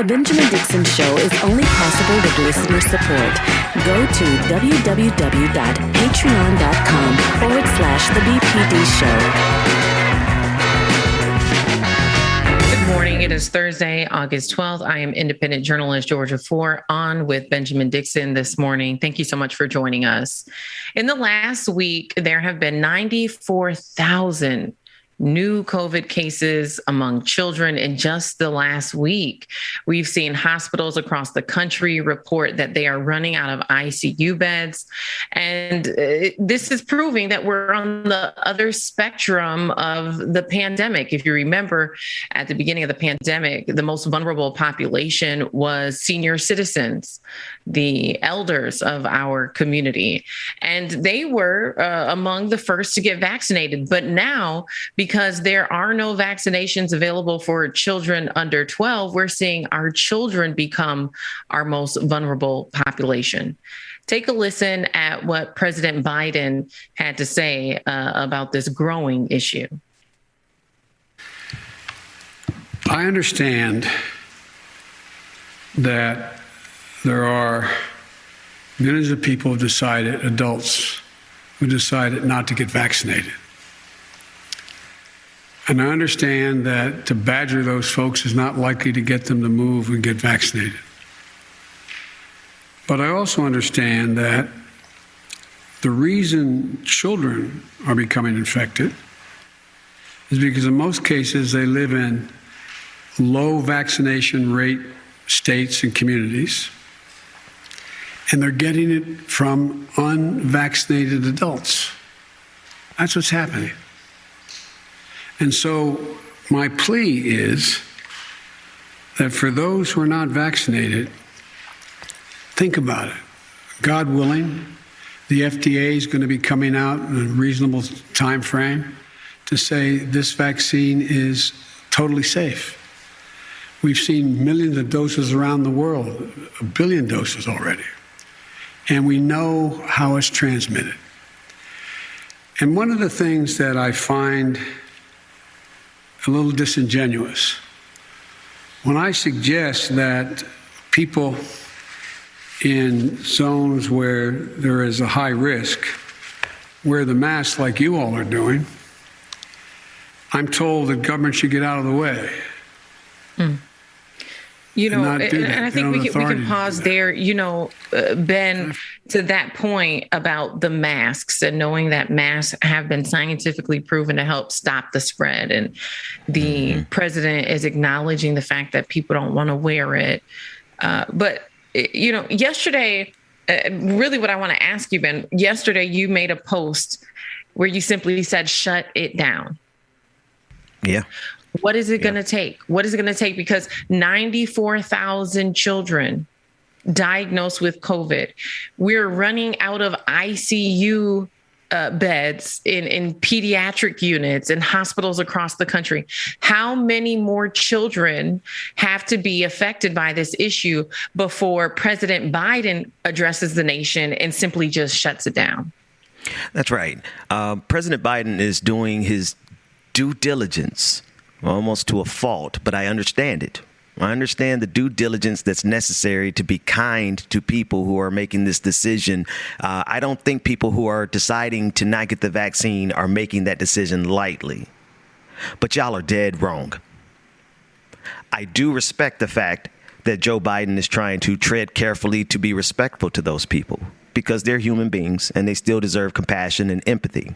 The Benjamin Dixon Show is only possible with listener support. Go to www.patreon.com/The BPD Show. Good morning. It is Thursday, August 12th. I am independent journalist Georgia Ford on with Benjamin Dixon this morning. Thank you so much for joining us. In the last week, there have been 94,000 new COVID cases among children in just the last week. We've seen hospitals across the country report that they are running out of ICU beds. And this is proving that we're on the other spectrum of the pandemic. If you remember, at the beginning of the pandemic, the most vulnerable population was senior citizens, the elders of our community. And they were among the first to get vaccinated. But now, because there are no vaccinations available for children under 12, we're seeing our children become our most vulnerable population. Take a listen at what President Biden had to say about this growing issue. I understand that there are millions of people who decided, adults who decided not to get vaccinated. And I understand that to badger those folks is not likely to get them to move and get vaccinated. But I also understand that the reason children are becoming infected is because in most cases they live in low vaccination rate states and communities, and they're getting it from unvaccinated adults. That's what's happening. And so my plea is that for those who are not vaccinated, think about it. God willing, the FDA is going to be coming out in a reasonable time frame to say this vaccine is totally safe. We've seen millions of doses around the world, 1 billion doses already. And we know how it's transmitted. And one of the things that I find a little disingenuous, when I suggest that people in zones where there is a high risk wear the mask like you all are doing, I'm told that government should get out of the way. You know, and I think we can pause there, Ben, to that point about the masks and knowing that masks have been scientifically proven to help stop the spread. And the president is acknowledging the fact that people don't want to wear it. But yesterday, really what I want to ask you, Ben, yesterday you made a post where you simply said, shut it down. Yeah. What is it going to take? What is it going to take? Because 94,000 children diagnosed with COVID. We're running out of ICU beds in pediatric units and hospitals across the country. How many more children have to be affected by this issue before President Biden addresses the nation and simply just shuts it down? That's right. President Biden is doing his due diligence almost to a fault, but I understand it. I understand the due diligence that's necessary to be kind to people who are making this decision. I don't think people who are deciding to not get the vaccine are making that decision lightly. But y'all are dead wrong. I do respect the fact that Joe Biden is trying to tread carefully to be respectful to those people because they're human beings and they still deserve compassion and empathy.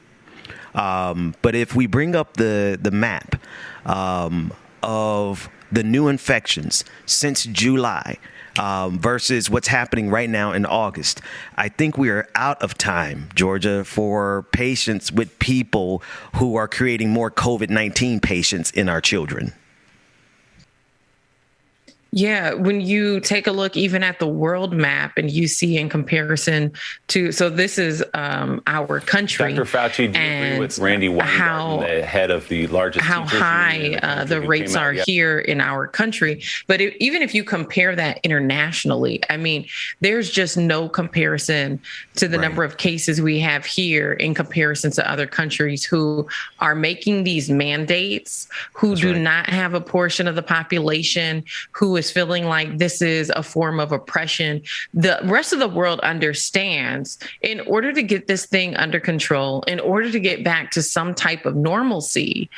But if we bring up the map of the new infections since July versus what's happening right now in August, I think we are out of time, Georgia, for patience with people who are creating more COVID-19 patients in our children. Yeah, when you take a look even at the world map and you see in comparison to, so this is our country. Dr. Fauci, do you agree with Randy Weingarten, the head of the largest how high the rates are here in our country? But even if you compare that internationally, I mean, there's just no comparison to the number of cases we have here in comparison to other countries who are making these mandates, who do not have a portion of the population who is feeling like this is a form of oppression. The rest of the world understands, in order to get this thing under control, in order to get back to some type of normalcy,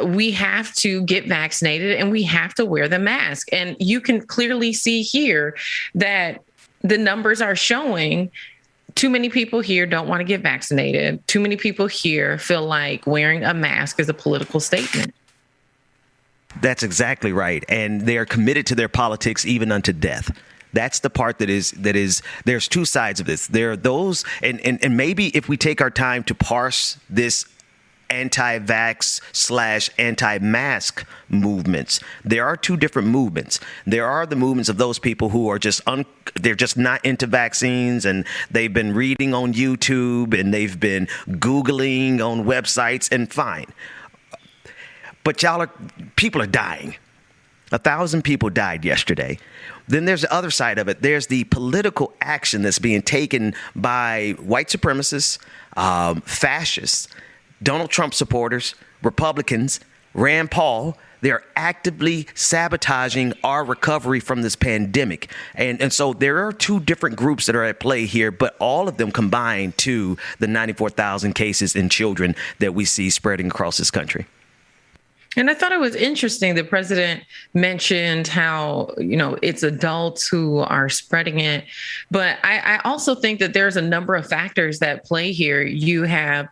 we have to get vaccinated and we have to wear the mask. And you can clearly see here that the numbers are showing too many people here don't want to get vaccinated. Too many people here feel like wearing a mask is a political statement. That's exactly right. And they are committed to their politics even unto death. That's the part that is, there's two sides of this. There are those, and maybe if we take our time to parse this anti-vax / anti-mask movements, there are two different movements. There are the movements of those people who are they're just not into vaccines, and they've been reading on YouTube and they've been Googling on websites, and fine. But people are dying. 1,000 people died yesterday. Then there's the other side of it. There's the political action that's being taken by white supremacists, fascists, Donald Trump supporters, Republicans, Rand Paul. They're actively sabotaging our recovery from this pandemic. And so there are two different groups that are at play here, but all of them combine to the 94,000 cases in children that we see spreading across this country. And I thought it was interesting. The president mentioned how, it's adults who are spreading it. But I also think that there's a number of factors that play here. You have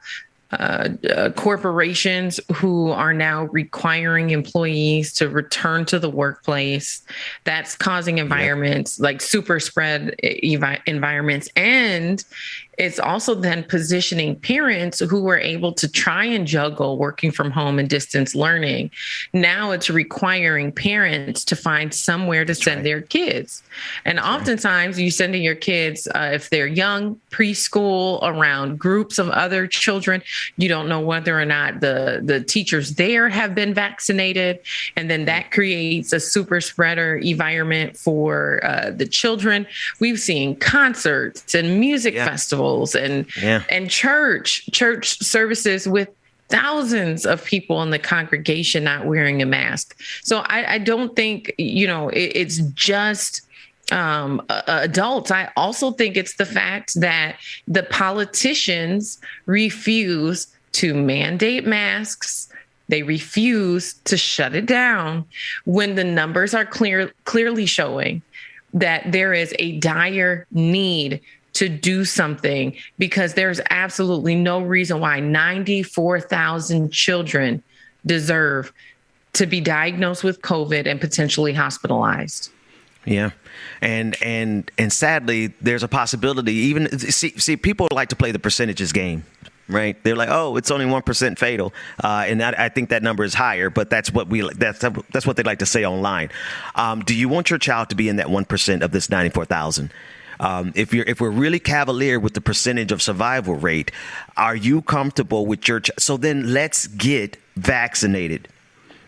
corporations who are now requiring employees to return to the workplace. That's causing environments like super spread environments. And it's also then positioning parents who were able to try and juggle working from home and distance learning. Now it's requiring parents to find somewhere to send their kids. And oftentimes you send your kids, if they're young, preschool, around groups of other children. You don't know whether or not the teachers there have been vaccinated. And then that creates a super spreader environment for the children. We've seen concerts and music festivals and church services with thousands of people in the congregation not wearing a mask. So I don't think, it's just adults. I also think it's the fact that the politicians refuse to mandate masks. They refuse to shut it down when the numbers are clearly showing that there is a dire need to do something, because there's absolutely no reason why 94,000 children deserve to be diagnosed with COVID and potentially hospitalized. Yeah. And sadly, there's a possibility, even see, people like to play the percentages game. Right. They're like, oh, it's only 1% fatal. And I think that number is higher. But that's what they like to say online. Do you want your child to be in that 1% of this 94,000? If we're really cavalier with the percentage of survival rate, are you comfortable with your so then let's get vaccinated.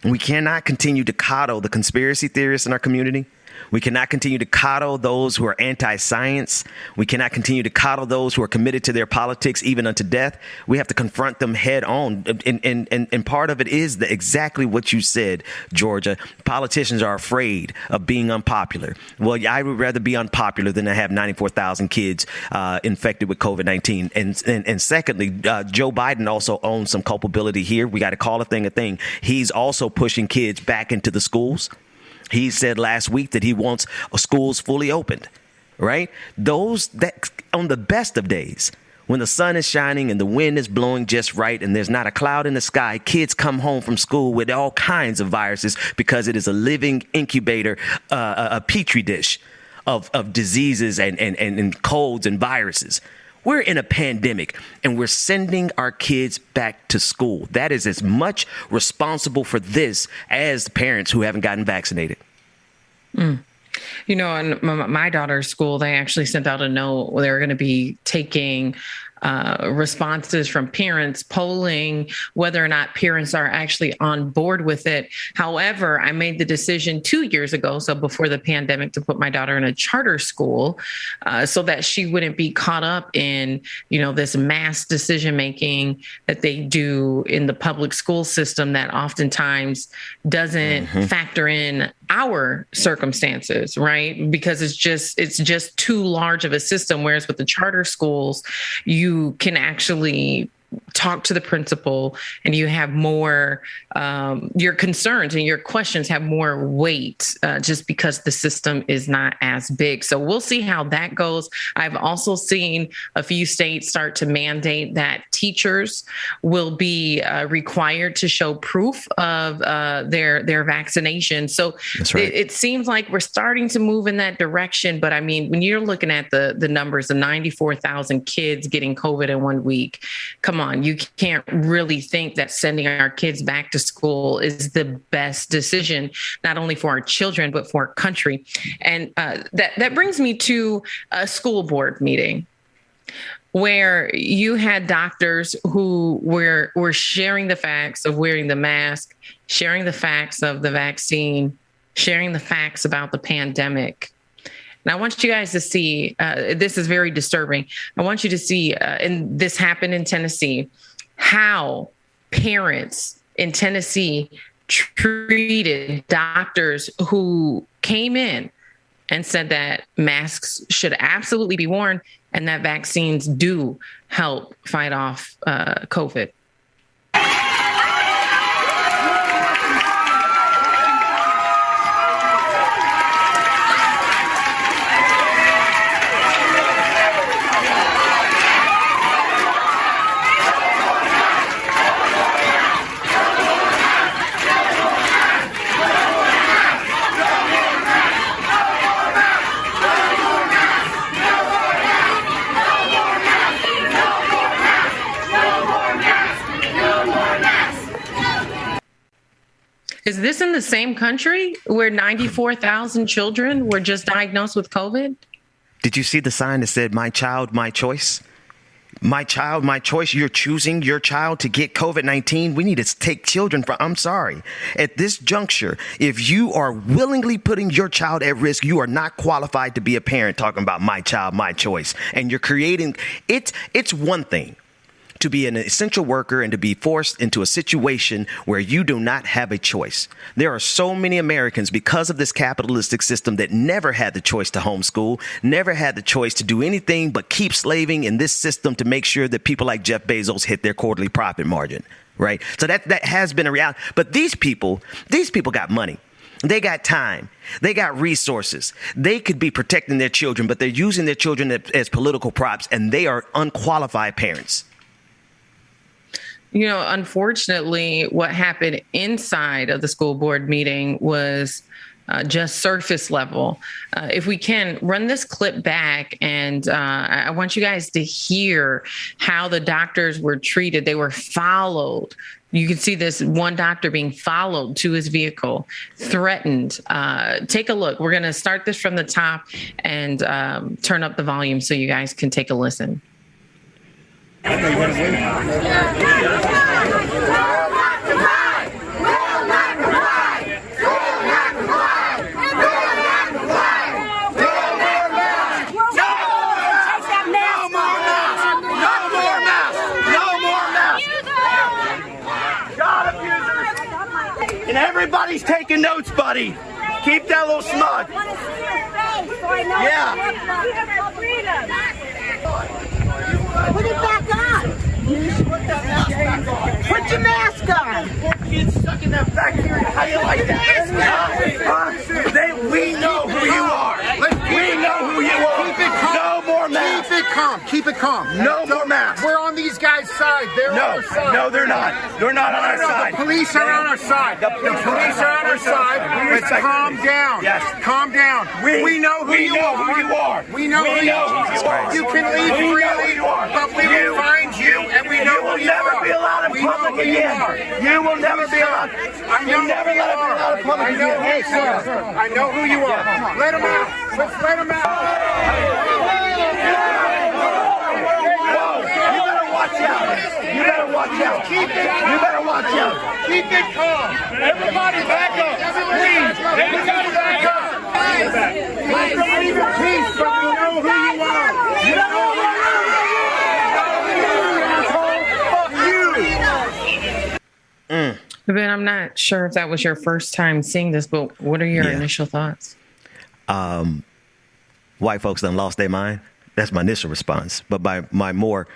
We cannot continue to coddle the conspiracy theorists in our community. We cannot continue to coddle those who are anti-science. We cannot continue to coddle those who are committed to their politics, even unto death. We have to confront them head on. And part of it is exactly what you said, Georgia. Politicians are afraid of being unpopular. Well, I would rather be unpopular than to have 94,000 kids infected with COVID-19. And secondly, Joe Biden also owns some culpability here. We got to call a thing. He's also pushing kids back into the schools. He said last week that he wants schools fully opened, right? Those that on the best of days, when the sun is shining and the wind is blowing just right and there's not a cloud in the sky, kids come home from school with all kinds of viruses because it is a living incubator, a petri dish of diseases and colds and viruses. We're in a pandemic and we're sending our kids back to school. That is as much responsible for this as the parents who haven't gotten vaccinated. In my daughter's school, they actually sent out a note where they're going to be taking responses from parents, polling whether or not parents are actually on board with it. However, I made the decision 2 years ago, so before the pandemic, to put my daughter in a charter school so that she wouldn't be caught up in, this mass decision making that they do in the public school system that oftentimes doesn't factor in our circumstances, right? Because it's just too large of a system. Whereas with the charter schools, you can actually talk to the principal and you have more, your concerns and your questions have more weight just because the system is not as big. So we'll see how that goes. I've also seen a few states start to mandate that teachers will be required to show proof of their vaccination. So right. It seems like we're starting to move in that direction. But I mean, when you're looking at the numbers of 94,000 kids getting COVID in 1 week, come on, you can't really think that sending our kids back to school is the best decision, not only for our children, but for our country. And that brings me to a school board meeting where you had doctors who were sharing the facts of wearing the mask, sharing the facts of the vaccine, sharing the facts about the pandemic. And I want you guys to see, this is very disturbing. I want you to see, and this happened in Tennessee, how parents in Tennessee treated doctors who came in and said that masks should absolutely be worn and that vaccines do help fight off COVID. Is this in the same country where 94,000 children were just diagnosed with COVID? Did you see the sign that said, "My child, my choice"? My child, my choice. You're choosing your child to get COVID-19. We need to take children from, I'm sorry. At this juncture, if you are willingly putting your child at risk, you are not qualified to be a parent talking about my child, my choice. And you're creating, it's one thing to be an essential worker and to be forced into a situation where you do not have a choice. There are so many Americans because of this capitalistic system that never had the choice to homeschool, never had the choice to do anything but keep slaving in this system to make sure that people like Jeff Bezos hit their quarterly profit margin, right? So that has been a reality. But these people got money. They got time. They got resources. They could be protecting their children, but they're using their children as political props, and they are unqualified parents. You know, unfortunately, what happened inside of the school board meeting was just surface level. If we can run this clip back, and I want you guys to hear how the doctors were treated. They were followed. You can see this one doctor being followed to his vehicle, threatened. Take a look. We're going to start this from the top and turn up the volume so you guys can take a listen. And everybody's taking notes, buddy. Keep that little smug. Yeah. Put it back on. Put your mask on. Poor kids stuck in that bacteria. How do you like that? We know who you are. We know who you are. Keep it calm. No more masks. Keep it calm. Keep it calm. No more masks. We're on these guys' side. They're on our side. No, they're not. They're not on our side. The police are on our side. The police are on our side. Let's calm down. Yes. Calm down. We know who you are. We know who you are. You can leave freely, but we will find you, and we know who you are. You will never be allowed in public again. You will never be allowed. I know who you are. I know who you are. I know who you are. Let him out. Let's let him out. Keep it calm. You better watch out. Keep it calm. Everybody back up. Please. Everybody back up. We believe in peace, but we know who you are. You know who you are. Fuck you. Ben, I'm not sure if that was your first time seeing this, but what are your initial thoughts? White folks done lost their mind. That's my initial response. But my more,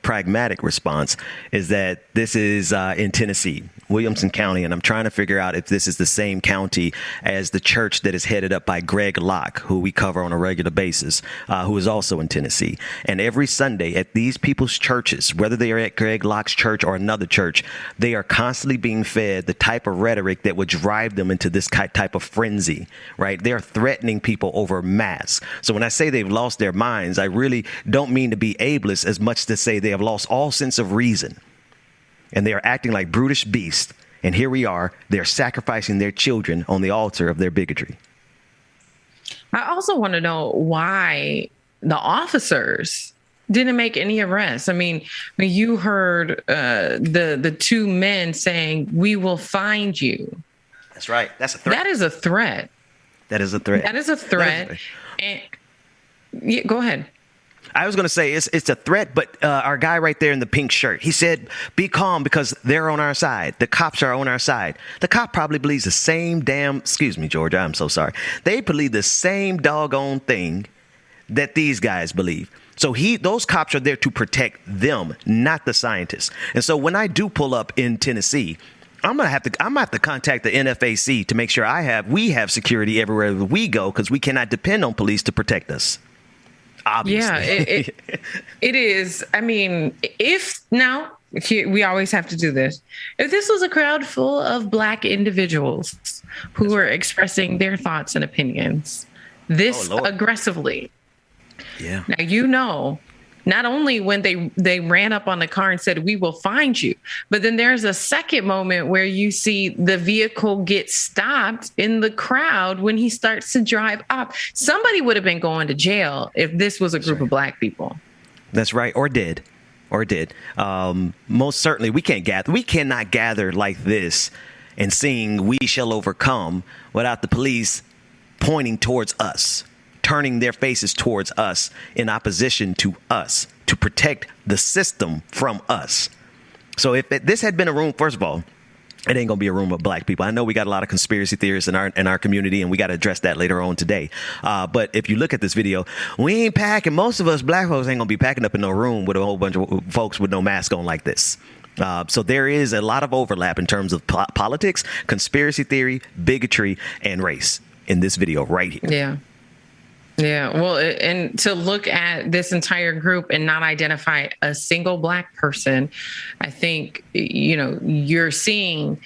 pragmatic response is that this is in Tennessee, Williamson County, and I'm trying to figure out if this is the same county as the church that is headed up by Greg Locke, who we cover on a regular basis, who is also in Tennessee. And every Sunday at these people's churches, whether they are at Greg Locke's church or another church, they are constantly being fed the type of rhetoric that would drive them into this type of frenzy, right? They're threatening people over masks. So when I say they've lost their minds, I really don't mean to be ableist as much to say they have lost all sense of reason. And they are acting like brutish beasts. And here we are. They're sacrificing their children on the altar of their bigotry. I also want to know why the officers didn't make any arrests. I mean, when you heard the two men saying, "We will find you." That's right. That's a threat. That is a threat. That is a threat. That is a threat. And yeah, go ahead. I was going to say it's a threat, but our guy right there in the pink shirt, he said, be calm because they're on our side. The cops are on our side. The cop probably believes the same excuse me, Georgia, I'm so sorry. They believe the same doggone thing that these guys believe. So those cops are there to protect them, not the scientists. And so when I do pull up in Tennessee, I'm gonna have to contact the NFAC to make sure we have security everywhere we go, because we cannot depend on police to protect us. Obviously. Yeah, it is. I mean, we always have to do this. If this was a crowd full of Black individuals who were expressing their thoughts and opinions aggressively. Yeah. Now, not only when they ran up on the car and said, "We will find you," but then there's a second moment where you see the vehicle get stopped in the crowd when he starts to drive up. Somebody would have been going to jail if this was a group of Black people. That's right. Or did. Most certainly we cannot gather like this and sing "We Shall Overcome" without the police pointing towards us, turning their faces towards us in opposition to us, to protect the system from us. So if this had been a room, first of all, it ain't gonna be a room of Black people. I know we got a lot of conspiracy theorists in our community, and we got to address that later on today. But if you look at this video, we ain't packing. Most of us Black folks ain't gonna be packing up in no room with a whole bunch of folks with no mask on like this. So there is a lot of overlap in terms of politics, conspiracy theory, bigotry, and race in this video right here. Yeah. Yeah, well, and to look at this entire group and not identify a single Black person, I think, you're seeing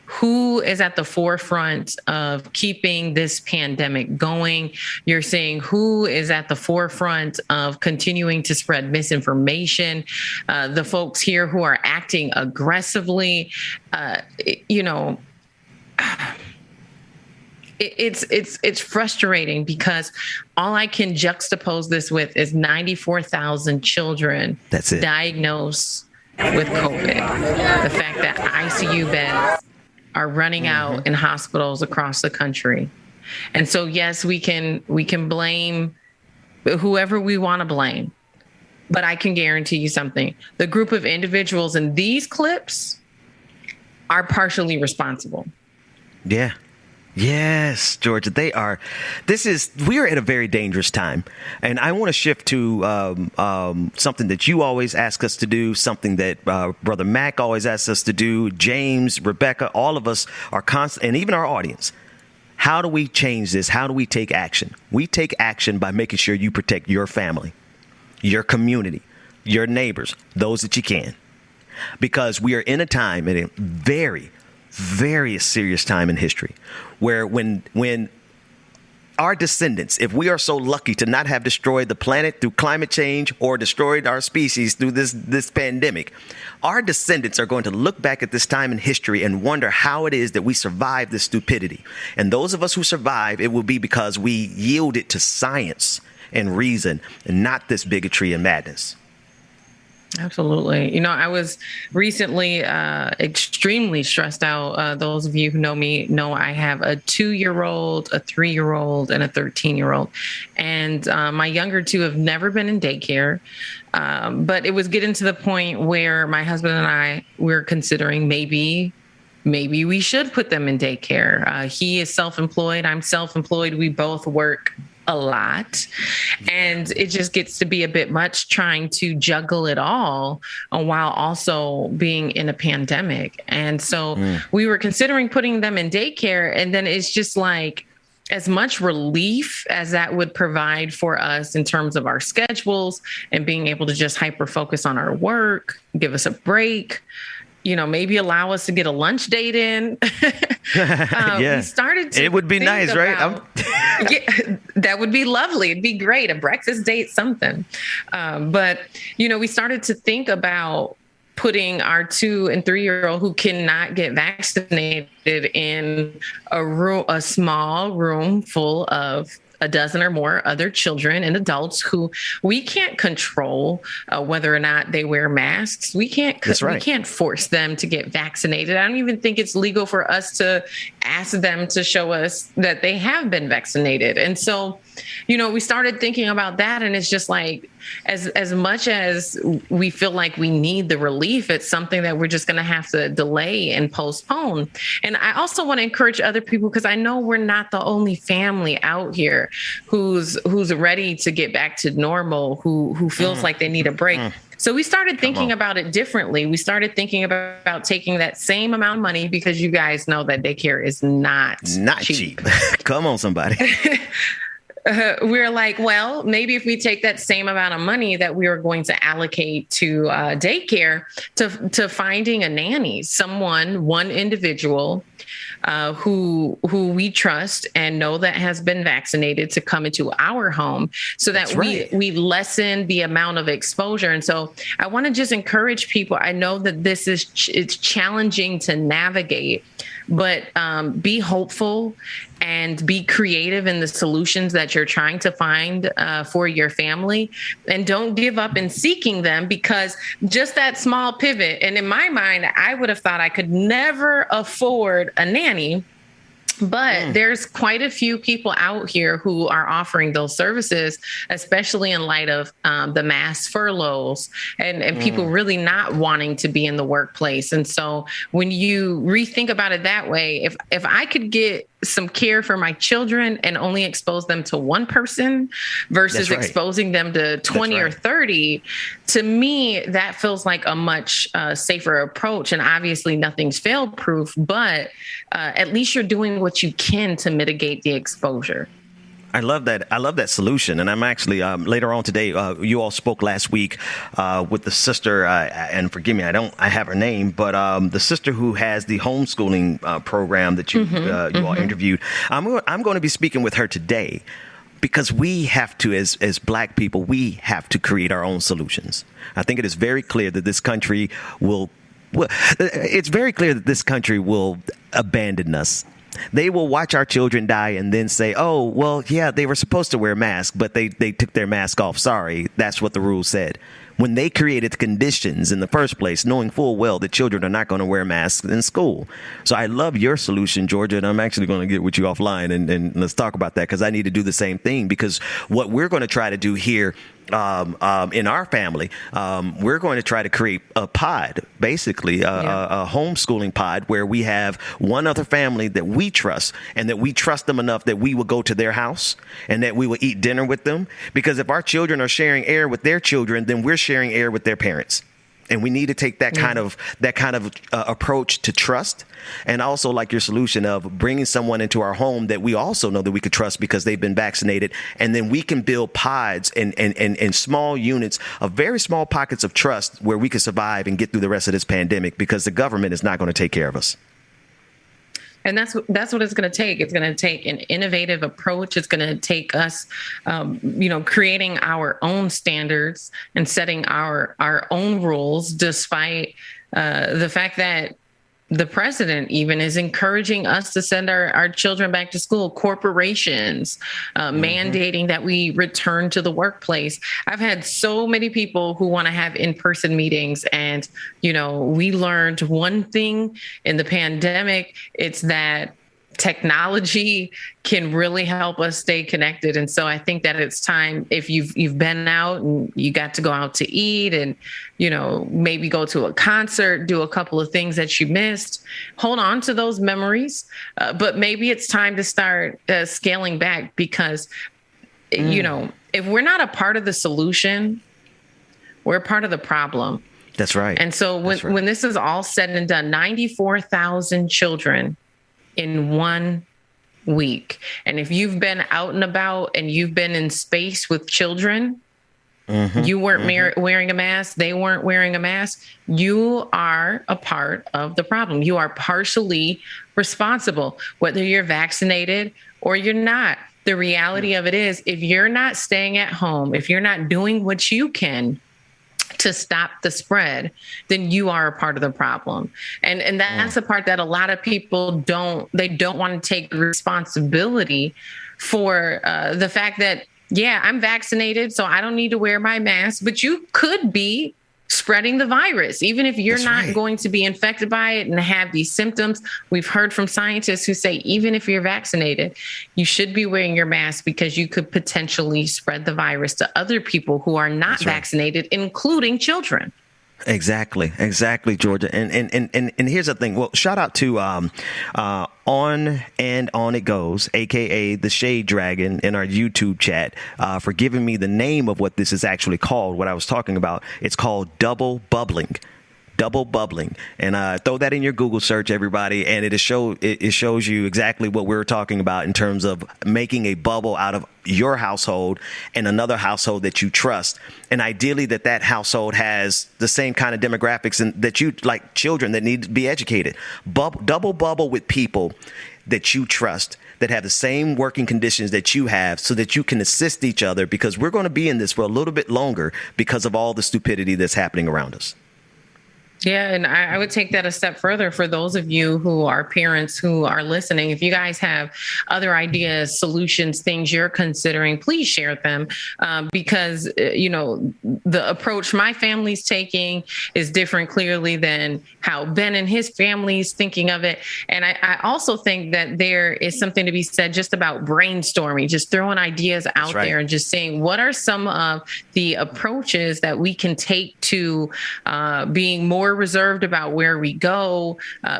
who is at the forefront of keeping this pandemic going. You're seeing who is at the forefront of continuing to spread misinformation. The folks here who are acting aggressively, It's frustrating because all I can juxtapose this with is 94,000 children diagnosed with COVID. The fact that ICU beds are running out in hospitals across the country. And so, yes, we can blame whoever we want to blame, but I can guarantee you something. The group of individuals in these clips are partially responsible. Yeah. Yes, Georgia, they are. We are at a very dangerous time. And I want to shift to something that you always ask us to do, something that Brother Mac always asks us to do, James, Rebecca, all of us are constant, and even our audience. How do we change this? How do we take action? We take action by making sure you protect your family, your community, your neighbors, those that you can. Because we are in a time, in a very, very serious time in history, where when our descendants, if we are so lucky to not have destroyed the planet through climate change or destroyed our species through this pandemic, our descendants are going to look back at this time in history and wonder how it is that we survived this stupidity. And those of us who survive, it will be because we yielded to science and reason and not this bigotry and madness. Absolutely. I was recently extremely stressed out. Those of you who know me know I have a 2-year-old, a 3-year-old, and a 13-year-old. And my younger two have never been in daycare. But it was getting to the point where my husband and I were considering maybe we should put them in daycare. He is self-employed. I'm self-employed. We both work a lot, and it just gets to be a bit much trying to juggle it all while also being in a pandemic. And so we were considering putting them in daycare, and then it's just like, as much relief as that would provide for us in terms of our schedules and being able to just hyper focus on our work, give us a break, maybe allow us to get a lunch date in. We started to. It would be nice, right? Yeah, that would be lovely. It'd be great. A breakfast date, something. But we started to think about putting our 2- and 3-year-old who cannot get vaccinated in a small room full of a dozen or more other children and adults who we can't control whether or not they wear masks. We can't force them to get vaccinated. I don't even think it's legal for us to ask them to show us that they have been vaccinated. And so, we started thinking about that, and it's just like, as much as we feel like we need the relief, it's something that we're just going to have to delay and postpone. And I also want to encourage other people, because I know we're not the only family out here who's ready to get back to normal, who feels like they need a break. So we started thinking about it differently. We started thinking about taking that same amount of money, because you guys know that daycare is not cheap. Come on, somebody. We're like, well, maybe if we take that same amount of money that we are going to allocate to daycare to finding a nanny, one individual who we trust and know that has been vaccinated, to come into our home, so that we lessen the amount of exposure. And so I want to just encourage people. I know that it's challenging to navigate, but be hopeful and be creative in the solutions that you're trying to find for your family, and don't give up in seeking them, because just that small pivot. And in my mind, I would have thought I could never afford a nanny. But there's quite a few people out here who are offering those services, especially in light of the mass furloughs and people really not wanting to be in the workplace. And so when you rethink about it that way, if I could get some care for my children and only expose them to one person versus exposing them to 20 or 30, to me, that feels like a much safer approach. And obviously nothing's fail proof, but at least you're doing what you can to mitigate the exposure. I love that. I love that solution. And I'm actually later on today, you all spoke last week with the sister, and forgive me, I have her name, but the sister who has the homeschooling program that you all interviewed. I'm going to be speaking with her today, because we have to, as Black people, we have to create our own solutions. I think it is very clear that this country will abandon us. They will watch our children die and then say, oh, well, yeah, they were supposed to wear masks, but they took their mask off. Sorry, that's what the rule said. When they created the conditions in the first place, knowing full well that children are not going to wear masks in school. So I love your solution, Georgia, and I'm actually going to get with you offline and let's talk about that, because I need to do the same thing. Because what we're going to try to do here in our family, we're going to try to create a pod, basically a homeschooling pod, where we have one other family that we trust, and that we trust them enough that we will go to their house and that we will eat dinner with them. Because if our children are sharing air with their children, then we're sharing air with their parents. And we need to take that kind of approach to trust, and also like your solution of bringing someone into our home that we also know that we could trust because they've been vaccinated, and then we can build pods and small units of very small pockets of trust where we can survive and get through the rest of this pandemic, because the government is not going to take care of us. And that's what it's going to take. It's going to take an innovative approach. It's going to take us, creating our own standards and setting our own rules, despite the fact that the president even is encouraging us to send our children back to school, corporations mandating that we return to the workplace. I've had so many people who want to have in-person meetings. And, we learned one thing in the pandemic. It's that technology can really help us stay connected. And so I think that it's time, if you've been out and you got to go out to eat and, maybe go to a concert, do a couple of things that you missed, hold on to those memories. But maybe it's time to start scaling back because, if we're not a part of the solution, we're a part of the problem. That's right. And so when this is all said and done, 94,000 children in 1 week. And if you've been out and about and you've been in space with children, you weren't wearing a mask, they weren't wearing a mask, you are a part of the problem. You are partially responsible, whether you're vaccinated or you're not. The reality of it is, if you're not staying at home, if you're not doing what you can to stop the spread, then you are a part of the problem. And that's the part that a lot of people don't want to take responsibility for, the fact that, I'm vaccinated, so I don't need to wear my mask, but you could be spreading the virus, even if you're not going to be infected by it and have these symptoms. We've heard from scientists who say, even if you're vaccinated, you should be wearing your mask because you could potentially spread the virus to other people who are not vaccinated, including children. Exactly, Georgia. And here's the thing. Well, shout out to On and On It Goes, aka the Shade Dragon, in our YouTube chat, for giving me the name of what this is actually called. What I was talking about. It's called double bubbling. And throw that in your Google search, everybody, and it shows you exactly what we were talking about in terms of making a bubble out of your household and another household that you trust, and ideally that household has the same kind of demographics and that you like, children that need to be educated. Double bubble with people that you trust, that have the same working conditions that you have, so that you can assist each other, because we're going to be in this for a little bit longer because of all the stupidity that's happening around us. Yeah, and I would take that a step further for those of you who are parents who are listening. If you guys have other ideas, solutions, things you're considering, please share them, because, the approach my family's taking is different clearly than how Ben and his family's thinking of it. And I also think that there is something to be said just about brainstorming, just throwing ideas out there and just saying, what are some of the approaches that we can take to being more reserved about where we go,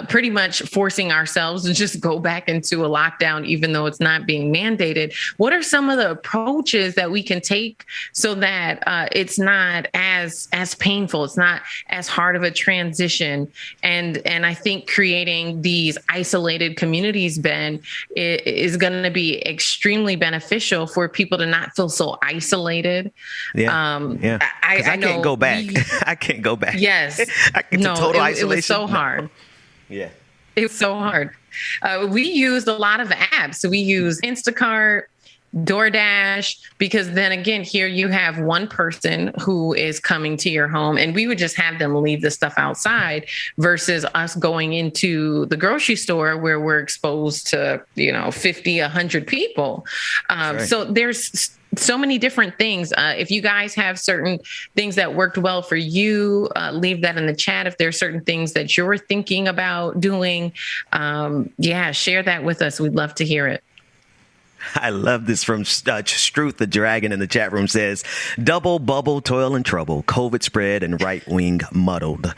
pretty much forcing ourselves to just go back into a lockdown, even though it's not being mandated. What are some of the approaches that we can take so that it's not as painful, it's not as hard of a transition? And I think creating these isolated communities, Ben, is going to be extremely beneficial for people to not feel so isolated. I can't go back. I can't go back. Yes. Total isolation. It was so hard. Yeah. It was so hard. We used a lot of apps. So we use Instacart, DoorDash, because then again, here you have one person who is coming to your home, and we would just have them leave the stuff outside versus us going into the grocery store where we're exposed to, 50, 100 people. So there's so many different things. If you guys have certain things that worked well for you, leave that in the chat. If there are certain things that you're thinking about doing, share that with us. We'd love to hear it. I love this from Struth the Dragon in the chat room says, double bubble, toil and trouble, COVID spread and right wing muddled.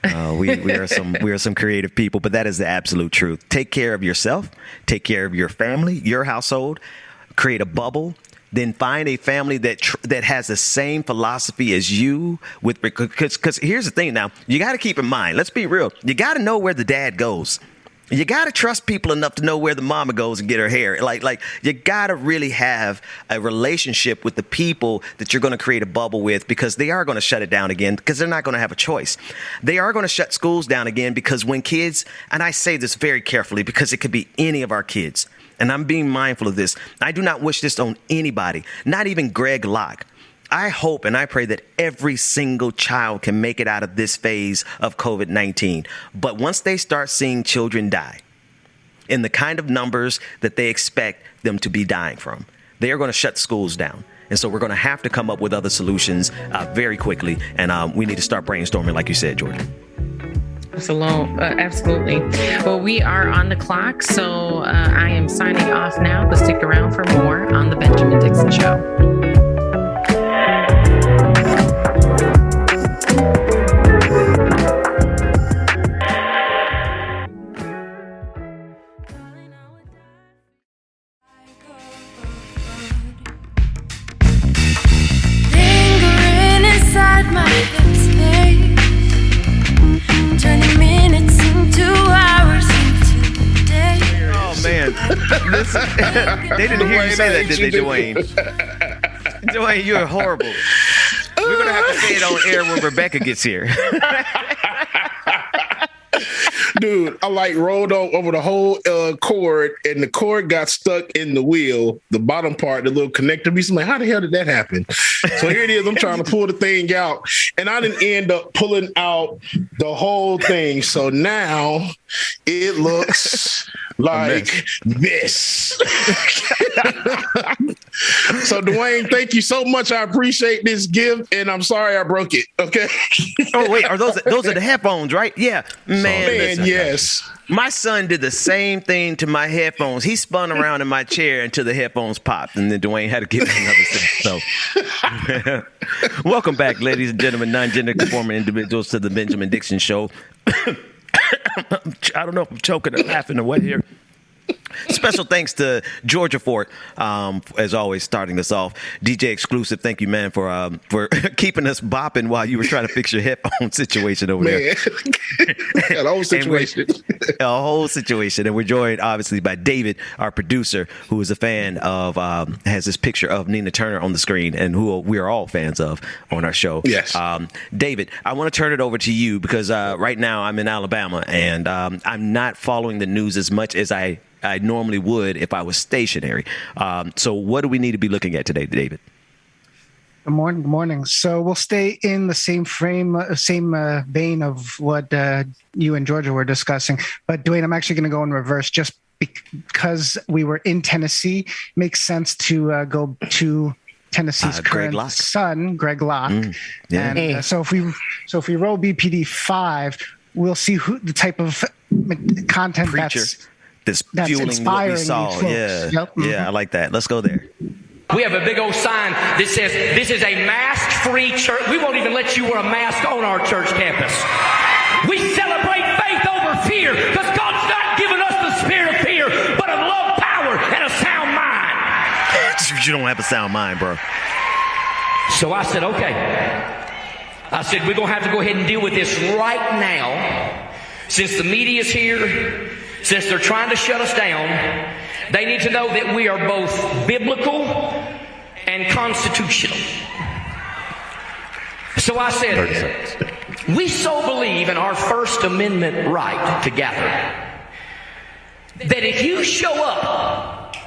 We are some creative people, but that is the absolute truth. Take care of yourself, take care of your family, your household, create a bubble. Then find a family that has the same philosophy as you, because here's the thing. Now you got to keep in mind, let's be real. You got to know where the dad goes. You got to trust people enough to know where the mama goes and get her hair. Like you got to really have a relationship with the people that you're going to create a bubble with, because they are going to shut it down again, because they're not going to have a choice. They are going to shut schools down again, because when kids, and I say this very carefully because it could be any of our kids, and I'm being mindful of this. I do not wish this on anybody, not even Greg Locke. I hope and I pray that every single child can make it out of this phase of COVID-19. But once they start seeing children die in the kind of numbers that they expect them to be dying from, they are going to shut schools down. And so we're going to have to come up with other solutions very quickly. And we need to start brainstorming, like you said, Jordan. Absolutely. Well, we are on the clock, so I am signing off now, but stick around for more on The Benjamin Dixon Show. My headspace, turning minutes into hours into days. Oh man, they didn't hear you say that, did they, Dwayne? Dwayne, you're horrible. We're gonna have to say it on air when Rebecca gets here. Dude, I rolled over the whole cord, and the cord got stuck in the wheel, the bottom part, the little connector piece. I'm like, how the hell did that happen? So here it is. I'm trying to pull the thing out, and I didn't end up pulling out the whole thing. So now it looks like this. So Dwayne, thank you so much. I appreciate this gift, and I'm sorry I broke it. Okay. Oh wait, are those are the headphones, right? Yeah, man. Listen, yes. My son did the same thing to my headphones. He spun around in my chair until the headphones popped, and then Dwayne had to give me another set. So, welcome back, ladies and gentlemen, non-gender conforming individuals, to the Benjamin Dixon Show. I don't know if I'm choking or laughing or what here. Special thanks to Georgia Fort, as always, starting us off. DJ Exclusive, thank you, man, for keeping us bopping while you were trying to fix your headphone situation over there. A whole situation. A whole situation. And we're joined, obviously, by David, our producer, who is a fan of, has this picture of Nina Turner on the screen, and who we are all fans of on our show. Yes. David, I want to turn it over to you because right now I'm in Alabama, and I'm not following the news as much as I normally would if I was stationary. So what do we need to be looking at today, David? Good morning. Good morning. So we'll stay in the same vein of what you and Georgia were discussing. But Dwayne, I'm actually going to go in reverse just because we were in Tennessee. It makes sense to go to Tennessee's current son, Greg Locke. Yeah. And so if we roll BPD 5, we'll see the type of content that's fueling what we saw. Yeah. Yep. Yeah, I like that. Let's go there. We have a big old sign that says, this is a mask-free church. We won't even let you wear a mask on our church campus. We celebrate faith over fear because God's not given us the spirit of fear, but of love, power, and a sound mind. You don't have a sound mind, bro. So I said, okay. I said, we're going to have to go ahead and deal with this right now. Since the media's here, since they're trying to shut us down, they need to know that we are both biblical and constitutional. So I said, we so believe in our First Amendment right to gather that if you show up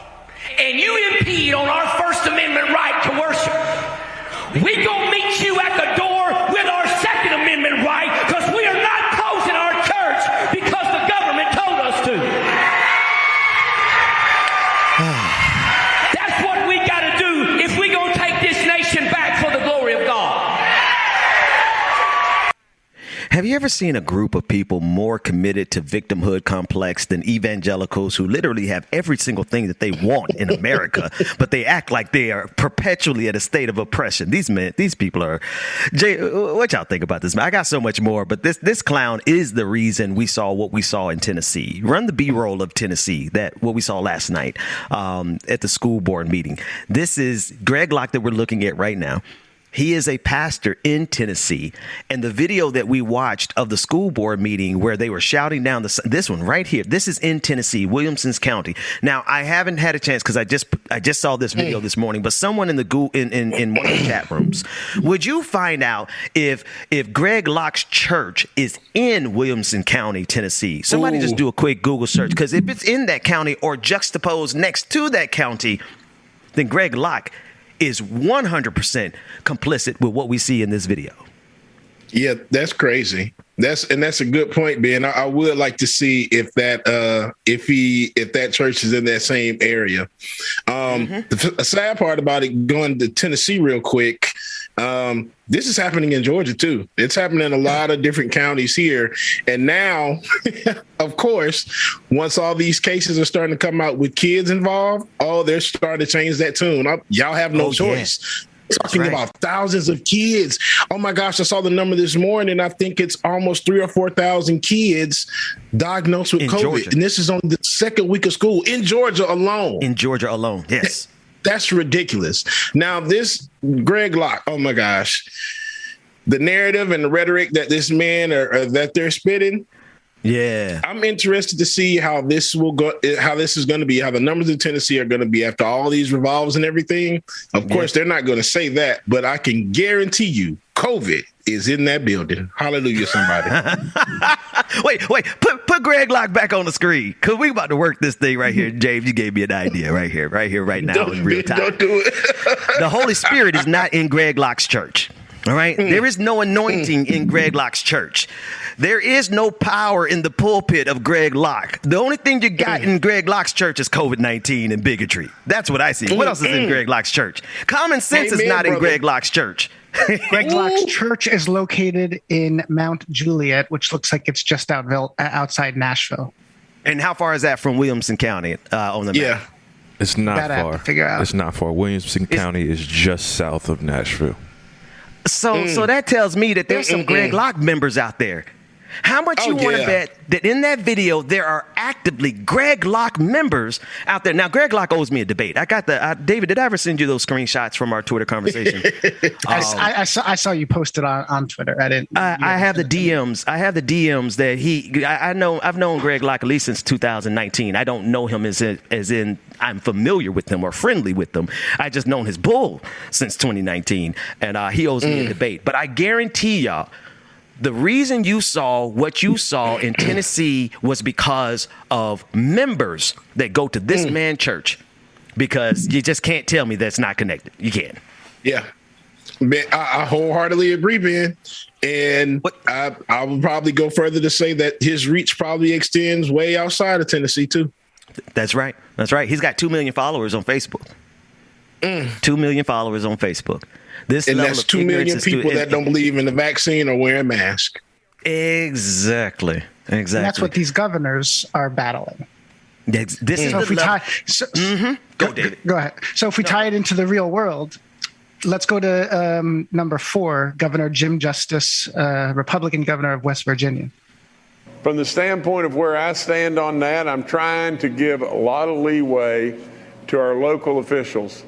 and you impede on our First Amendment right to worship, we gonna meet you at the door with our Second Amendment right, because we are not closing our church because the government told us to. That's what we got to do if we gonna take this nation back for the glory of God. Have you ever seen a group of people more committed to victimhood complex than evangelicals who literally have every single thing that they want in America, but they act like they are perpetually at a state of oppression? These people are. Jay, what y'all think about this, man? I got so much more, but this clown is the reason we saw what we saw in Tennessee. Run the B-roll of Tennessee, what we saw last night at the school board meeting. This is Greg Locke that we're looking at right now. He is a pastor in Tennessee, and the video that we watched of the school board meeting where they were shouting down this one right here. This is in Tennessee, Williamson County. Now, I haven't had a chance because I just saw this video this morning, but someone in in one of the chat rooms, would you find out if Greg Locke's church is in Williamson County, Tennessee? Somebody just do a quick Google search, because if it's in that county or juxtaposed next to that county, then Greg Locke is 100% complicit with what we see in this video. Yeah, that's crazy. That's a good point, Ben. I would like to see if that church is in that same area. The sad part about it, going to Tennessee real quick, this is happening in Georgia too. It's happening in a lot of different counties here. And now, of course, once all these cases are starting to come out with kids involved, they're starting to change that tune. Y'all have no choice. Yeah. Talking about thousands of kids. Oh my gosh, I saw the number this morning. I think it's almost 3,000 or 4,000 kids diagnosed with COVID. Georgia. And this is on the second week of school in Georgia alone. In Georgia alone, yes. That's ridiculous. Now, this Greg Locke, oh my gosh, the narrative and the rhetoric that this man that they're spitting. Yeah, I'm interested to see how this will go, how this is going to be, how the numbers in Tennessee are going to be after all these revolves and everything. Of course, they're not going to say that, but I can guarantee you COVID is in that building. Hallelujah, somebody. Wait, put Greg Locke back on the screen, because we about to work this thing right here. James, you gave me an idea right now in real time. Don't do it. The Holy Spirit is not in Greg Locke's church. All right. There is no anointing in Greg Locke's church. There is no power in the pulpit of Greg Locke. The only thing you got in Greg Locke's church is COVID-19 and bigotry. That's what I see. What else is in Greg Locke's church? Common sense is not in Greg Locke's church. Greg Locke's church is located in Mount Juliet, which looks like it's just outside Nashville. And how far is that from Williamson County on the map? It's not far. It's not far. Williamson County is just south of Nashville. So that tells me that there's some Greg Locke members out there. How much you want to bet that in that video there are actively Greg Locke members out there? Now, Greg Locke owes me a debate. I got David, did I ever send you those screenshots from our Twitter conversation? I saw you posted on Twitter. I didn't. I have the DMs. I have the DMs that I've known Greg Locke at least since 2019. I don't know him as in I'm familiar with him or friendly with him. I just known his bull since 2019, and he owes me a debate. But I guarantee y'all, the reason you saw what you saw in Tennessee was because of members that go to this man church, because you just can't tell me that's not connected. You can't. Yeah. Ben, I wholeheartedly agree, Ben. And I would probably go further to say that his reach probably extends way outside of Tennessee, too. That's right. That's right. He's got 2 million followers on Facebook. 2 million followers on Facebook. And that's 2 million people that don't believe in the vaccine or wearing masks. Exactly. And that's what these governors are battling. This is so if we tie. Go, David. Go ahead. So if we tie it into the real world, let's go to number 4, Governor Jim Justice, Republican governor of West Virginia. From the standpoint of where I stand on that, I'm trying to give a lot of leeway to our local officials.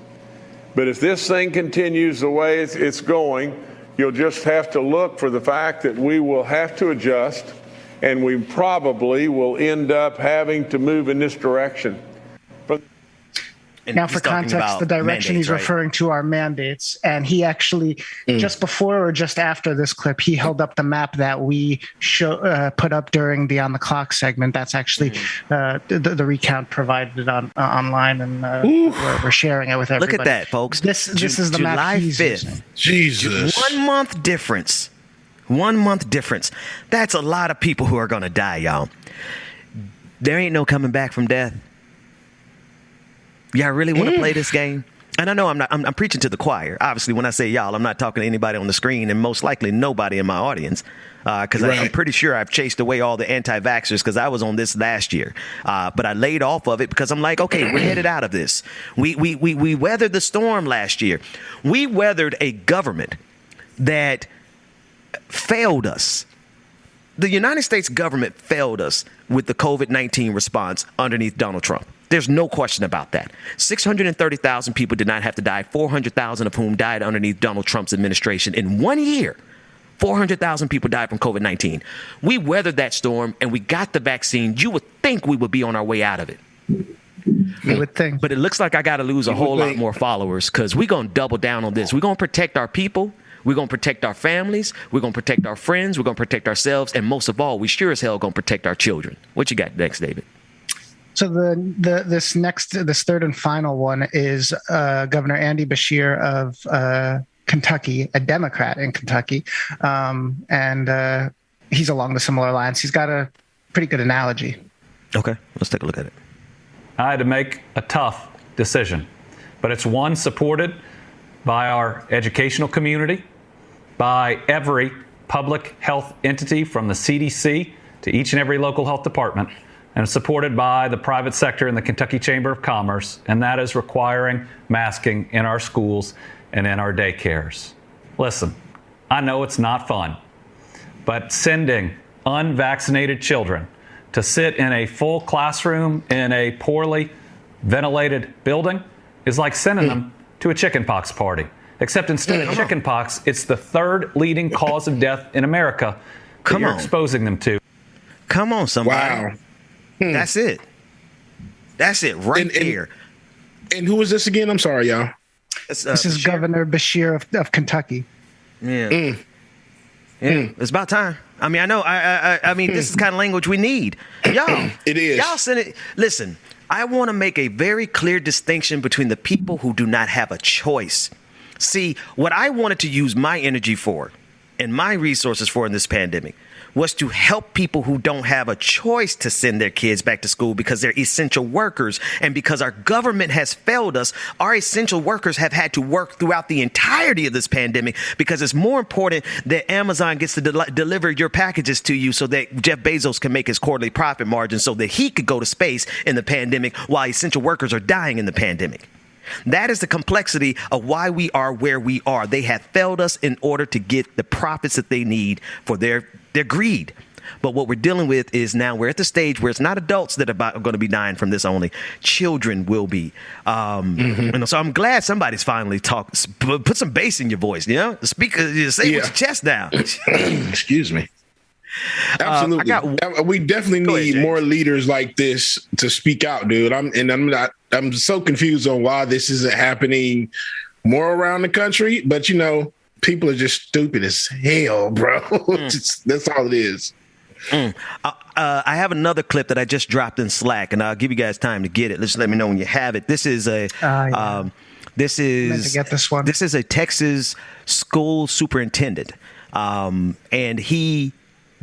But if this thing continues the way it's going, you'll just have to look for the fact that we will have to adjust, and we probably will end up having to move in this direction. Now, for context, the direction he's referring to are mandates. And he actually, just before or just after this clip, he held up the map that we put up during the On the Clock segment. That's actually the recount provided online, and we're sharing it with everybody. Look at that, folks. This is the map he's using. Jesus. 1 month difference. 1 month difference. That's a lot of people who are going to die, y'all. There ain't no coming back from death. Y'all really want to play this game? And I know I'm preaching to the choir. Obviously, when I say y'all, I'm not talking to anybody on the screen, and most likely nobody in my audience, because I'm pretty sure I've chased away all the anti-vaxxers, because I was on this last year. But I laid off of it because I'm like, okay, we're headed out of this. We weathered the storm last year. We weathered a government that failed us. The United States government failed us with the COVID-19 response underneath Donald Trump. There's no question about that. 630,000 people did not have to die, 400,000 of whom died underneath Donald Trump's administration. In 1 year, 400,000 people died from COVID-19. We weathered that storm, and we got the vaccine. You would think we would be on our way out of it. You would think. But it looks like I got to lose a whole lot more followers, because we're going to double down on this. We're going to protect our people. We're going to protect our families. We're going to protect our friends. We're going to protect ourselves. And most of all, we sure as hell going to protect our children. What you got next, David? So this third and final one is Governor Andy Beshear of Kentucky, a Democrat in Kentucky, and he's along the similar lines. He's got a pretty good analogy. Okay, let's take a look at it. I had to make a tough decision, but it's one supported by our educational community, by every public health entity from the CDC to each and every local health department, and it's supported by the private sector and the Kentucky Chamber of Commerce, and that is requiring masking in our schools and in our daycares. Listen, I know it's not fun, but sending unvaccinated children to sit in a full classroom in a poorly ventilated building is like sending them to a chickenpox party. Except instead of chickenpox, it's the third leading cause of death in America that you're exposing them to. Come on, somebody. Wow. That's it. That's it right here. And who is this again? I'm sorry, y'all. This is Governor Beshear of Kentucky. Yeah. It's about time. I mean, I know. I mean, this is the kind of language we need. Y'all. It is. Y'all send it. Listen, I want to make a very clear distinction between the people who do not have a choice. See, what I wanted to use my energy for and my resources for in this pandemic was to help people who don't have a choice to send their kids back to school because they're essential workers. And because our government has failed us, our essential workers have had to work throughout the entirety of this pandemic because it's more important that Amazon gets to deliver your packages to you so that Jeff Bezos can make his quarterly profit margin so that he could go to space in the pandemic while essential workers are dying in the pandemic. That is the complexity of why we are where we are. They have failed us in order to get the profits that they need for their greed. But what we're dealing with is now we're at the stage where it's not adults that are going to be dying from this only. Children will be. And so I'm glad somebody's finally put some bass in your voice, you know? Say it with your chest down. Excuse me. Absolutely. We definitely need more leaders like this to speak out, dude. I'm so confused on why this isn't happening more around the country, but people are just stupid as hell, bro. That's all it is. I have another clip that I just dropped in Slack, and I'll give you guys time to get it. Just let me know when you have it. This is a this is a Texas school superintendent, and he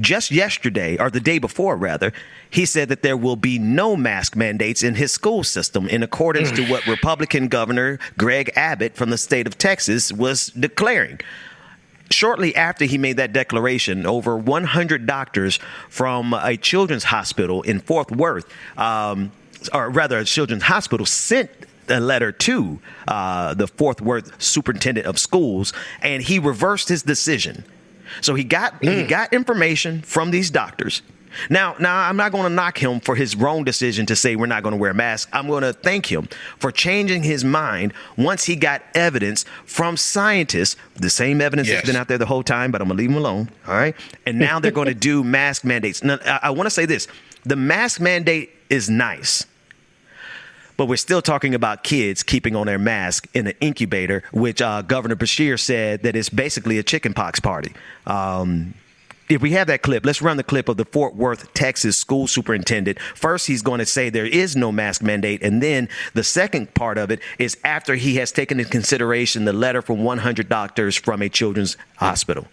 just yesterday, or the day before rather, he said that there will be no mask mandates in his school system in accordance to what Republican Governor Greg Abbott from the state of Texas was declaring. Shortly after he made that declaration, over 100 doctors from a children's hospital in Fort Worth, or rather a children's hospital, sent a letter to the Fort Worth superintendent of schools, and he reversed his decision. So he got information from these doctors. Now I'm not going to knock him for his wrong decision to say we're not going to wear masks. I'm going to thank him for changing his mind once he got evidence from scientists, the same evidence that's been out there the whole time, but I'm going to leave him alone. All right. And now they're going to do mask mandates. Now, I want to say this. The mask mandate is nice, but we're still talking about kids keeping on their mask in an incubator, which Governor Beshear said that it's basically a chickenpox party. If we have that clip, let's run the clip of the Fort Worth, Texas school superintendent. First, he's going to say there is no mask mandate. And then the second part of it is after he has taken into consideration the letter from 100 doctors from a children's hospital.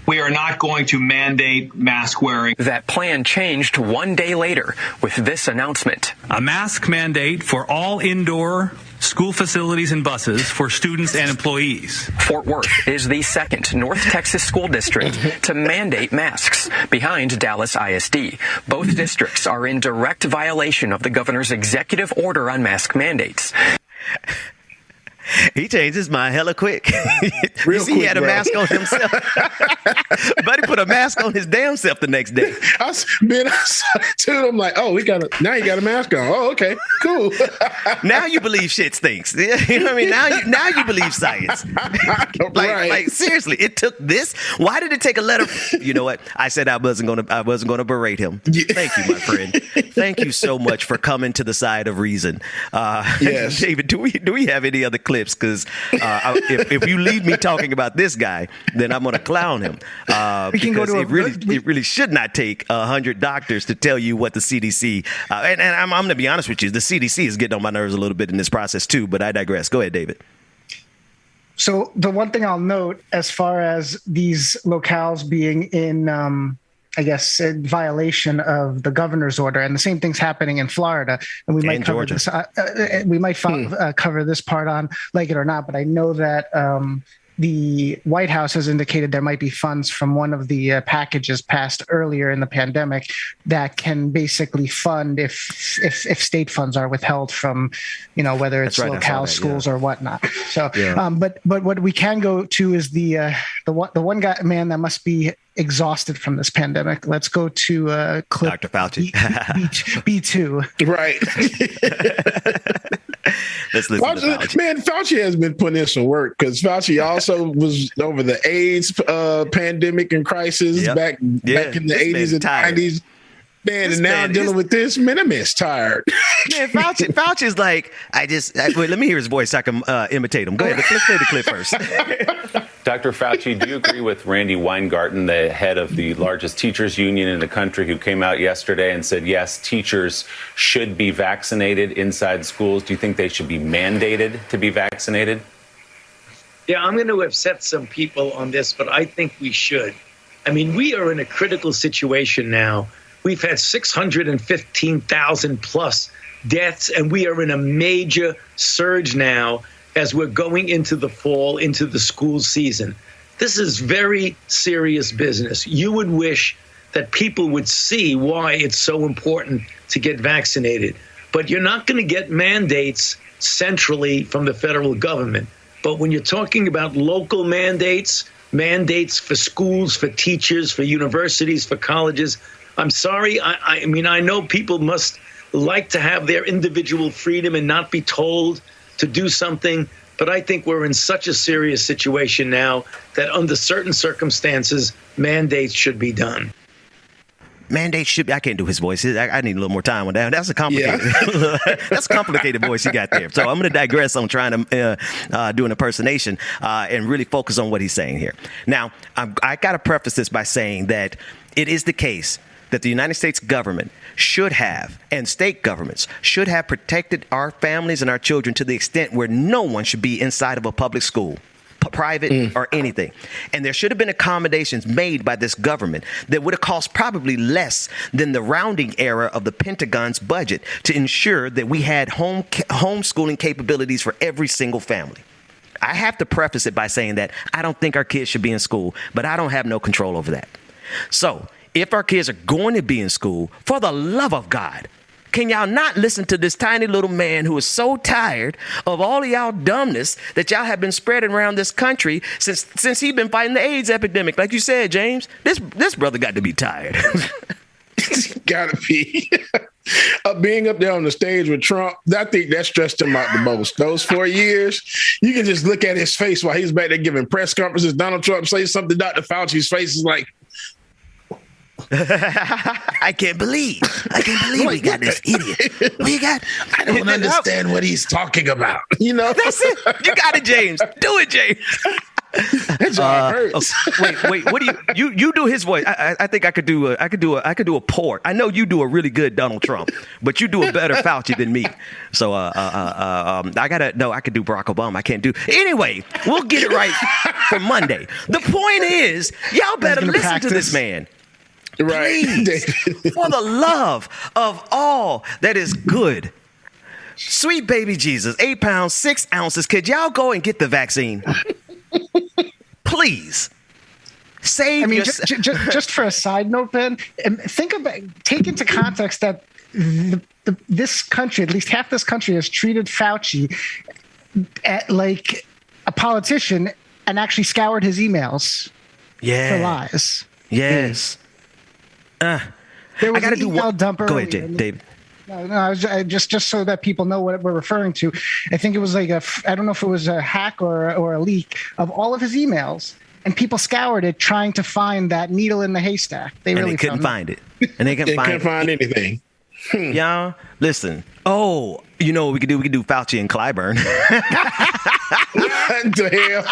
We are not going to mandate mask wearing. That plan changed one day later with this announcement. A mask mandate for all indoor school facilities and buses for students and employees. Fort Worth is the second North Texas school district to mandate masks, behind Dallas ISD. Both districts are in direct violation of the governor's executive order on mask mandates. He changed his mind hella quick. You see, he had a mask on himself. But he put a mask on his damn self the next day. I saw it too. I'm like, oh, now you got a mask on. Oh, okay, cool. Now you believe shit stinks. You know what I mean? Now you believe science. Like seriously, it took this. Why did it take a letter? You know what? I said I wasn't gonna berate him. Thank you, my friend. Thank you so much for coming to the side of reason. Yes. David, do we have any other clips clips because if you leave me talking about this guy, then I'm going to clown him. Because it really should not take 100 doctors to tell you what the CDC. And I'm going to be honest with you, the CDC is getting on my nerves a little bit in this process too. But I digress. Go ahead, David. So the one thing I'll note as far as these locales being in, I guess, in violation of the governor's order, and the same thing's happening in Florida, and we might cover this. We might cover this part on like it or not, but I know that the White House has indicated there might be funds from one of the packages passed earlier in the pandemic that can basically fund if state funds are withheld from, whether it's locale schools or whatnot. So, but what we can go to is the one guy, man, that must be exhausted from this pandemic. Let's go to clip Dr. Fauci. B2. Right. Let's listen to Fauci. Man, Fauci has been putting in some work because Fauci also was over the AIDS pandemic and crisis back in the 80s and 90s. Man, and now dealing with this, man, that man's tired. Man, Fauci's like, wait, let me hear his voice so I can imitate him. Go ahead, let's play the clip first. Dr. Fauci, do you agree with Randy Weingarten, the head of the largest teachers union in the country, who came out yesterday and said, yes, teachers should be vaccinated inside schools? Do you think they should be mandated to be vaccinated? Yeah, I'm going to upset some people on this, but I think we should. I mean, we are in a critical situation now. We've had 615,000 plus deaths, and we are in a major surge now as we're going into the fall, into the school season. This is very serious business. You would wish that people would see why it's so important to get vaccinated. But you're not going to get mandates centrally from the federal government. But when you're talking about local mandates for schools, for teachers, for universities, for colleges, I'm sorry. I mean, I know people must like to have their individual freedom and not be told to do something, but I think we're in such a serious situation now that under certain circumstances, mandates should be done. Mandates should be. I can't do his voice. I need a little more time on that. That's a complicated. That's a complicated voice you got there. So I'm going to digress on trying to do an impersonation and really focus on what he's saying here. Now, I got to preface this by saying that it is the case that the United States government should have, and state governments should have, protected our families and our children to the extent where no one should be inside of a public school, private or anything. And there should have been accommodations made by this government that would have cost probably less than the rounding error of the Pentagon's budget to ensure that we had homeschooling capabilities for every single family. I have to preface it by saying that I don't think our kids should be in school, but I don't have no control over that. So if our kids are going to be in school, for the love of God, can y'all not listen to this tiny little man who is so tired of all of y'all dumbness that y'all have been spreading around this country since he's been fighting the AIDS epidemic? Like you said, James, this brother got to be tired. Gotta be. Being up there on the stage with Trump, I think that stressed him out the most. Those 4 years, you can just look at his face while he's back there giving press conferences. Donald Trump says something, Dr. Fauci's face is like, I can't believe we got this idiot. We got. I don't understand what he's talking about. That's it. You got it, James. Do it, James. That's all it hurts. Wait. What do you do his voice? I think I could do a port. I know you do a really good Donald Trump, but you do a better Fauci than me. So I could do Barack Obama. I can't do. Anyway, we'll get it right for Monday. The point is, y'all better listen to this man. Right. Please, for the love of all that is good. Sweet baby Jesus, 8 pounds, 6 ounces. Could y'all go and get the vaccine? Please. Save just for a side note, Ben, take into context that this country, at least half this country, has treated Fauci like a politician and actually scoured his emails for lies. Yes. There was an email dump earlier. Go ahead, David. No, I was just so that people know what we're referring to. I think it was like I don't know if it was a hack or a leak of all of his emails, and people scoured it trying to find that needle in the haystack. They couldn't find it, and they couldn't find anything. Y'all, listen. Oh, you know what we could do? We could do Fauci and Clyburn. the hell?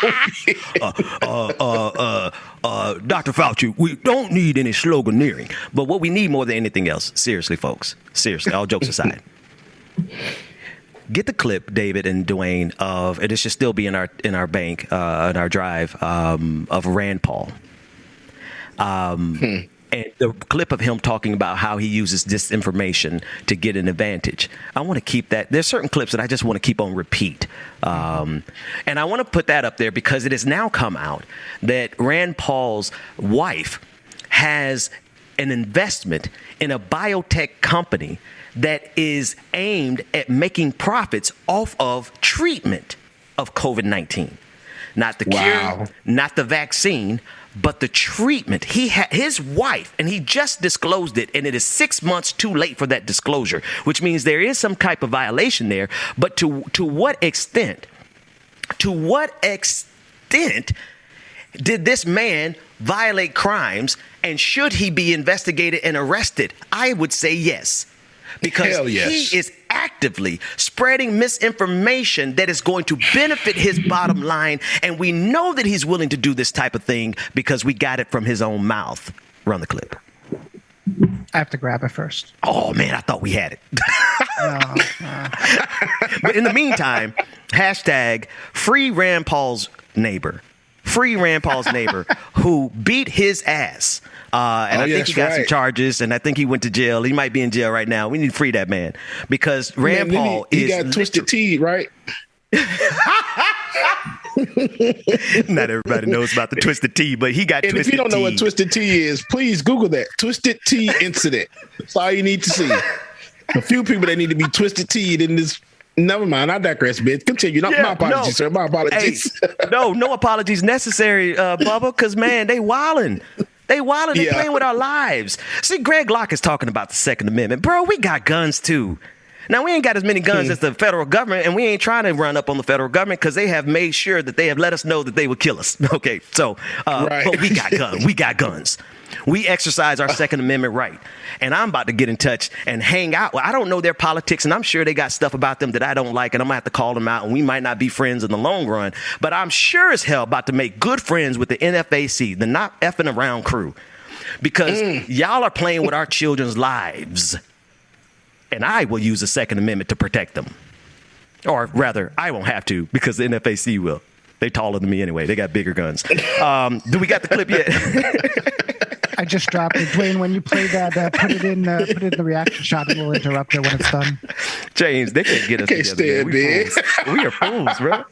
Dr. Fauci, we don't need any sloganeering, but what we need more than anything else, seriously, folks, seriously, all jokes aside, get the clip, David and Dwayne, of, and it should still be in our bank, in our drive, of Rand Paul. And the clip of him talking about how he uses disinformation to get an advantage. I want to keep that. There's certain clips that I just want to keep on repeat. And I want to put that up there because it has now come out that Rand Paul's wife has an investment in a biotech company that is aimed at making profits off of treatment of COVID-19. Not the cure, not the vaccine, but the treatment. His wife, and he just disclosed it, and it is 6 months too late for that disclosure, which means there is some type of violation there. But to what extent? To what extent did this man violate crimes, and should he be investigated and arrested? I would say yes. Because he is actively spreading misinformation that is going to benefit his bottom line. And we know that he's willing to do this type of thing because we got it from his own mouth. Run the clip. I have to grab it first. Oh, man, I thought we had it. But in the meantime, hashtag free Rand Paul's neighbor. Free Rand Paul's neighbor who beat his ass. And I think he got some charges, and I think he went to jail. He might be in jail right now. We need to free that man because Rand Paul he got Twisted Tea, right? Not everybody knows about the Twisted Tea, but he got Twisted Tea. And if you don't know what Twisted Tea is, please Google that. Twisted Tea incident. That's all you need to see. A few people that need to be Twisted Tea'd in this. Never mind. I digress, bitch. Continue. My apologies, sir. My apologies. Hey, no apologies necessary, Bubba, because, man, they wildin'. They wildin'. They playing with our lives. See, Greg Locke is talking about the Second Amendment. Bro, we got guns, too. Now, we ain't got as many guns as the federal government, and we ain't trying to run up on the federal government because they have made sure that they have let us know that they would kill us. Okay, so, but we got guns. We got guns. We exercise our Second Amendment right. And I'm about to get in touch and hang out. Well, I don't know their politics, and I'm sure they got stuff about them that I don't like, and I'm going to have to call them out, and we might not be friends in the long run. But I'm sure as hell about to make good friends with the NFAC, the not effing around crew, because y'all are playing with our children's lives. And I will use the Second Amendment to protect them. Or rather, I won't have to because the NFAC will. They taller than me anyway. They got bigger guns. Do we got the clip yet? I just dropped it. Dwayne, when you play that, put it in the reaction shot and we'll interrupt it when it's done. James, they can't get us together. We are fools, bro.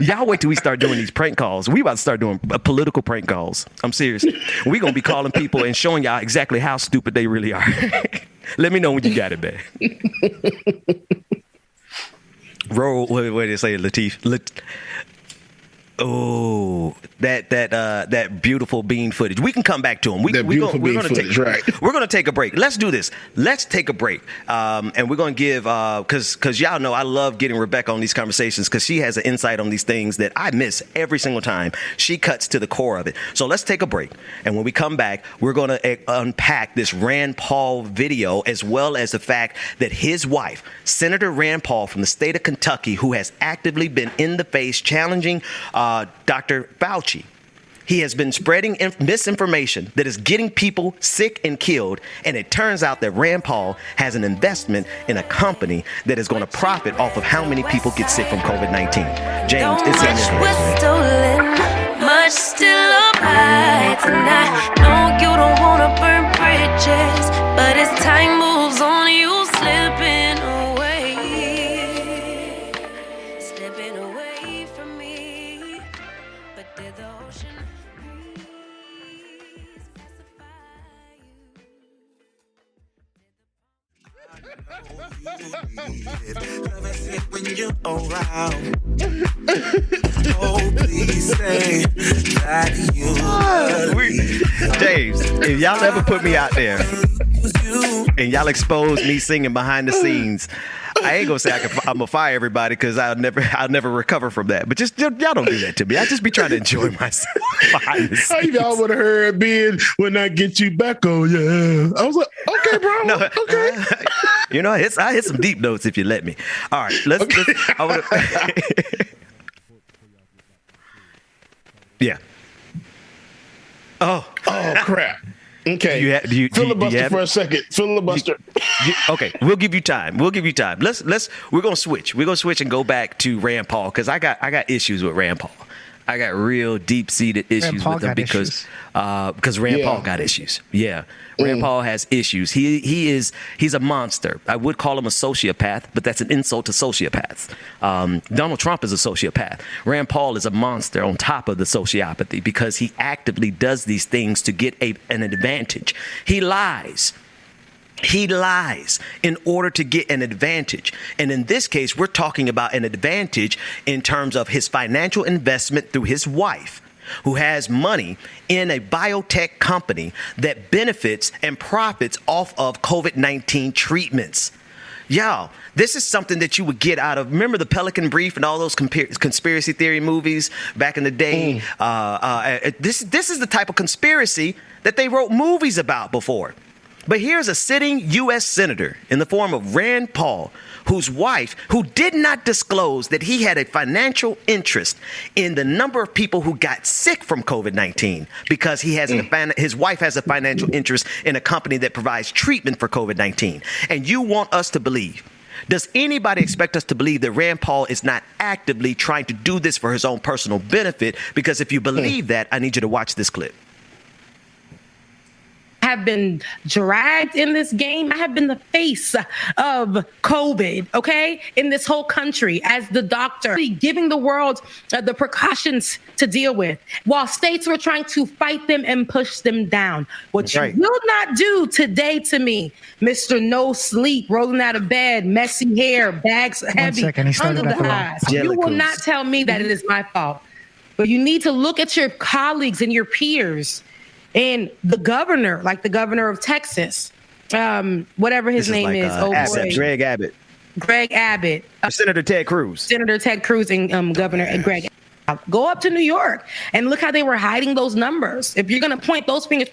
Y'all wait till we start doing these prank calls. We about to start doing political prank calls. I'm serious. We're going to be calling people and showing y'all exactly how stupid they really are. Let me know when you got it, man. Roll, what did it say, Latif? Oh, that beautiful bean footage. We can come back to them. We're going to take a break. Let's do this. Let's take a break. And we're going to give, because y'all know I love getting Rebecca on these conversations because she has an insight on these things that I miss every single time. She cuts to the core of it. So let's take a break. And when we come back, we're going to unpack this Rand Paul video, as well as the fact that his wife, Senator Rand Paul from the state of Kentucky, who has actively been in the face challenging Dr. Fauci. He has been spreading misinformation that is getting people sick and killed. And it turns out that Rand Paul has an investment in a company that is going to profit off of how many people get sick from COVID-19. James, it's in stolen, much still applies tonight. No, you don't want to burn bridges, but as time moves on, you slipping away from me. But did the ocean when you're around. Oh, please say that you James, if y'all ever put me out there and y'all expose me singing behind the scenes, I ain't gonna say I'm gonna fire everybody because I'll never recover from that. But just y'all don't do that to me. I just be trying to enjoy myself behind the scenes. How y'all would have heard Ben when I get you back on? Yeah, I was like, okay, bro. No, okay. You know, I hit some deep notes if you let me. All right, let's Yeah. Oh crap. Okay. Do you filibuster for a second. Filibuster. Okay, we'll give you time. We're gonna switch. We're gonna switch and go back to Rand Paul because I got issues with Rand Paul. I got real deep-seated issues with him because Rand Paul got issues. Yeah. Rand Paul has issues. He's a monster. I would call him a sociopath, but that's an insult to sociopaths. Donald Trump is a sociopath. Rand Paul is a monster on top of the sociopathy because he actively does these things to get an advantage. He lies. He lies in order to get an advantage. And in this case, we're talking about an advantage in terms of his financial investment through his wife, who has money in a biotech company that benefits and profits off of COVID-19 treatments. Y'all, this is something that you would get out of, remember the Pelican Brief and all those conspiracy theory movies back in the day? This is the type of conspiracy that they wrote movies about before. But here's a sitting U.S. senator in the form of Rand Paul, whose wife, who did not disclose that he had a financial interest in the number of people who got sick from COVID-19 because he has his wife has a financial interest in a company that provides treatment for COVID-19. And you want us to believe, does anybody expect us to believe that Rand Paul is not actively trying to do this for his own personal benefit? Because if you believe that, I need you to watch this clip. Have been dragged in this game. I have been the face of COVID, okay, in this whole country as the doctor, giving the world the precautions to deal with, while states were trying to fight them and push them down. What you will not do today to me, Mr. No Sleep, rolling out of bed, messy hair, bags heavy, under the eyes. You will not tell me that it is my fault. But you need to look at your colleagues and your peers. And the governor, like the governor of Texas, whatever his name is. Greg Abbott. Greg Abbott. Senator Ted Cruz. Senator Ted Cruz and Governor Greg Abbott. Go up to New York and look how they were hiding those numbers. If you're going to point those fingers,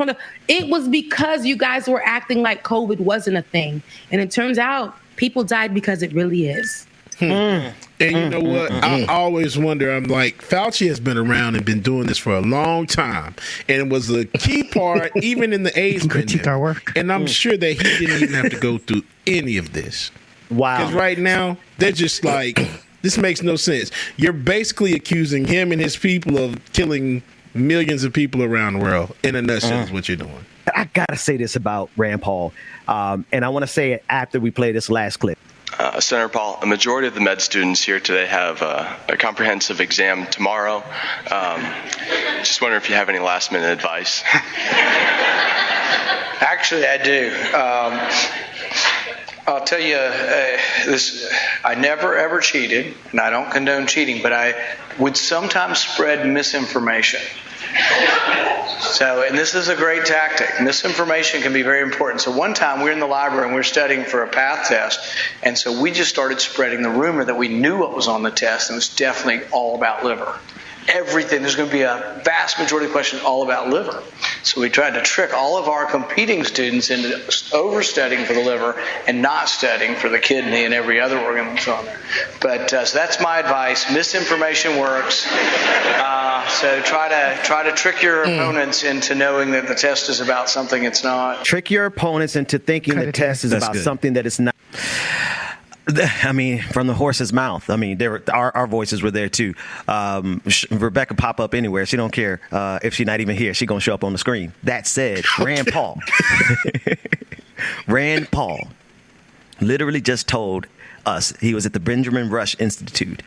it was because you guys were acting like COVID wasn't a thing. And it turns out people died because it really is. And you know what? I always wonder, I'm like, Fauci has been around and been doing this for a long time. And it was a key part, even in the AIDS pandemic. And I'm sure that he didn't even have to go through any of this. Wow. Because right now, they're just like, this makes no sense. You're basically accusing him and his people of killing millions of people around the world. In a nutshell is what you're doing. I got to say this about Rand Paul. And I want to say it after we play this last clip. Senator Paul, a majority of the med students here today have a comprehensive exam tomorrow. Just wondering if you have any last-minute advice. Actually, I do. I'll tell you, this: I never ever cheated, and I don't condone cheating, but I would sometimes spread misinformation. And this is a great tactic. Misinformation can be very important. So one time we were in the library and we were studying for a PATH test. And so we just started spreading the rumor that we knew what was on the test, and it was definitely all about liver. Everything, there's going to be a vast majority of questions all about liver. So we tried to trick all of our competing students into overstudying for the liver and not studying for the kidney and every other organ that's on there. But so that's my advice. Misinformation works. So try to trick your opponents into knowing that the test is about something it's not. Trick your opponents into thinking the test is about something that it's not. I mean, from the horse's mouth. I mean, our voices were there too. Rebecca pop up anywhere. She don't care if she's not even here. She gonna show up on the screen. That said, Rand Paul, Rand Paul, literally just told us he was at the Benjamin Rush Institute.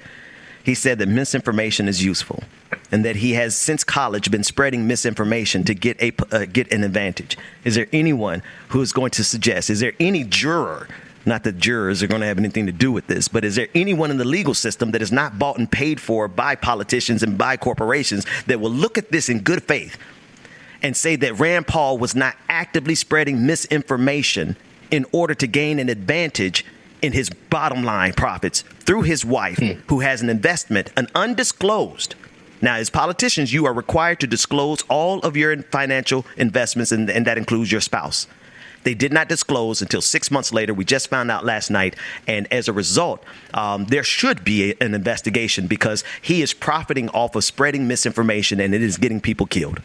He said that misinformation is useful, and that he has since college been spreading misinformation to get an advantage. Is there anyone who is going to suggest? Is there any juror? Not that jurors are going to have anything to do with this, but is there anyone in the legal system that is not bought and paid for by politicians and by corporations that will look at this in good faith and say that Rand Paul was not actively spreading misinformation in order to gain an advantage in his bottom line profits through his wife, who has an investment, an undisclosed. Now, as politicians, you are required to disclose all of your financial investments, and that includes your spouse. They did not disclose until 6 months later. We just found out last night. And as a result, there should be an investigation because he is profiting off of spreading misinformation and it is getting people killed.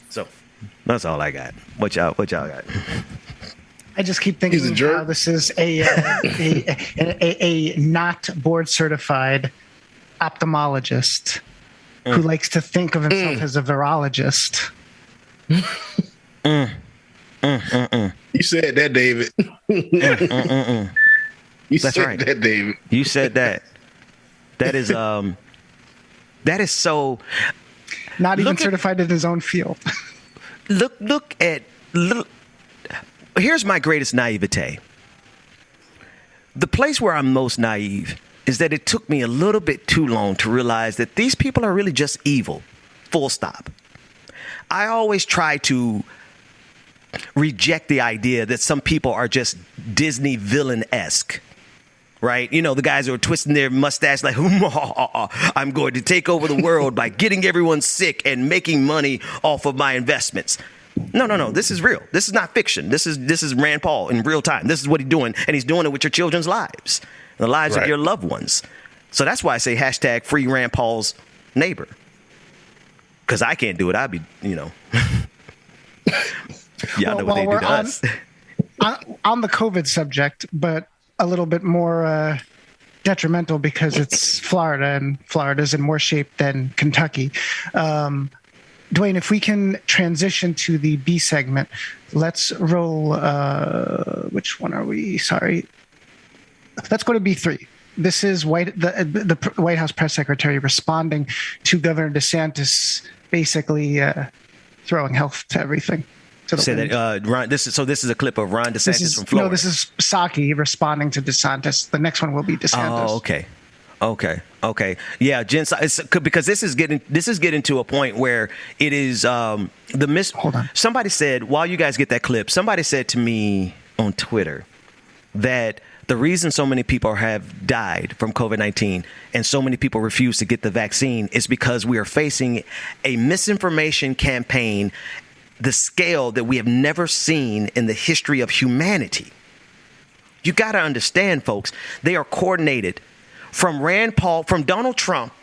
So that's all I got. What y'all got? I just keep thinking how this is a not board certified ophthalmologist who likes to think of himself as a virologist. You said that, David. You That's said right. that, David. You said that. That is so. Not even certified in his own field. Look. Here's my greatest naivete. The place where I'm most naive is that it took me a little bit too long to realize that these people are really just evil. Full stop. I always try to reject the idea that some people are just Disney villain-esque. Right? You know, the guys who are twisting their mustache like, I'm going to take over the world by getting everyone sick and making money off of my investments. No. This is real. This is not fiction. This is Rand Paul in real time. This is what he's doing. And he's doing it with your children's lives, the lives of your loved ones. So that's why I say hashtag free Rand Paul's neighbor. Because I can't do it. I'd be, y'all know what they do to us. On the COVID subject, but a little bit more detrimental because it's Florida, and Florida's in more shape than Kentucky. Dwayne, if we can transition to the B segment, let's roll. Which one are we? Sorry. Let's go to B3. This is the White House press secretary responding to Governor DeSantis, basically throwing health to everything. Say that, Ron. This is a clip of Ron DeSantis from Florida. No, this is Psaki responding to DeSantis. The next one will be DeSantis. Oh, okay. Yeah, Jen, because this is getting to a point where it is Hold on. Somebody said, while you guys get that clip, somebody said to me on Twitter that the reason so many people have died from COVID-19 and so many people refuse to get the vaccine is because we are facing a misinformation campaign, the scale that we have never seen in the history of humanity. You got to understand, folks, they are coordinated from Rand Paul, from Donald Trump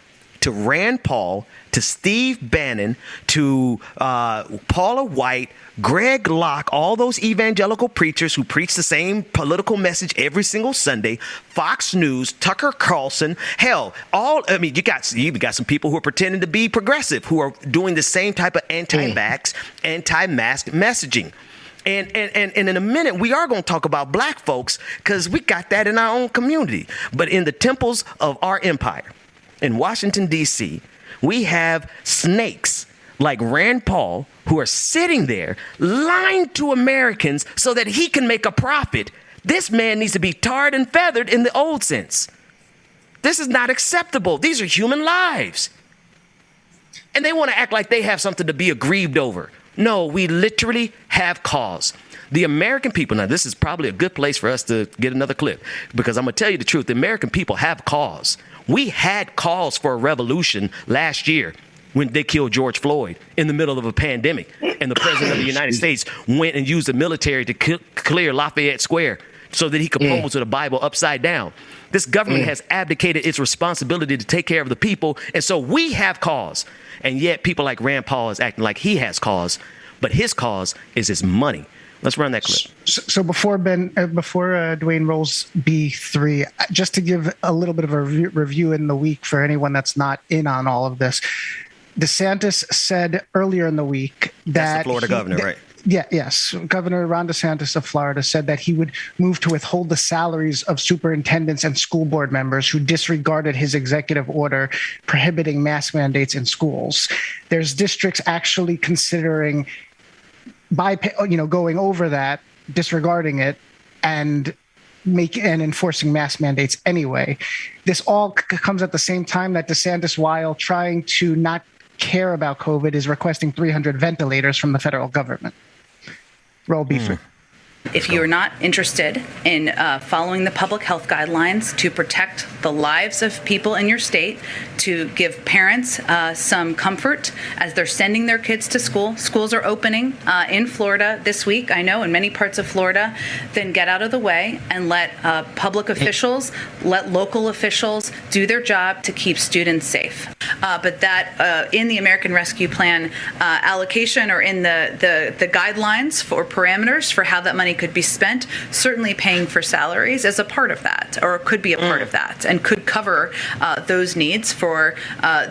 to Rand Paul to Steve Bannon to Paula White, Greg Locke, all those evangelical preachers who preach the same political message every single Sunday, Fox News, Tucker Carlson, hell, you got some people who are pretending to be progressive who are doing the same type of anti-vax, anti-mask messaging. And in a minute, we are going to talk about black folks because we got that in our own community. But in the temples of our empire, in Washington, D.C., we have snakes like Rand Paul who are sitting there lying to Americans so that he can make a profit. This man needs to be tarred and feathered in the old sense. This is not acceptable. These are human lives. And they want to act like they have something to be aggrieved over. No, we literally have cause. The American people, now this is probably a good place for us to get another clip because I'm going to tell you the truth. The American people have cause. We had cause for a revolution last year when they killed George Floyd in the middle of a pandemic. And the president of the United States went and used the military to clear Lafayette Square so that he could pose with the Bible upside down. This government has abdicated its responsibility to take care of the people. And so we have cause. And yet people like Rand Paul is acting like he has cause. But his cause is his money. Let's run that clip. So before Dwayne rolls B3, just to give a little bit of a review in the week for anyone that's not in on all of this, DeSantis said earlier in the week that that's the Florida governor, right? Yes. Governor Ron DeSantis of Florida said that he would move to withhold the salaries of superintendents and school board members who disregarded his executive order prohibiting mask mandates in schools. There's districts actually considering going over that, disregarding it, and enforcing mask mandates anyway. This all comes at the same time that DeSantis, while trying to not care about COVID, is requesting 300 ventilators from the federal government. Roll B3. If you're not interested in following the public health guidelines to protect the lives of people in your state, to give parents some comfort as they're sending their kids to school, schools are opening in Florida this week, I know, in many parts of Florida, then get out of the way and let public officials, let local officials do their job to keep students safe. But that in the American Rescue Plan allocation or in the guidelines for parameters for how that money could be spent, certainly paying for salaries is a part of that, or could be a part of that, and could cover those needs for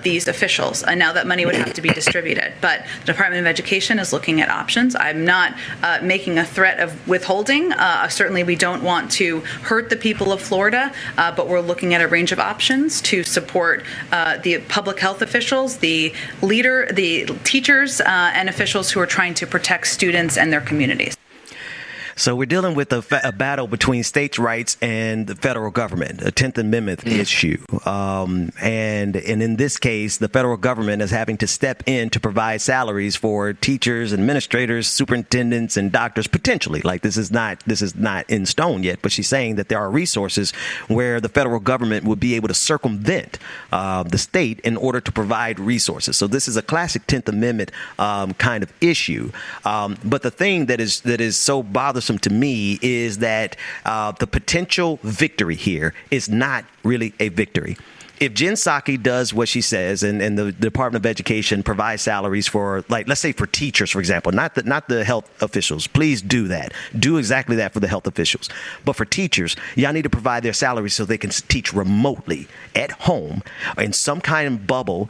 these officials. And now that money would have to be distributed. But the Department of Education is looking at options. I'm not making a threat of withholding. Certainly we don't want to hurt the people of Florida, but we're looking at a range of options to support the public health officials, the teachers, and officials who are trying to protect students and their communities. So we're dealing with a battle between states' rights and the federal government, a 10th Amendment issue. And in this case, the federal government is having to step in to provide salaries for teachers, administrators, superintendents, and doctors, potentially. Like this is not in stone yet, but she's saying that there are resources where the federal government would be able to circumvent the state in order to provide resources. So this is a classic 10th Amendment kind of issue. But the thing that is so bothersome to me is that the potential victory here is not really a victory. If Jen Psaki does what she says and the Department of Education provides salaries for, like, let's say for teachers, for example, not the health officials, please do that. Do exactly that for the health officials. But for teachers, y'all need to provide their salaries so they can teach remotely at home in some kind of bubble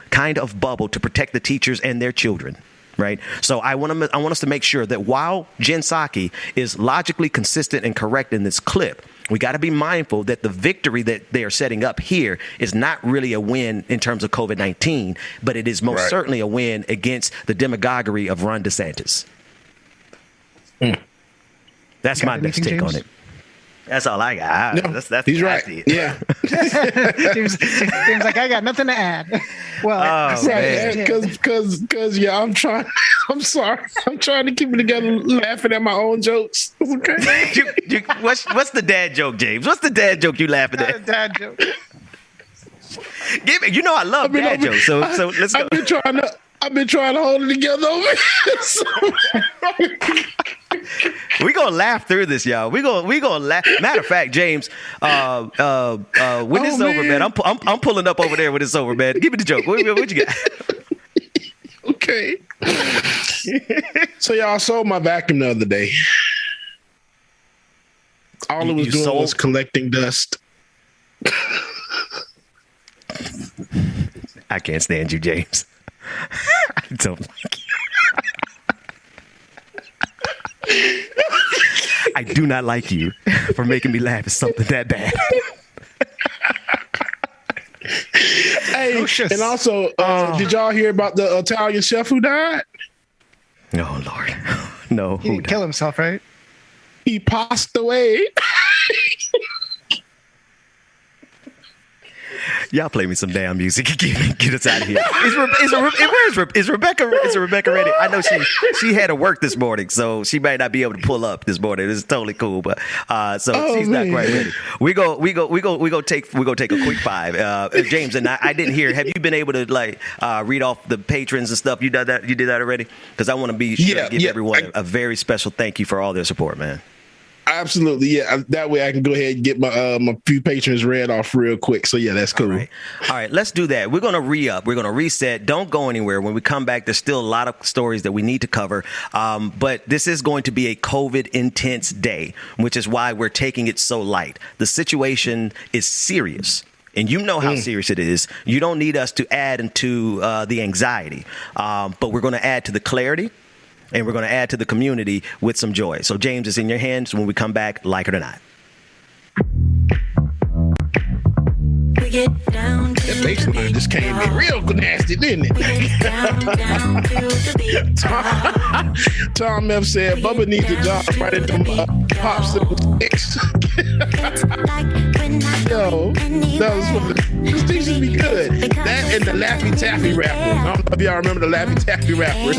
to protect the teachers and their children. Right. So I want us to make sure that while Jen Psaki is logically consistent and correct in this clip, we got to be mindful that the victory that they are setting up here is not really a win in terms of COVID-19, but it is most certainly a win against the demagoguery of Ron DeSantis. That's my best take on it. That's all I got. No, that's he's right. Yeah. Seems like I got nothing to add. Well, because I'm trying. I'm sorry. I'm trying to keep it together, laughing at my own jokes. Okay. What's the dad joke, James? What's the dad joke you laughing at? Dad joke. Give me. You know I love dad jokes. So let's go. I've been trying to hold it together over here. We're gonna laugh through this, y'all. We're gonna laugh. Matter of fact, James, when it's over, man, I'm pulling up over there when it's over, man. Give me the joke. What you got? Okay. So y'all sold my vacuum the other day. All it was doing was collecting dust. I can't stand you, James. I don't like you. I do not like you for making me laugh at something that bad. Hey, and also, did y'all hear about the Italian chef who died? Oh, Lord. No. He didn't kill himself, right? He passed away. Y'all play me some damn music. Get us out of here. Is Rebecca ready? I know she had to work this morning, so she might not be able to pull up this morning. It's totally cool, but she's not quite ready. We go take a quick five. James, and I didn't hear. Have you been able to read off the patrons and stuff? You did that already? Because I want to be sure to give everyone a very special thank you for all their support, man. Absolutely, yeah. That way I can go ahead and get my few patrons read off real quick. So yeah, that's cool. All right, let's do that. We're going to re-up. We're going to reset. Don't go anywhere. When we come back, there's still a lot of stories that we need to cover. But this is going to be a COVID intense day, which is why we're taking it so light. The situation is serious. And you know how serious it is. You don't need us to add into the anxiety. But we're going to add to the clarity. And we're going to add to the community with some joy. So, James, it's in your hands when we come back, like it or not. That bass line just came in real nasty, didn't it? Tom F. said, Bubba needs a job right at them popsicle sticks. Yo, that was one of these things used to be good. That and the Laffy Taffy rappers. I don't know if y'all remember the Laffy Taffy rappers.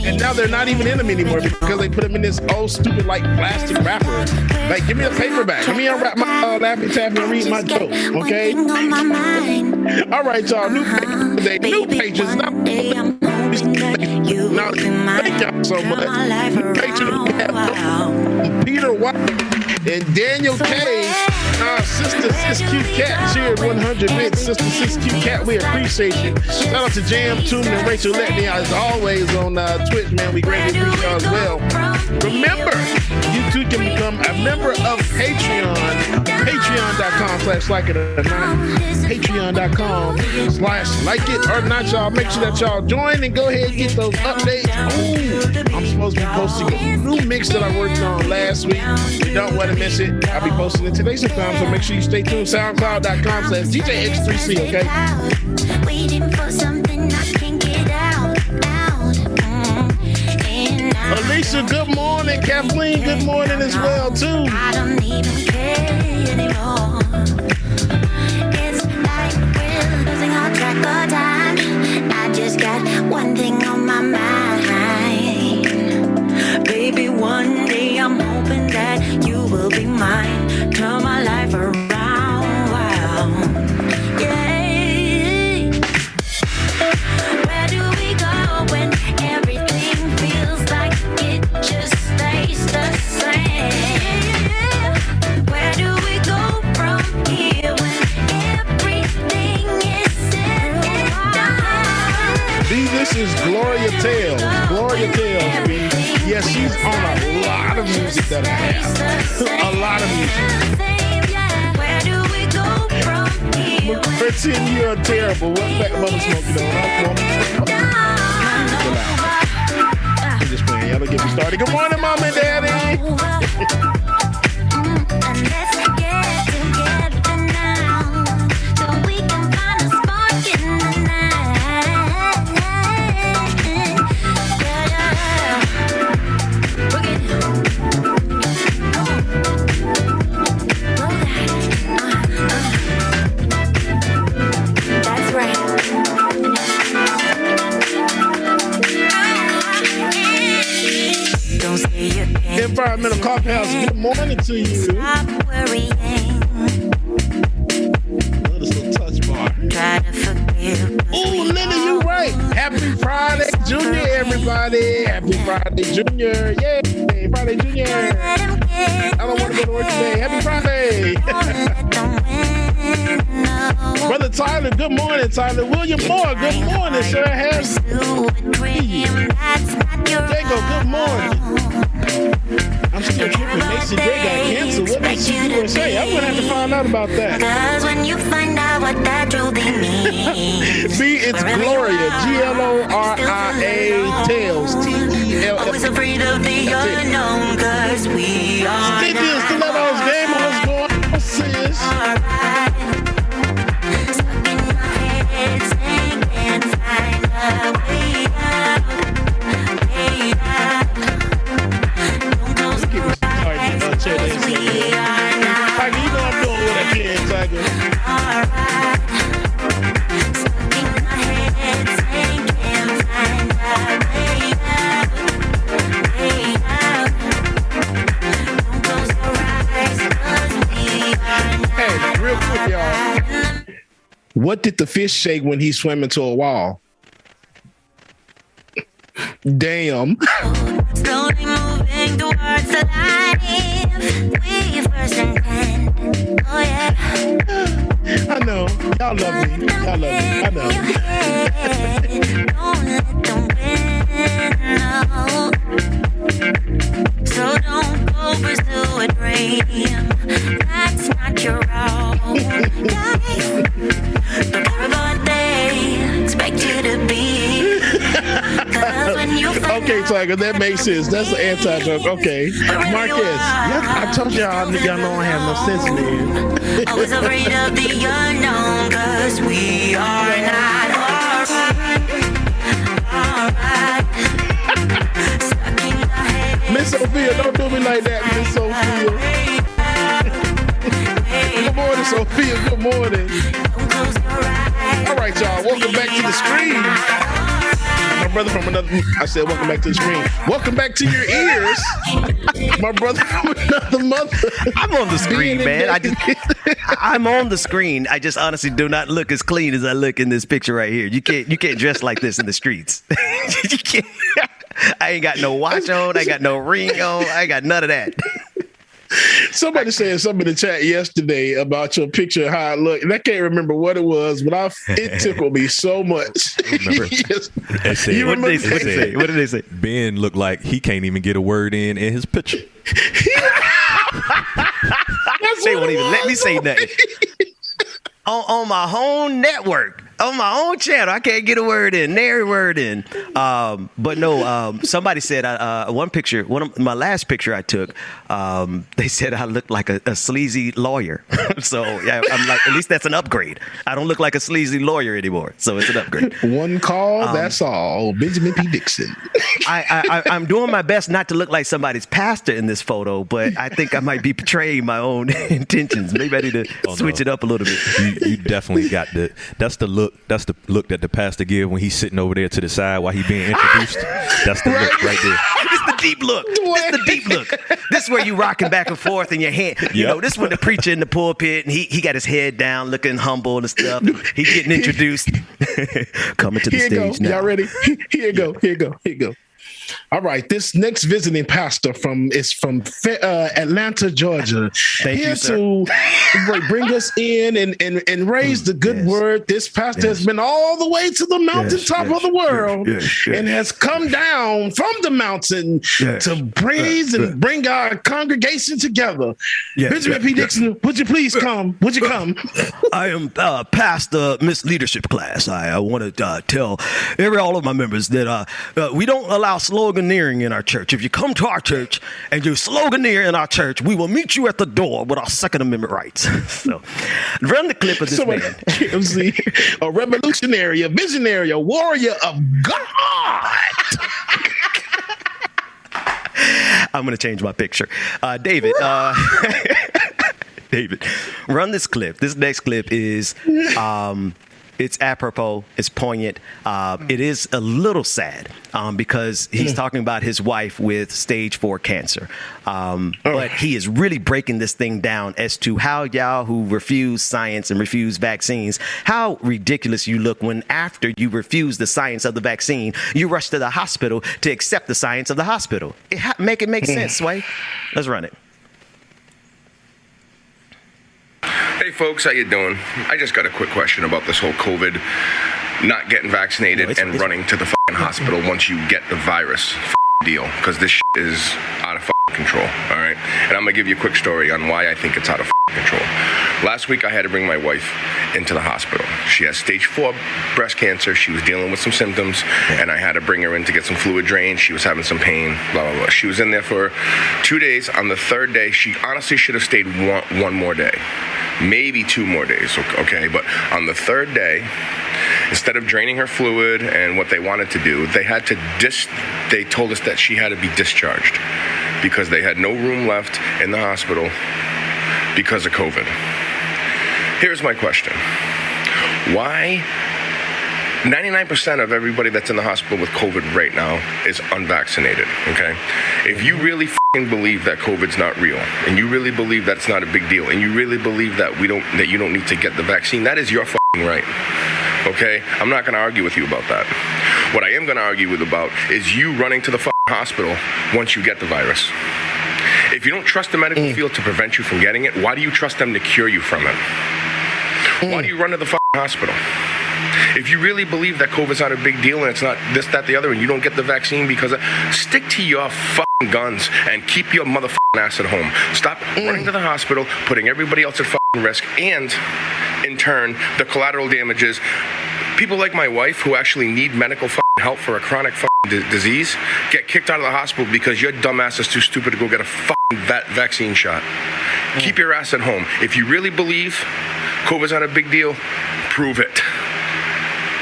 And now they're not even in them anymore because they put them in this old stupid like plastic wrapper. Like, give me a paperback. Let me unwrap my Laffy Taffy and read my joke, okay? All right, y'all. New pages. Now, thank y'all so much. New pages we have Peter White and Daniel K. Our sister Sis Q Cat cheered 100 bits. Sister Sis Q Cat, we appreciate you. Shout out to Jam Tune and Rachel Letney as always on Twitch, man. We greatly appreciate y'all as well. Remember, you too can become a member of Patreon. Patreon.com/like-it-or-not. Patreon.com/like-it-or-not, y'all. Make sure that y'all join and go ahead and get those updates. Ooh, I'm supposed to be posting a new mix that I worked on last week. You don't want to miss it. I'll be posting it today sometime, so make sure you stay tuned. SoundCloud.com/DJX3C, okay? Waiting for something I can't get out. Alicia, good morning. Kathleen, good morning as well, too. I don't even care anymore. It's like we're losing our track of time. I just got one thing on my mind. Baby, one day I'm hoping that you will be mine. Turn my life around. Yeah. Where do we go when everything feels like it just stays the same? Where do we go from here when everything is said and done? B, this is Gloria Tales. Gloria Tales, B. Yes, she's on a lot of music that I have. A lot of music. Pretend you're terrible. What back mother smoking on? I'm just playing. Y'all don't get me started. Good morning, Mom and Daddy. Environmental Coffee House, good morning to you. Let us little touch bar. Ooh, Lily, you right. Happy Friday, Junior, everybody. Happy Friday, Junior. Yay, Friday, Junior. I don't want to go to work today. Happy Friday. Brother Tyler, good morning, Tyler. William Moore, good morning, sir. Jago, good morning. I'm still tripping. Macy Gray got canceled. What did she do or say? I'm going to have to find out about that. Because when you find out what that truly means. B, it's Gloria. Gloria Tales. Tell. Always afraid of the unknown because we are. Sticky is still at those game. What's going on, sis? Stuck in my head, saying can't find a way out. Way out. Tiger, you know I'm doing what I can, Tiger. Hey, real quick, y'all. What did the fish say when he swam into a wall? Damn. Slowly moving towards the light. We first intend. Oh yeah. I know. Y'all love me. Y'all love me. I know. Don't let them win. No. So don't go pursue a dream. That's not your role. Don't care about what they expect you to be. Okay, Tiger, that makes sense. That's the anti-joke. Okay. Marquez, I told y'all know I have no sense, man. Always afraid of the unknown, cause we are not alright. Miss Sophia, don't do me like that, Miss Sophia. Good morning, Sophia. Good morning. All right, y'all. Welcome back to the screen. My brother from another. I said, welcome back to the screen. Welcome back to your ears. My brother from another mother. I'm on the screen, man. I'm on the screen. I just honestly do not look as clean as I look in this picture right here. You can't dress like this in the streets. You can't. I ain't got no watch on. I got no ring on. I got none of that. Somebody said something in the chat yesterday about your picture, how I look, and I can't remember what it was, but it tickled me so much. What did they say? Ben looked like he can't even get a word in his picture. They won't even let me say nothing. On my own network, on my own channel, I can't get a word in, nary word in. But no, somebody said one of my last picture I took, they said I looked like a sleazy lawyer. So yeah, I'm like, at least that's an upgrade. I don't look like a sleazy lawyer anymore, so it's an upgrade. One call, that's all. Benjamin P. Dixon. I'm doing my best not to look like somebody's pastor in this photo, but I think I might be portraying my own intentions. Maybe I need to switch it up a little bit. You definitely got that's the look that the pastor give when he's sitting over there to the side while he's being introduced. That's the look right there. It's the deep look. It's the deep look. This is where you rocking back and forth in your hand. You know, this is when the preacher in the pulpit and he got his head down, looking humble and stuff. He's getting introduced. Coming to the stage now. Y'all ready? Here you go. All right, this next visiting pastor is from Atlanta, Georgia. Thank you, sir. To bring us in and raise the good word. This pastor has been all the way to the mountaintop of the world and has come down from the mountain to praise and bring our congregation together. Benjamin P. Dixon, would you please come? Would you come? I am pastor Miss Leadership class. I want to tell all of my members that we don't allow sloganeering in our church. If you come to our church and you sloganeer in our church, we will meet you at the door with our Second Amendment rights. So, run the clip of this man. A revolutionary, a visionary, a warrior of God. I'm going to change my picture. David, David, run this clip. This next clip is... it's apropos. It's poignant. It is a little sad because he's talking about his wife with stage 4 cancer. But he is really breaking this thing down as to how y'all who refuse science and refuse vaccines, how ridiculous you look when after you refuse the science of the vaccine, you rush to the hospital to accept the science of the hospital. Make it make sense, Sway. Let's run it. Hey folks, how you doing? I just got a quick question about this whole COVID, not getting vaccinated and running to the fucking hospital once you get the virus deal, because this shit is out of control, all right? And I'm gonna give you a quick story on why I think it's out of control. Last week I had to bring my wife into the hospital. She has stage 4 breast cancer. She was dealing with some symptoms, and I had to bring her in to get some fluid drained. She was having some pain, blah, blah, blah. She was in there for 2 days. On the third day, she honestly should have stayed one more day, maybe 2 more days, okay? But on the third day, instead of draining her fluid and what they wanted to do, they told us that she had to be discharged because they had no room left in the hospital because of COVID. Here's my question. Why 99% of everybody that's in the hospital with COVID right now is unvaccinated, okay? If you really believe that COVID's not real, and you really believe that's not a big deal, and you really believe that you don't need to get the vaccine, that is your right, okay? I'm not gonna argue with you about that. What I am gonna argue with about is you running to the hospital once you get the virus. If you don't trust the medical field to prevent you from getting it, why do you trust them to cure you from it? Why do you run to the hospital? If you really believe that COVID's not a big deal and it's not this, that, the other, and you don't get the vaccine because stick to your fucking guns and keep your motherfucking ass at home. Stop running to the hospital, putting everybody else at fucking risk, and in turn, the collateral damages. People like my wife who actually need medical help for a chronic disease get kicked out of the hospital because your dumb ass is too stupid to go get a vaccine shot. Keep your ass at home. If you really believe COVID's not a big deal, prove it.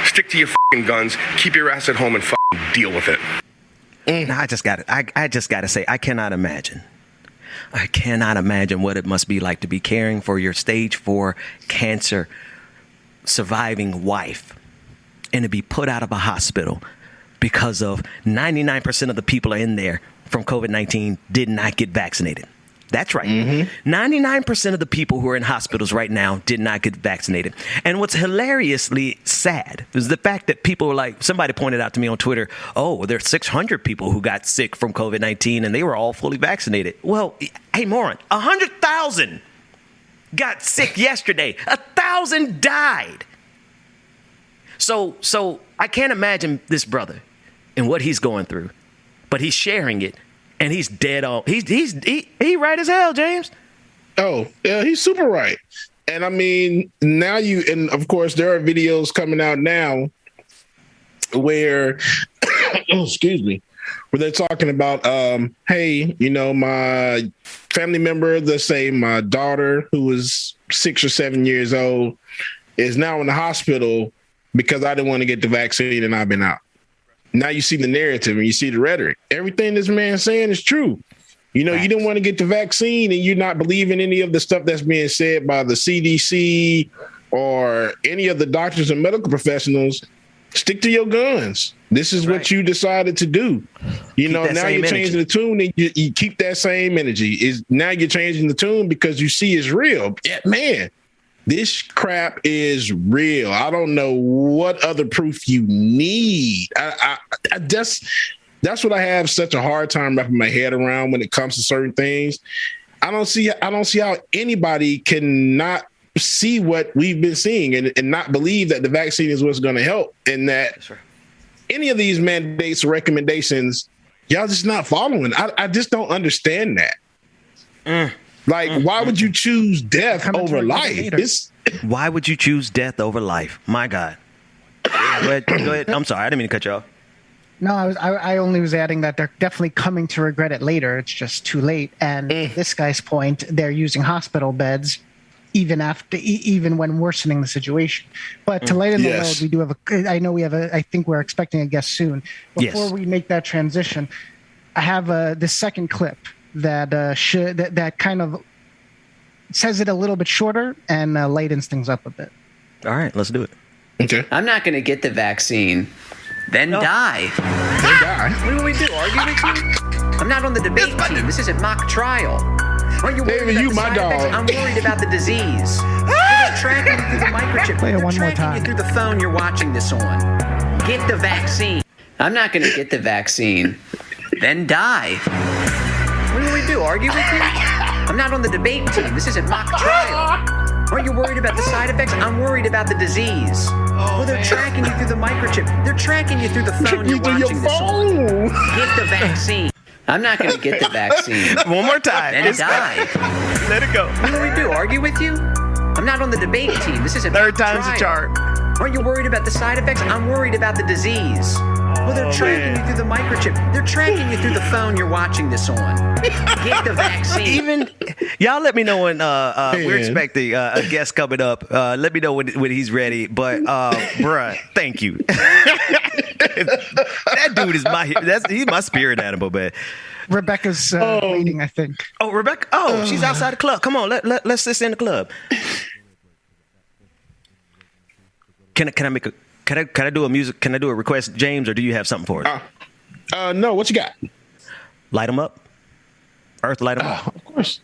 Stick to your guns, keep your ass at home, and deal with it. Now, I just got to say, I cannot imagine what it must be like to be caring for your stage 4 cancer surviving wife and to be put out of a hospital because of 99% of the people in there from COVID-19 did not get vaccinated. That's right. 99% of the people who are in hospitals right now did not get vaccinated. And what's hilariously sad is the fact that people were like, somebody pointed out to me on Twitter, oh, there's 600 people who got sick from COVID-19 and they were all fully vaccinated. Well, hey, moron, 100,000 got sick yesterday. 1,000 died. So I can't imagine this brother and what he's going through, but he's sharing it. And he's dead on. He right as hell, James. Oh, yeah, he's super right. And I mean, and of course, there are videos coming out now where, excuse me, where they're talking about, hey, my family member, let's say my daughter, who was 6 or 7 years old, is now in the hospital because I didn't want to get the vaccine and I've been out. Now you see the narrative and you see the rhetoric. Everything this man's saying is true. You didn't want to get the vaccine and you're not believing any of the stuff that's being said by the CDC or any of the doctors and medical professionals. Stick to your guns. This is what you decided to do. Now you're changing the tune and you keep that same energy. Now you're changing the tune because you see it's real. Yeah, man. This crap is real. I don't know what other proof you need. I that's what I have such a hard time wrapping my head around when it comes to certain things. I don't see how anybody can not see what we've been seeing and not believe that the vaccine is what's going to help, and that any of these mandates or recommendations, y'all just not following. I just don't understand that. Why would you choose death over life? Why would you choose death over life? My God. Go ahead. I'm sorry. I didn't mean to cut you off. No, I only was adding that they're definitely coming to regret it later. It's just too late. And this guy's point, they're using hospital beds even when worsening the situation. But to lighten the load, we do have I think we're expecting a guest soon. Before we make that transition, I have this second clip that kind of says it a little bit shorter and lightens things up a bit. All right, let's do it. Okay. I'm not going to get the vaccine, then die. What do we do? Argue with you? I'm not on the debate team. This isn't mock trial. Aren't you worried about the side effects? I'm worried about the disease. They're tracking you through the microchip. Play it one more time. They're tracking you through the phone you're watching this on. Get the vaccine. I'm not going to get the vaccine, then die. What do we do? Argue with you? I'm not on the debate team. This isn't mock trial. Aren't you worried about the side effects? I'm worried about the disease. They're tracking you through the microchip. They're tracking you through the phone you're watching this on. Get the vaccine. I'm not going to get the vaccine. One more time. Then die. Let it go. What do we do? Argue with you? I'm not on the debate team. This isn't third time's a charm. Aren't you worried about the side effects? I'm worried about the disease. They're tracking you through the microchip. They're tracking you through the phone you're watching this on. Get the vaccine. Y'all let me know when we're expecting a guest coming up. Let me know when he's ready. But bruh, thank you. That dude is he's my spirit animal, man. Rebecca's waiting, I think. Oh, Rebecca. Oh, she's outside the club. Come on, let's sit in the club. Can I do a music? Can I do a request, James, or do you have something for us? No. What you got? Light them up. Earth, light them up. Of course.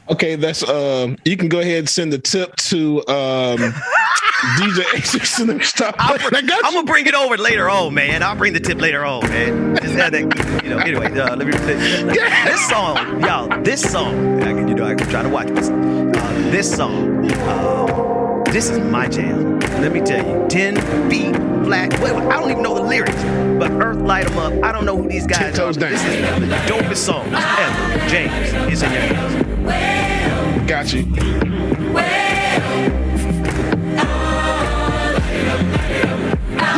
Okay, that's you can go ahead and send the tip to DJ Aces. I'm gonna bring it over later on, man. I'll bring the tip later on, man. Just have that, Anyway, let me. This song, y'all. This song. I'm trying to watch this. This song. This is my jam. Let me tell you, 10 feet flat. I don't even know the lyrics, but Earth Light 'em Up. I don't know who these guys are. This is the dopest songs ever. James, it's in your hands. Got you.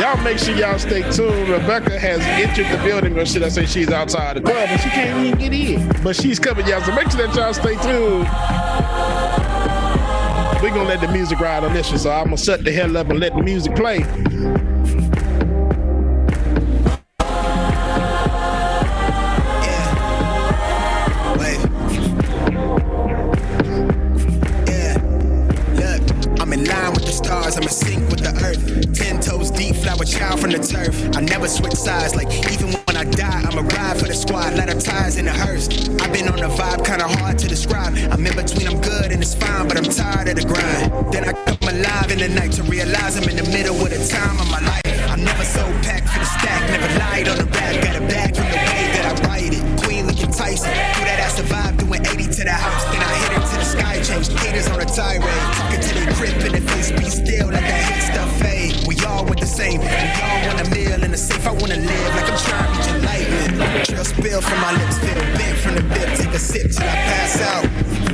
Y'all make sure y'all stay tuned. Rebecca has entered the building, or should I say she's outside the club, and she can't even get in. But she's coming, y'all, so make sure that y'all stay tuned. We're going to let the music ride on this one, so I'm going to shut the hell up and let the music play. stars, I'm in sync with the earth. 10 toes deep, flower child from the turf. I never switch sides, like even when I die, I'ma ride for the squad, let her ties in the hearse. I've been on the vibe, kinda hard to describe. I'm in between, I'm good and it's fine, but I'm tired of the grind. Then I come alive in the night to realize I'm in the middle of the time of my life. I'm never so packed for the stack, never lied on the rap. Got a bag from the way that I write it. Queen looking Tyson, through that I survived, doing 80 to the house. Then I hit her to the sky, changed haters on a tirade. Talking to their grip in the face, be still, let that hate stuff fade. We all want the same, we all want a meal in the safe. I wanna live like I'm trying to reach enlightenment. Trail spill from my lips, feel bent from the bib. Take a sip till I pass out.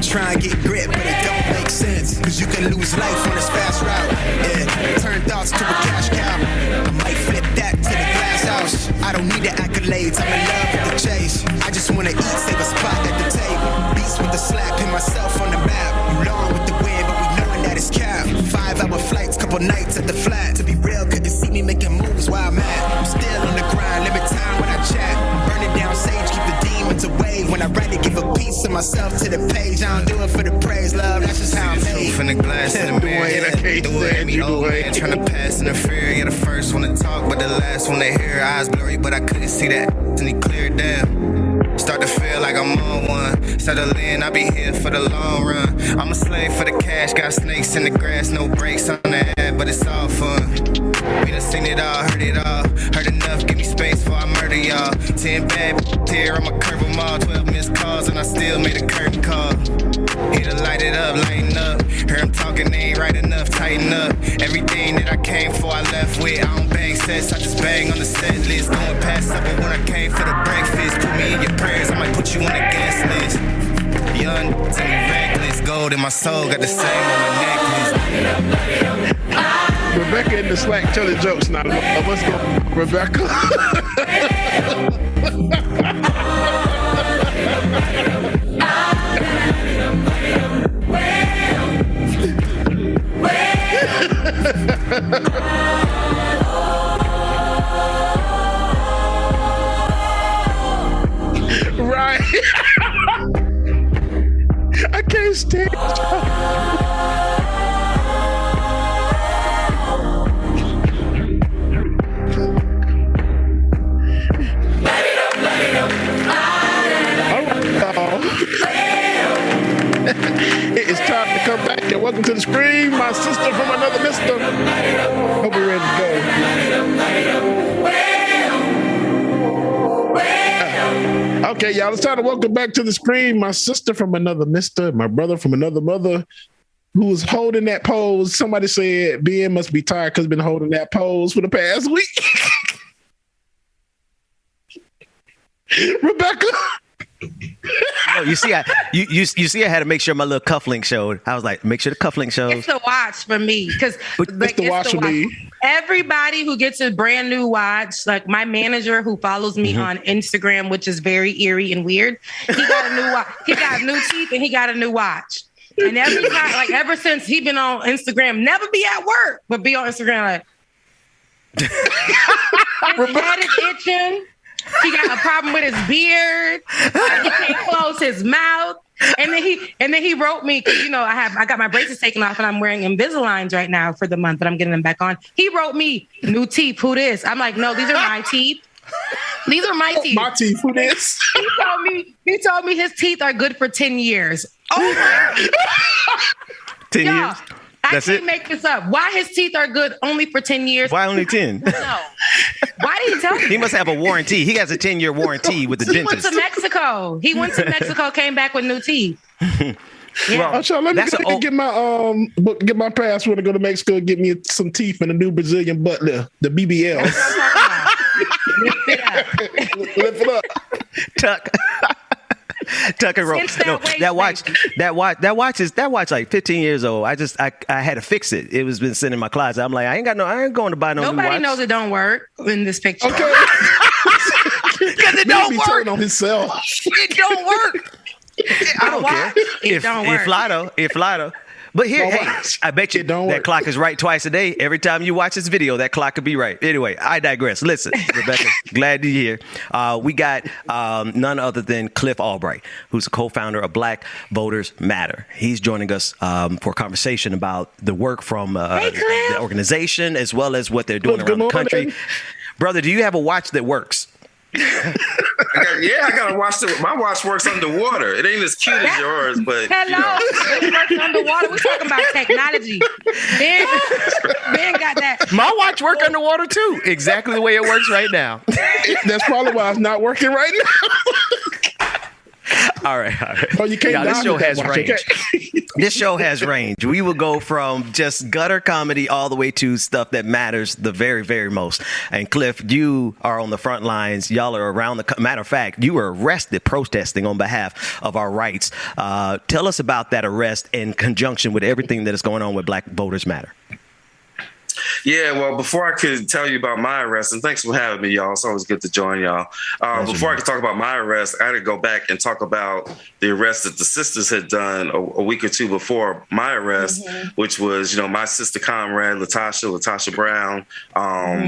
Try and get grip, but it don't make sense. Cause you can lose life on this fast route. Yeah, turn thoughts to a cash cow. I might flip that to the glass house. I don't need the accolades, I'm in love with the chase. I just wanna eat, save a spot at the table. Beats with the slap, pin myself on the map. You long with the wind, but we knowing that it's cap. 5-hour flights, couple nights at the flat. To be real, couldn't see me making moves while I'm at. I'm still on the grind, limit time when I chat. I'm burning down sage, keep the demons away. When I write it, give a piece of myself to the page. I don't do it for the praise, love, that's just how I'm made. From the glass in the mirror, the way me old man trying to pass in the fear. Yeah, the first one to talk, but the last one to hear. Eyes blurry, but I couldn't see that, and he cleared down. Start to feel like I'm on one. Settle in, I'll be here for the long run. I'm a slave for the cash, got snakes in the grass, no brakes on the ad, but it's all fun. We done seen it all, heard it all. Heard enough, give me space before I murder y'all. 10 bad here, I'ma curve them all. 12 missed calls, and I still made a curtain call. Here to light it up, lighten up. Hear him talking, they ain't right enough, tighten up. Everything that I came for, I left with. I don't bang sets, I just bang on the set list. Going past supper when I came for the breakfast. Put me in your prayers, I might put you on the guest list. Young, tell me reckless. Gold in my soul, got the same on my necklace. Rebecca in the Slack telling jokes now. Let's go, Rebecca. Right. I can't stand it. It is time to come back and welcome to the screen, my sister from another mister. Hope we're ready to go. Okay, y'all, it's time to welcome back to the screen my sister from another mister, my brother from another mother, who was holding that pose. Somebody said Ben must be tired because he's been holding that pose for the past week. Rebecca. No, you see, I had to make sure my little cufflink showed. I was like, make sure the cufflink shows. It's the watch for me because it's the watch for me. Everybody who gets a brand new watch, like my manager who follows me on Instagram, which is very eerie and weird, he got a new watch. He got new teeth and he got a new watch. And every time, like ever since he been on Instagram, never be at work, but be on Instagram like his head is itching. He got a problem with his beard. He can't close his mouth. And then he wrote me because I got my braces taken off and I'm wearing Invisaligns right now for the month, but I'm getting them back on. He wrote me new teeth. Who this? I'm like, no, these are my teeth. These are my teeth. My teeth. Who this? He told me his teeth are good for 10 years. Oh my! 10 years. I can't make this up. Why his teeth are good only for 10 years? Why only 10? No. Why did he tell me? He must have a warranty. He has a 10-year warranty with the dentist. He went to Mexico. Came back with new teeth. Yeah. Well, let me get my passport to go to Mexico and get me some teeth and a new Brazilian butt lift, the BBL. Lift it up. Tuck. Tuck and roll. No, that watch like 15 years old. I had to fix it. It was been sitting in my closet. I'm like, I ain't going to buy no new watch. Nobody knows it don't work in this picture. Okay. Because it don't work. On himself. It don't work. I don't care. It don't work. It fly though. But here, hey, I bet you that clock is right twice a day. Every time you watch this video, that clock could be right. Anyway, I digress. Listen, Rebecca, glad to hear. We got none other than Cliff Albright, who's a co-founder of Black Voters Matter. He's joining us for a conversation about the work from the organization as well as what they're doing around the country. Brother, do you have a watch that works? I got a watch. My watch works underwater. It ain't as cute as yours, but hello, it works underwater. We're talking about technology. Ben got that. My watch works underwater too, exactly the way it works right now. That's probably why it's not working right now. All right. Oh, you can't. This show has watch, range. okay? This show has range. We will go from just gutter comedy all the way to stuff that matters the very, very most. And Cliff, you are on the front lines. Y'all are around the. Matter of fact, you were arrested protesting on behalf of our rights. Tell us about that arrest in conjunction with everything that is going on with Black Voters Matter. Yeah, well, before I could tell you about my arrest, and thanks for having me, y'all. It's always good to join y'all. Before I could talk about my arrest, I had to go back and talk about the arrest that the sisters had done a week or two before my arrest, which was, my sister comrade, Latasha Brown,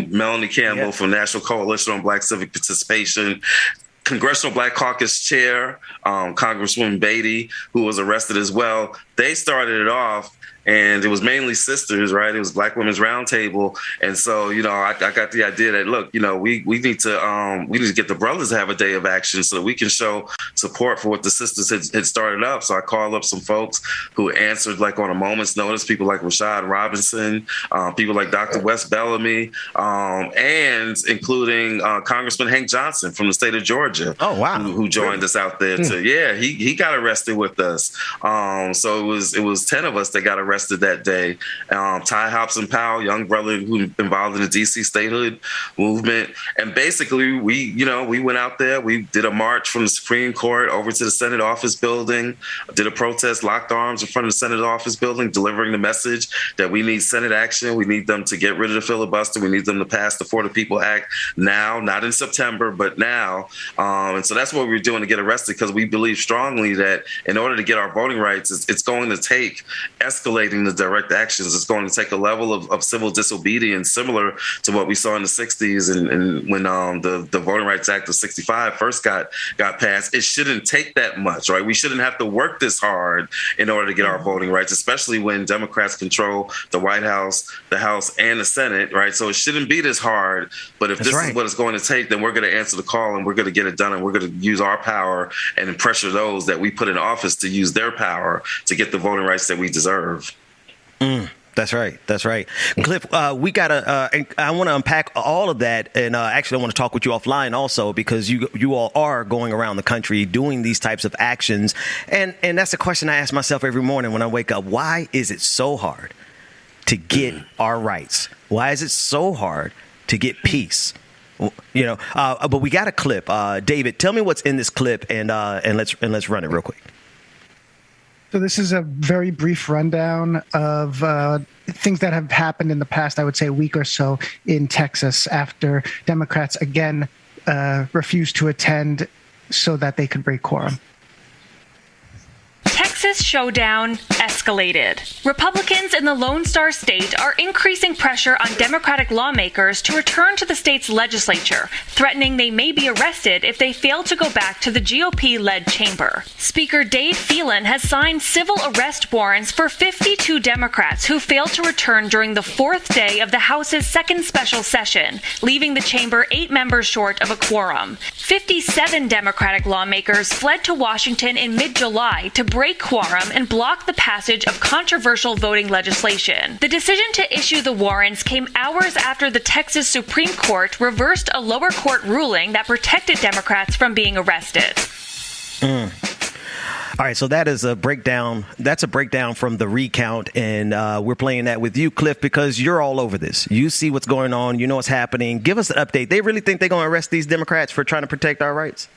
Melanie Campbell from National Coalition on Black Civic Participation, Congressional Black Caucus Chair, Congresswoman Beatty, who was arrested as well. They started it off. And it was mainly sisters, right? It was Black Women's Roundtable. And so, I got the idea that, look, we need to get the brothers to have a day of action so that we can show support for what the sisters had started up. So I called up some folks who answered like on a moment's notice, people like Rashad Robinson, people like Dr. Wes Bellamy, and including Congressman Hank Johnson from the state of Georgia. Oh, wow. Who joined us out there too. Yeah, he got arrested with us. So it was 10 of us that got arrested that day. Ty Hobson Powell, young brother who involved in the DC statehood movement. And basically we went out there, we did a march from the Supreme Court over to the Senate office building, did a protest, locked arms in front of the Senate office building, delivering the message that we need Senate action. We need them to get rid of the filibuster. We need them to pass the For the People Act now, not in September, but now. And so that's what we were doing to get arrested, because we believe strongly that in order to get our voting rights, it's going to take escalating the direct actions. It's going to take a level of civil disobedience similar to what we saw in the 60s and when the Voting Rights Act of 65 first got passed. It shouldn't take that much, right? We shouldn't have to work this hard in order to get our voting rights, especially when Democrats control the White House, the House, and the Senate, right? So it shouldn't be this hard. But if this is what it's going to take, then we're going to answer the call and we're going to get it done, and we're going to use our power and pressure those that we put in office to use their power to get the voting rights that we deserve. That's right. That's right. Cliff, we got to I want to unpack all of that. And actually, I want to talk with you offline also, because you all are going around the country doing these types of actions. And that's a question I ask myself every morning when I wake up. Why is it so hard to get our rights? Why is it so hard to get peace? But we got a clip. David, tell me what's in this clip and let's run it real quick. So this is a very brief rundown of things that have happened in the past, I would say a week or so in Texas, after Democrats again refused to attend so that they could break quorum. Texas showdown escalated. Republicans in the Lone Star State are increasing pressure on Democratic lawmakers to return to the state's legislature, threatening they may be arrested if they fail to go back to the GOP-led chamber. Speaker Dade Phelan has signed civil arrest warrants for 52 Democrats who failed to return during the fourth day of the House's second special session, leaving the chamber 8 members short of a quorum. 57 Democratic lawmakers fled to Washington in mid-July to break quorum and block the passage of controversial voting legislation. The decision to issue the warrants came hours after the Texas Supreme Court reversed a lower court ruling that protected Democrats from being arrested. All right, so that is a breakdown. That's a breakdown from the recount, and we're playing that with you, Cliff, because you're all over this. You see what's going on. You know what's happening. Give us an update. They really think they're going to arrest these Democrats for trying to protect our rights?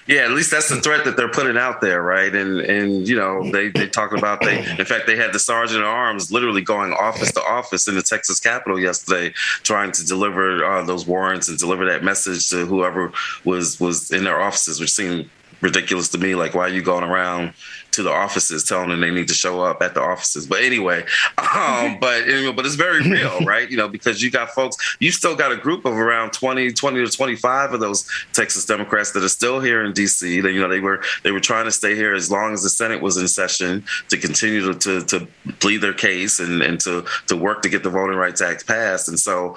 Yeah, at least that's the threat that they're putting out there, right? And you know, they talked about in fact, they had the sergeant at arms literally going office to office in the Texas Capitol yesterday, trying to deliver those warrants and deliver that message to whoever was in their offices, which seemed ridiculous to me. Like, why are you going around to the offices, telling them they need to show up at the offices. But anyway, but it's very real, right? Because you got folks, you still got a group of around 20 to 25 of those Texas Democrats that are still here in D.C. They were trying to stay here as long as the Senate was in session to continue to plead their case and to work to get the Voting Rights Act passed. And so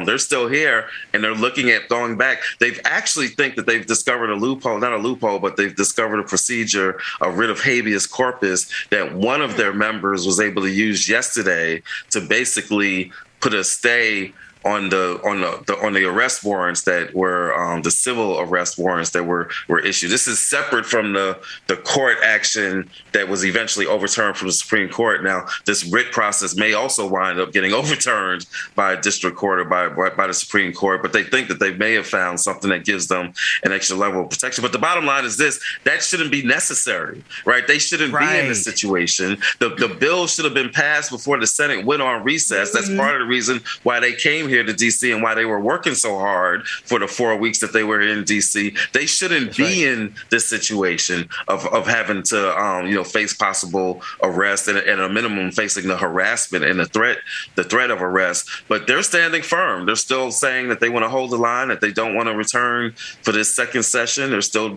they're still here, and they're looking at going back. They've actually think that they've discovered a loophole, not a loophole, but they've discovered a procedure, a writ of habeas corpus that one of their members was able to use yesterday to basically put a stay on the arrest warrants that were the civil arrest warrants that were issued. This is separate from the court action that was eventually overturned from the Supreme Court. Now, this writ process may also wind up getting overturned by a district court or by the Supreme Court, but they think that they may have found something that gives them an extra level of protection. But the bottom line is this: that shouldn't be necessary, right? They shouldn't be in this situation. The bill should have been passed before the Senate went on recess. That's part of the reason why they came here to DC and why they were working so hard for the 4 weeks that they were in DC. They shouldn't be in this situation of having to face possible arrest and at a minimum facing the harassment and the threat of arrest. But they're standing firm. They're still saying that they want to hold the line, that they don't want to return for this second session. They're still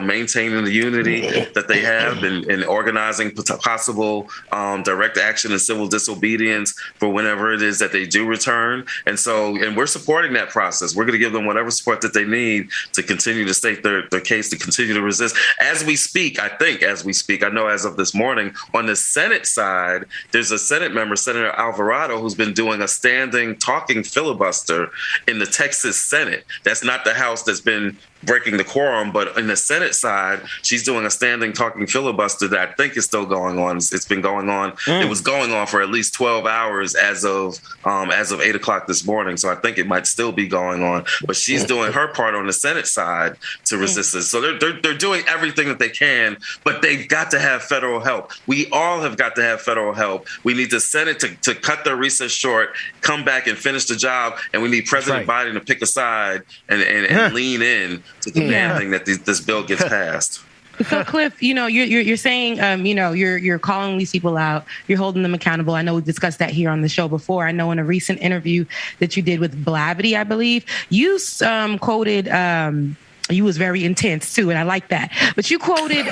maintaining the unity that they have in organizing possible direct action and civil disobedience for whenever it is that they do return. And we're supporting that process. We're going to give them whatever support that they need to continue to state their case, to continue to resist. As we speak, I know as of this morning, on the Senate side, there's a Senate member, Senator Alvarado, who's been doing a standing talking filibuster in the Texas Senate. That's not the House that's been breaking the quorum, but in the Senate side, she's doing a standing talking filibuster that I think is still going on. It's been going on. It was going on for at least 12 hours as of 8 o'clock this morning. So I think it might still be going on. But she's doing her part on the Senate side to resist this. So they're doing everything that they can, but they've got to have federal help. We all have got to have federal help. We need the Senate to cut their recess short, come back and finish the job, and we need President Biden to pick a side and lean in to demanding that this bill gets passed. So, Cliff, you're saying, you're calling these people out, you're holding them accountable. I know we discussed that here on the show before. I know in a recent interview that you did with Blavity, I believe, you quoted. You was very intense too, and I like that. But you quoted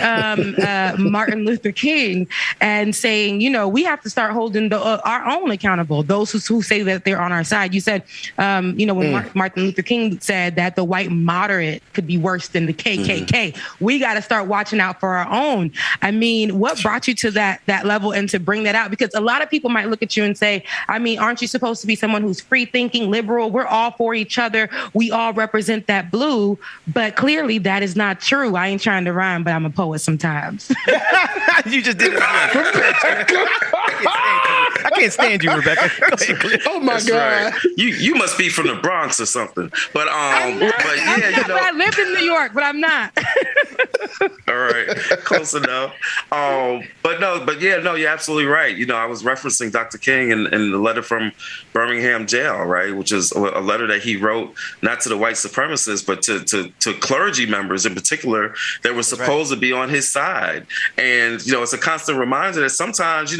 Martin Luther King and saying, we have to start holding our own accountable. Those who say that they're on our side. You said, when Martin Luther King said that the white moderate could be worse than the KKK. We got to start watching out for our own. I mean, what brought you to that level and to bring that out? Because a lot of people might look at you and say, aren't you supposed to be someone who's free thinking, liberal? We're all for each other. We all represent that blue, but clearly that is not true. I ain't trying to rhyme, but I'm a poet sometimes. You just did it. I can't stand you, Rebecca. Oh my God! Right. You must be from the Bronx or something. But I live in New York, but I'm not. All right, close enough. You're absolutely right. I was referencing Dr. King and the letter from Birmingham jail, right, which is a letter that he wrote not to the white supremacists, but to clergy members in particular that were supposed to be on his side. And it's a constant reminder that sometimes you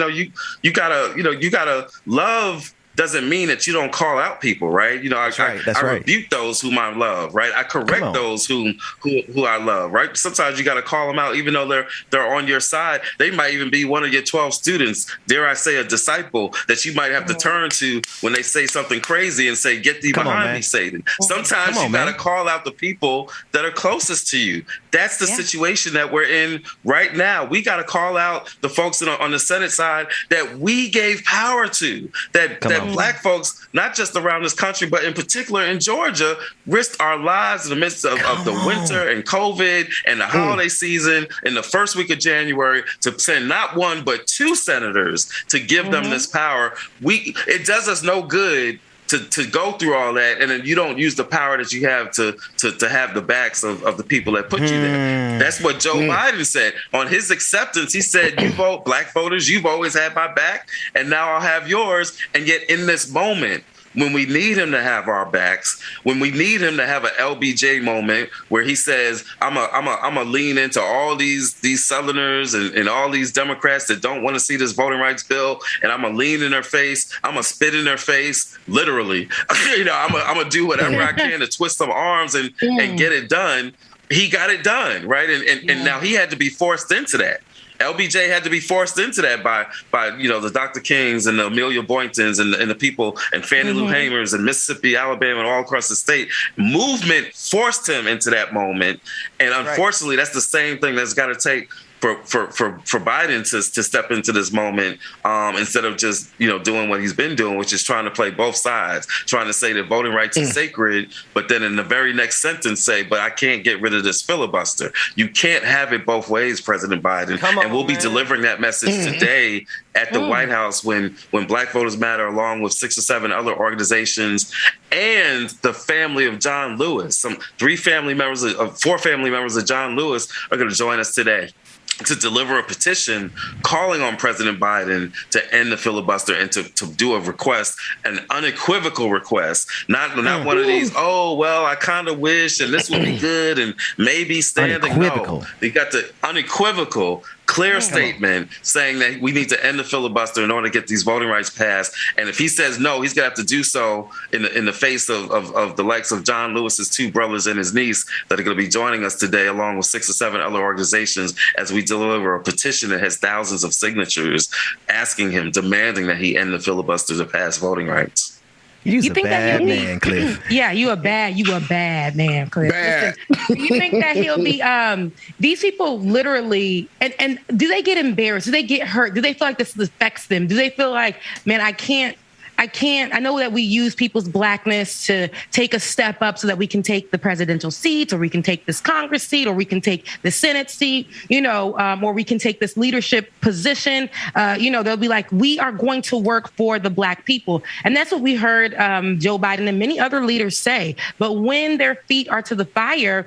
gotta love doesn't mean that you don't call out people, right? I rebuke those whom I love, right? I correct those who I love, right? Sometimes you got to call them out, even though they're on your side. They might even be one of your 12 students, dare I say, a disciple that you might have to turn to when they say something crazy and say, "Get thee behind me, Satan." Sometimes you got to call out the people that are closest to you. That's the situation that we're in right now. We got to call out the folks on the Senate side that we gave power to, that Black folks, not just around this country, but in particular in Georgia, risked our lives in the midst of the winter and COVID and the holiday season in the first week of January to send not one, but two senators to give them this power. It does us no good to go through all that, and then you don't use the power that you have to have the backs of the people that put you there. That's what Joe Biden said. On his acceptance, he said, "You vote, Black voters, you've always had my back, and now I'll have yours." And yet in this moment, when we need him to have our backs, when we need him to have an LBJ moment where he says, I'm a lean into all these Southerners and all these Democrats that don't want to see this voting rights bill, and I'm a lean in their face, I'm a spit in their face, literally. I'm gonna do whatever I can to twist some arms and get it done. He got it done, right? And now he had to be forced into that. LBJ had to be forced into that by the Dr. Kings and the Amelia Boyntons and the people and Fannie Lou Hamers and Mississippi, Alabama, and all across the state. Movement forced him into that moment. And unfortunately, that's the same thing that's got to take for Biden to step into this moment instead of just doing what he's been doing, which is trying to play both sides, trying to say that voting rights is sacred, but then in the very next sentence say, but I can't get rid of this filibuster. You can't have it both ways, President Biden. And we'll be delivering that message today at the White House when Black Voters Matter, along with 6 or 7 other organizations and the family of John Lewis, 4 family members of John Lewis are going to join us today to deliver a petition calling on President Biden to end the filibuster and to do a request, an unequivocal request, not one of these, I kind of wish, and this would be good, and maybe standing. No, they got the unequivocal, clear statement saying that we need to end the filibuster in order to get these voting rights passed. And if he says no, he's going to have to do so in the face of the likes of John Lewis's 2 brothers and his niece that are going to be joining us today, along with 6 or 7 other organizations, as we deliver a petition that has thousands of signatures asking him, demanding that he end the filibuster to pass voting rights. You're a bad man, Cliff. Yeah, you a bad man, Cliff. Bad. Listen, do you think that he'll be these people literally and do they get embarrassed? Do they get hurt? Do they feel like this affects them? Do they feel like, man, I know that we use people's blackness to take a step up so that we can take the presidential seat, or we can take this Congress seat, or we can take the Senate seat, or we can take this leadership position. They'll be like, we are going to work for the Black people. And that's what we heard Joe Biden and many other leaders say. But when their feet are to the fire,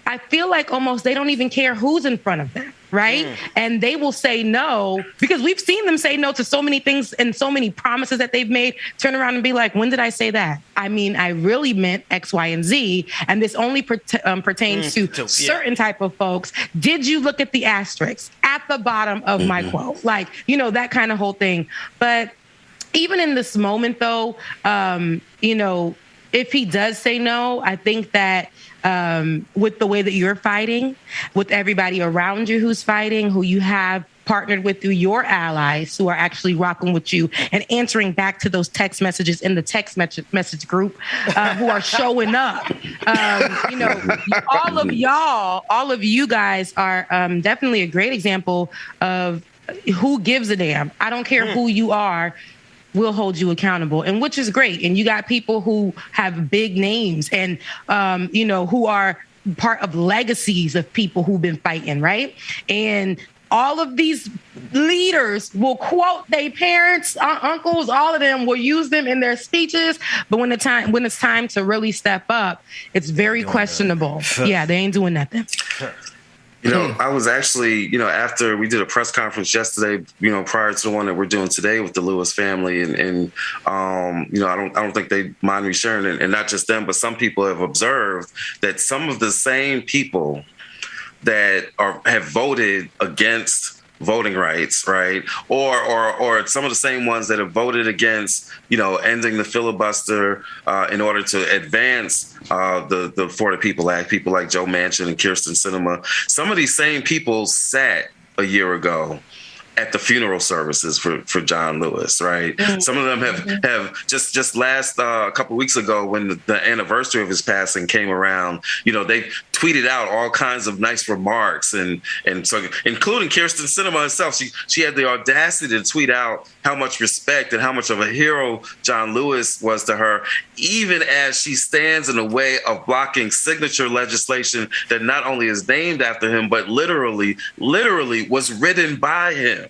I feel like almost they don't even care who's in front of them. Right. And they will say no, because we've seen them say no to so many things and so many promises that they've made, turn around and be like, when did I say that? I mean, I really meant X, Y, and Z. And this only pertains to certain type of folks. Did you look at the asterisk at the bottom of my quote? Like, that kind of whole thing. But even in this moment, though, if he does say no, I think that with the way that you're fighting, with everybody around you who's fighting, who you have partnered with through your allies who are actually rocking with you and answering back to those text messages in the text message group, who are showing up. All of you guys are definitely a great example of who gives a damn. I don't care who you are. Will hold you accountable, and which is great. And you got people who have big names and, who are part of legacies of people who've been fighting, right? And all of these leaders will quote their parents, uncles, all of them will use them in their speeches. But when it's time to really step up, it's very questionable. Yeah, they ain't doing nothing. I was actually, after we did a press conference yesterday, prior to the one that we're doing today with the Lewis family, and I don't think they mind me sharing it, and not just them, but some people have observed that some of the same people that have voted against voting rights, right? Or some of the same ones that have voted against, ending the filibuster in order to advance the For the People Act, people like Joe Manchin and Kyrsten Sinema. Some of these same people sat a year ago at the funeral services for John Lewis, right? Mm-hmm. Some of them have just last a couple of weeks ago, when the anniversary of his passing came around, they tweeted out all kinds of nice remarks, and so including Kyrsten Sinema herself, she had the audacity to tweet out how much respect and how much of a hero John Lewis was to her, even as she stands in the way of blocking signature legislation that not only is named after him, but literally was written by him.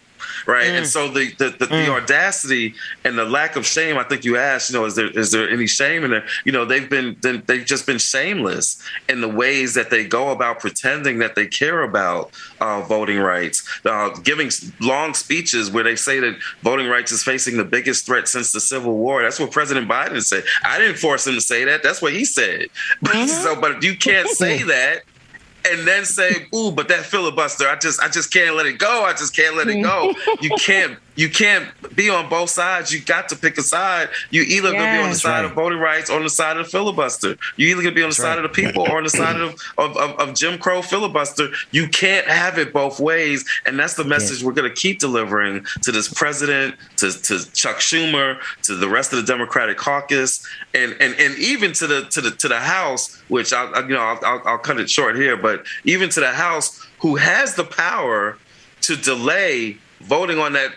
right? And so the audacity and the lack of shame, I think you asked, is there any shame in there? They've just been shameless in the ways that they go about pretending that they care about voting rights, giving long speeches where they say that voting rights is facing the biggest threat since the Civil War. That's what President Biden said. I didn't force him to say that. That's what he said. But you can't say that and then say, "Ooh, but that filibuster, I just can't let it go. I just can't let it go." You can't be on both sides. You got to pick a side. You either gonna be on the side of voting rights or on the side of the filibuster. You either gonna be on the side of the people or on the side of Jim Crow filibuster. You can't have it both ways, and that's the message we're gonna keep delivering to this president, to Chuck Schumer, to the rest of the Democratic caucus, and even to the House, which I'll cut it short here, but even to the House, who has the power to delay voting on that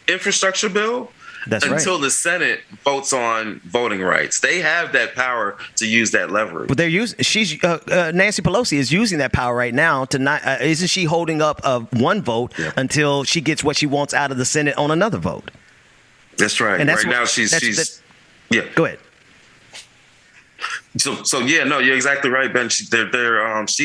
infrastructure bill until the Senate votes on voting rights. They have that power to use that leverage. But Nancy Pelosi is using that power right now to not. Isn't she holding up one vote until she gets what she wants out of the Senate on another vote? That's right. And now she's Go ahead. So you're exactly right, Ben. She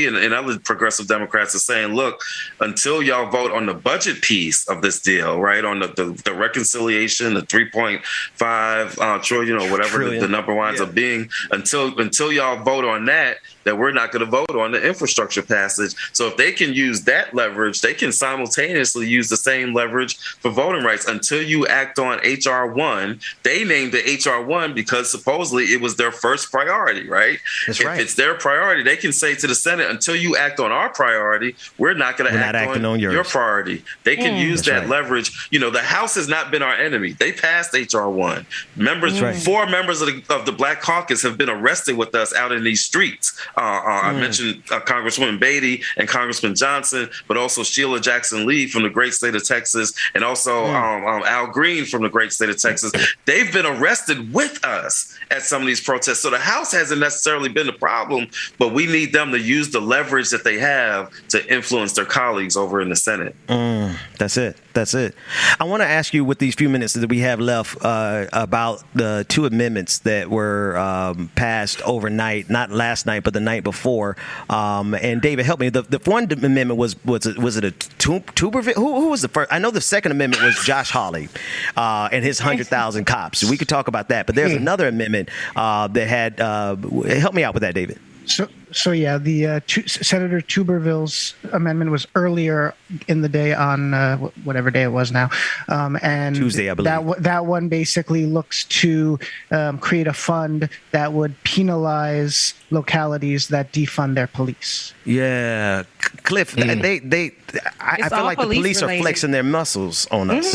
and other progressive Democrats are saying, look, until y'all vote on the budget piece of this deal, right, on the reconciliation, the 3.5 trillion or whatever the number winds up being, until y'all vote on that we're not going to vote on the infrastructure passage. So if they can use that leverage, they can simultaneously use the same leverage for voting rights. Until you act on H.R. 1, they named it H.R. 1 because supposedly it was their first priority, right? If it's their priority, they can say to the Senate, until you act on our priority, we're not going to act on your priority. They can use that leverage. The House has not been our enemy. They passed H.R. 1. Four members of the Black Caucus have been arrested with us out in these streets. I mentioned Congresswoman Beatty and Congressman Johnson, but also Sheila Jackson Lee from the great state of Texas, and also Al Green from the great state of Texas. They've been arrested with us at some of these protests. So the House hasn't necessarily been the problem, but we need them to use the leverage that they have to influence their colleagues over in the Senate. That's it. I want to ask you, with these few minutes that we have left, about the two amendments that were passed overnight, not last night, but the night before. And David, help me. The one amendment was it a Tuberville? Who was the first? I know the second amendment was Josh Hawley and his 100,000 cops. We could talk about that, but there's another amendment that had. Help me out with that, David. So yeah, the Senator Tuberville's amendment was earlier in the day on whatever day it was now, and Tuesday, I believe. That one basically looks to create a fund that would penalize localities that defund their police. Yeah, Cliff, I feel like the police are flexing their muscles on us.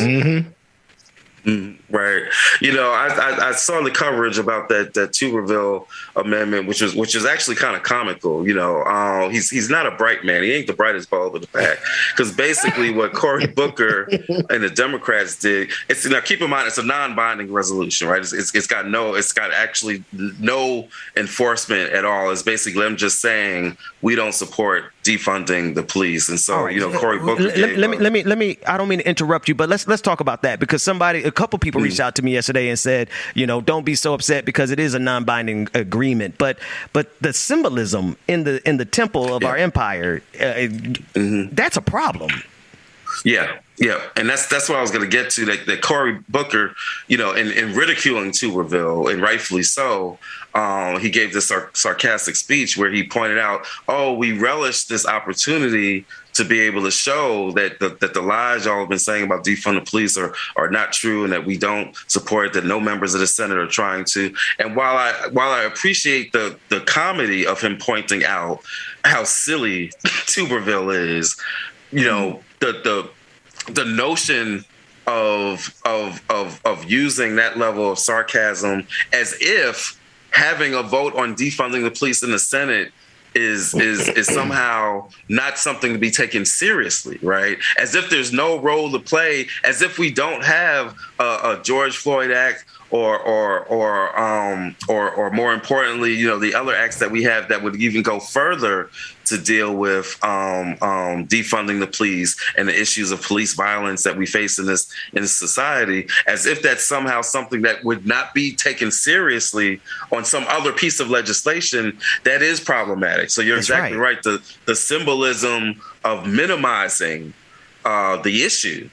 Right. I saw the coverage about that Tuberville amendment, which is actually kind of comical. He's not a bright man. He ain't the brightest bulb in the pack. Because basically what Cory Booker and the Democrats did, now keep in mind, it's a non-binding resolution, right? It's got actually no enforcement at all. It's basically them just saying we don't support defunding the police. And so, Cory Booker. Let me. I don't mean to interrupt you, but let's talk about that, because a couple people reached out to me yesterday and said, don't be so upset because it is a non-binding agreement. But the symbolism in the temple of our empire, that's a problem. Yeah. And that's what I was going to get to, that Cory Booker, in ridiculing Tuberville, and rightfully so, he gave this sarcastic speech where he pointed out, we relish this opportunity to be able to show that the lies y'all have been saying about defund the police are not true, and that we don't support, that no members of the Senate are trying to. And while I appreciate the comedy of him pointing out how silly Tuberville is, the notion of using that level of sarcasm as if having a vote on defunding the police in the Senate is somehow not something to be taken seriously, right? As if there's no role to play, as if we don't have a George Floyd Act or more importantly, you know, the other acts that we have that would even go further to deal with defunding the police and the issues of police violence that we face in this society, as if that's somehow something that would not be taken seriously on some other piece of legislation that is problematic. So you're exactly right. The symbolism of minimizing the issue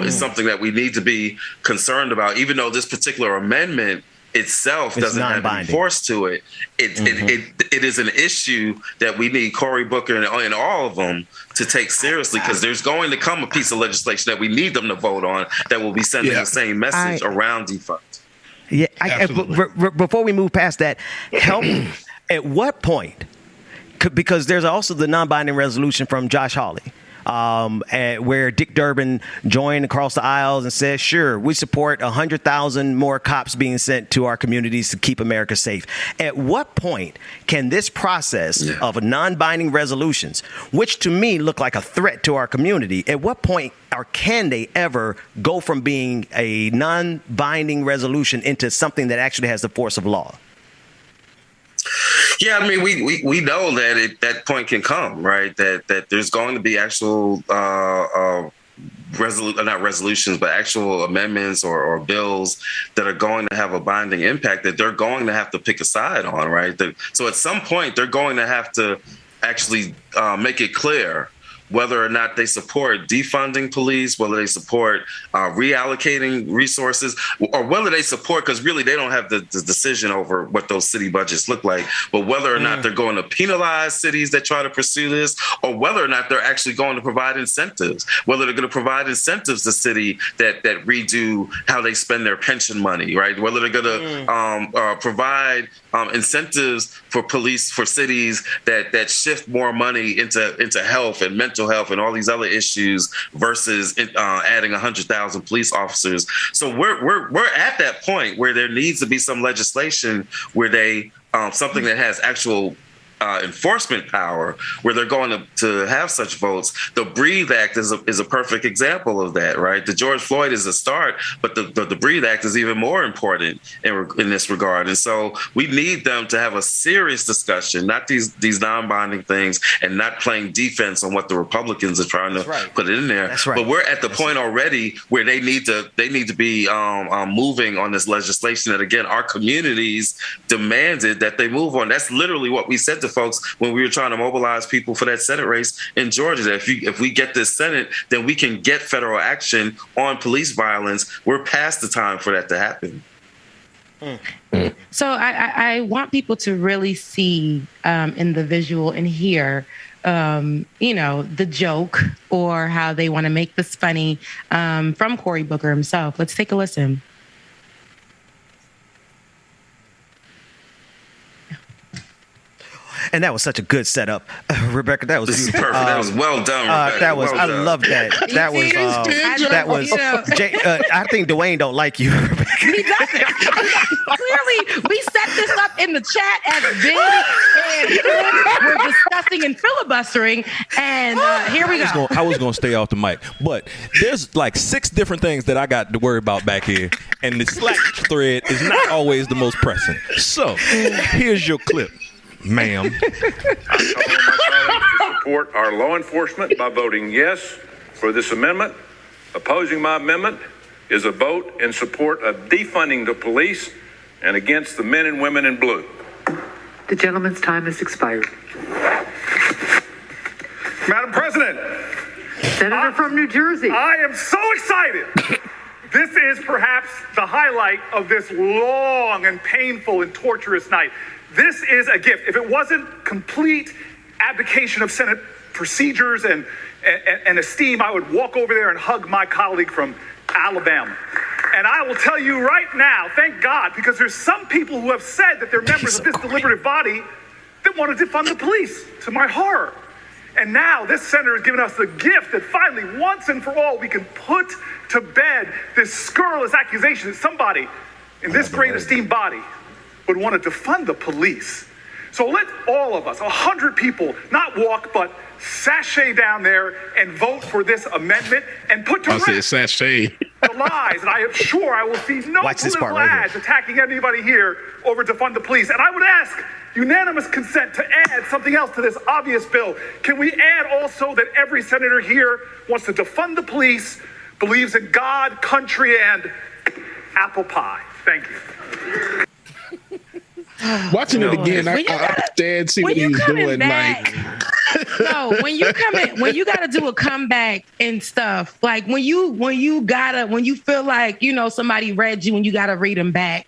is something that we need to be concerned about, even though this particular amendment itself doesn't have any force to it. It is an issue that we need Cory Booker and all of them to take seriously, because there's going to come a piece of legislation that we need them to vote on that will be sending the same message around defund. Yeah, before we move past that, help at what point, because there's also the non-binding resolution from Josh Hawley, where Dick Durbin joined across the aisles and said, sure, we support 100,000 more cops being sent to our communities to keep America safe. At what point can this process of non-binding resolutions, which to me look like a threat to our community, at what point or can they ever go from being a non-binding resolution into something that actually has the force of law? Yeah, I mean, we know that that point can come, right? That there's going to be actual not resolutions, but actual amendments or bills that are going to have a binding impact that they're going to have to pick a side on, right? So at some point, they're going to have to actually make it clear whether or not they support defunding police, whether they support reallocating resources, or whether they support, because really they don't have the decision over what those city budgets look like, but whether or not they're going to penalize cities that try to pursue this, or whether or not they're actually going to provide incentives, whether they're going to provide incentives to city that redo how they spend their pension money, right? Whether they're going to provide incentives for police, for cities that shift more money into health and mental health and all these other issues versus adding 100,000 police officers. So we're at that point where there needs to be some legislation where they something that has actual enforcement power, where they're going to have such votes. The Breathe Act is a perfect example of that, right? The George Floyd is a start, but the Breathe Act is even more important in this regard. And so we need them to have a serious discussion, not these non-binding things, and not playing defense on what the Republicans are trying to put in there. That's right. But we're at the point already where they need to be moving on this legislation that, again, our communities demanded that they move on. That's literally what we said to folks when we were trying to mobilize people for that Senate race in Georgia. That if we get this Senate, then we can get federal action on police violence. We're past the time for that to happen. So I want people to really see in the visual and hear, the joke or how they want to make this funny from Cory Booker himself. Let's take a listen. And that was such a good setup, Rebecca. That was beautiful. Perfect. That was well done, Rebecca. I love that. That was. I think Dwayne don't like you, Rebecca. He doesn't. Clearly, we set this up in the chat as big and we're discussing and filibustering, and here we go. I was going to stay off the mic, but there's like 6 different things that I got to worry about back here, and the Slack thread is not always the most pressing. So here's your clip. Ma'am. I call on my colleagues to support our law enforcement by voting yes for this amendment. Opposing my amendment is a vote in support of defunding the police and against the men and women in blue. The gentleman's time has expired. Madam President. Senator from New Jersey. I am so excited. This is perhaps the highlight of this long and painful and torturous night. This is a gift. If it wasn't complete abdication of Senate procedures and esteem, I would walk over there and hug my colleague from Alabama. And I will tell you right now, thank God, because there's some people who have said that they're members of this deliberative body that want to defund the police, to my horror. And now this senator has given us the gift that finally, once and for all, we can put to bed this scurrilous accusation that somebody in this great esteemed body would want to defund the police. So let all of us, 100 people, not walk, but sashay down there and vote for this amendment and put to I said rest sashay. the lies. And I am sure I will see no Watch this part political right ads attacking anybody here over defund the police. And I would ask unanimous consent to add something else to this obvious bill. Can we add also that every senator here wants to defund the police, believes in God, country, and apple pie? Thank you. Watching it again, I understand, see what he's doing. No, when you gotta do a comeback and stuff, like when you feel like, you know, somebody read you and you gotta read them back.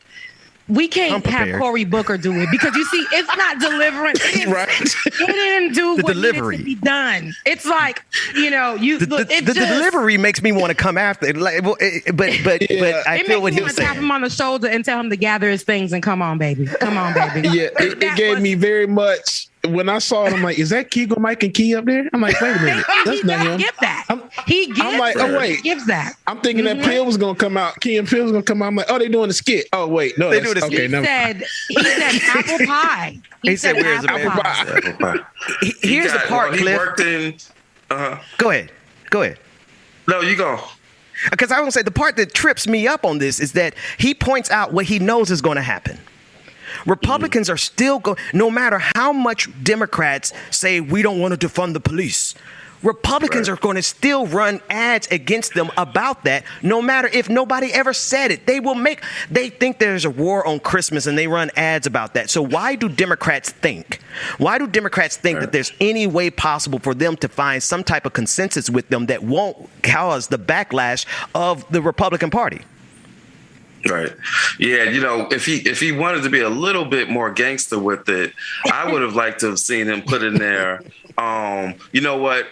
We can't have Cory Booker do it because you see, it's not delivering. It didn't do what delivery needed to be done. It's like, you know, the delivery makes me want to come after it. Like, but I feel what he was saying. Tap him on the shoulder and tell him to gather his things and come on, baby. Come on, baby. Yeah, it gave me very much. When I saw it, I'm like, is that Keegan, Mike, and Key up there? I'm like, wait a minute. That's not him. Give that. I'm like, oh, wait. He gives that. I'm thinking that Pill was going to come out. Key and Pill was going to come out. I'm like, oh, they doing the skit. Oh, wait. No, they doing the skit. Okay, he said apple pie. He said where's apple pie? Here's the part, Cliff. He worked in... Go ahead. No, you go. Because I want to say the part that trips me up on this is that he points out what he knows is going to happen. Republicans are still going, no matter how much Democrats say we don't want to defund the police. Republicans are going to still run ads against them about that, no matter if nobody ever said it. They think there's a war on Christmas and they run ads about that. So why do Democrats think that there's any way possible for them to find some type of consensus with them that won't cause the backlash of the Republican Party? Right. Yeah, you know, if he wanted to be a little bit more gangster with it, I would have liked to have seen him put in there, you know what,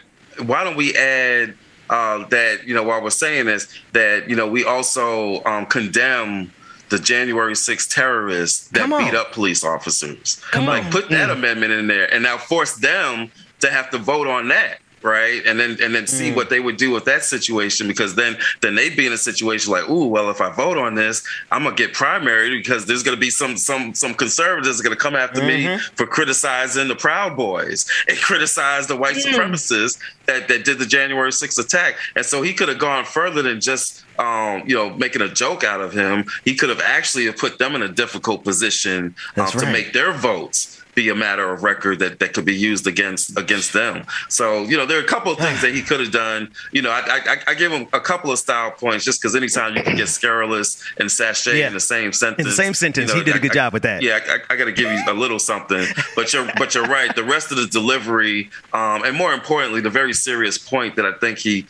why don't we add that, you know, while we're saying this, that, you know, we also condemn the January 6th terrorists that beat up police officers. Put that amendment in there and now force them to have to vote on that. Right. And then see what they would do with that situation, because then they'd be in a situation like, ooh, well, if I vote on this, I'm going to get primaried because there's going to be some conservatives are going to come after me for criticizing the Proud Boys and criticize the white supremacists that did the January 6th attack. And so he could have gone further than just, you know, making a joke out of him. He could have actually put them in a difficult position to make their votes be a matter of record that could be used against them. So, you know, there are a couple of things that he could have done. You know, I give him a couple of style points just because anytime you can get scurrilous and sashay in the same sentence. In the same sentence, you know, he did a good job with that. Yeah, I got to give you a little something. But you're right. The rest of the delivery, and more importantly, the very serious point that I think he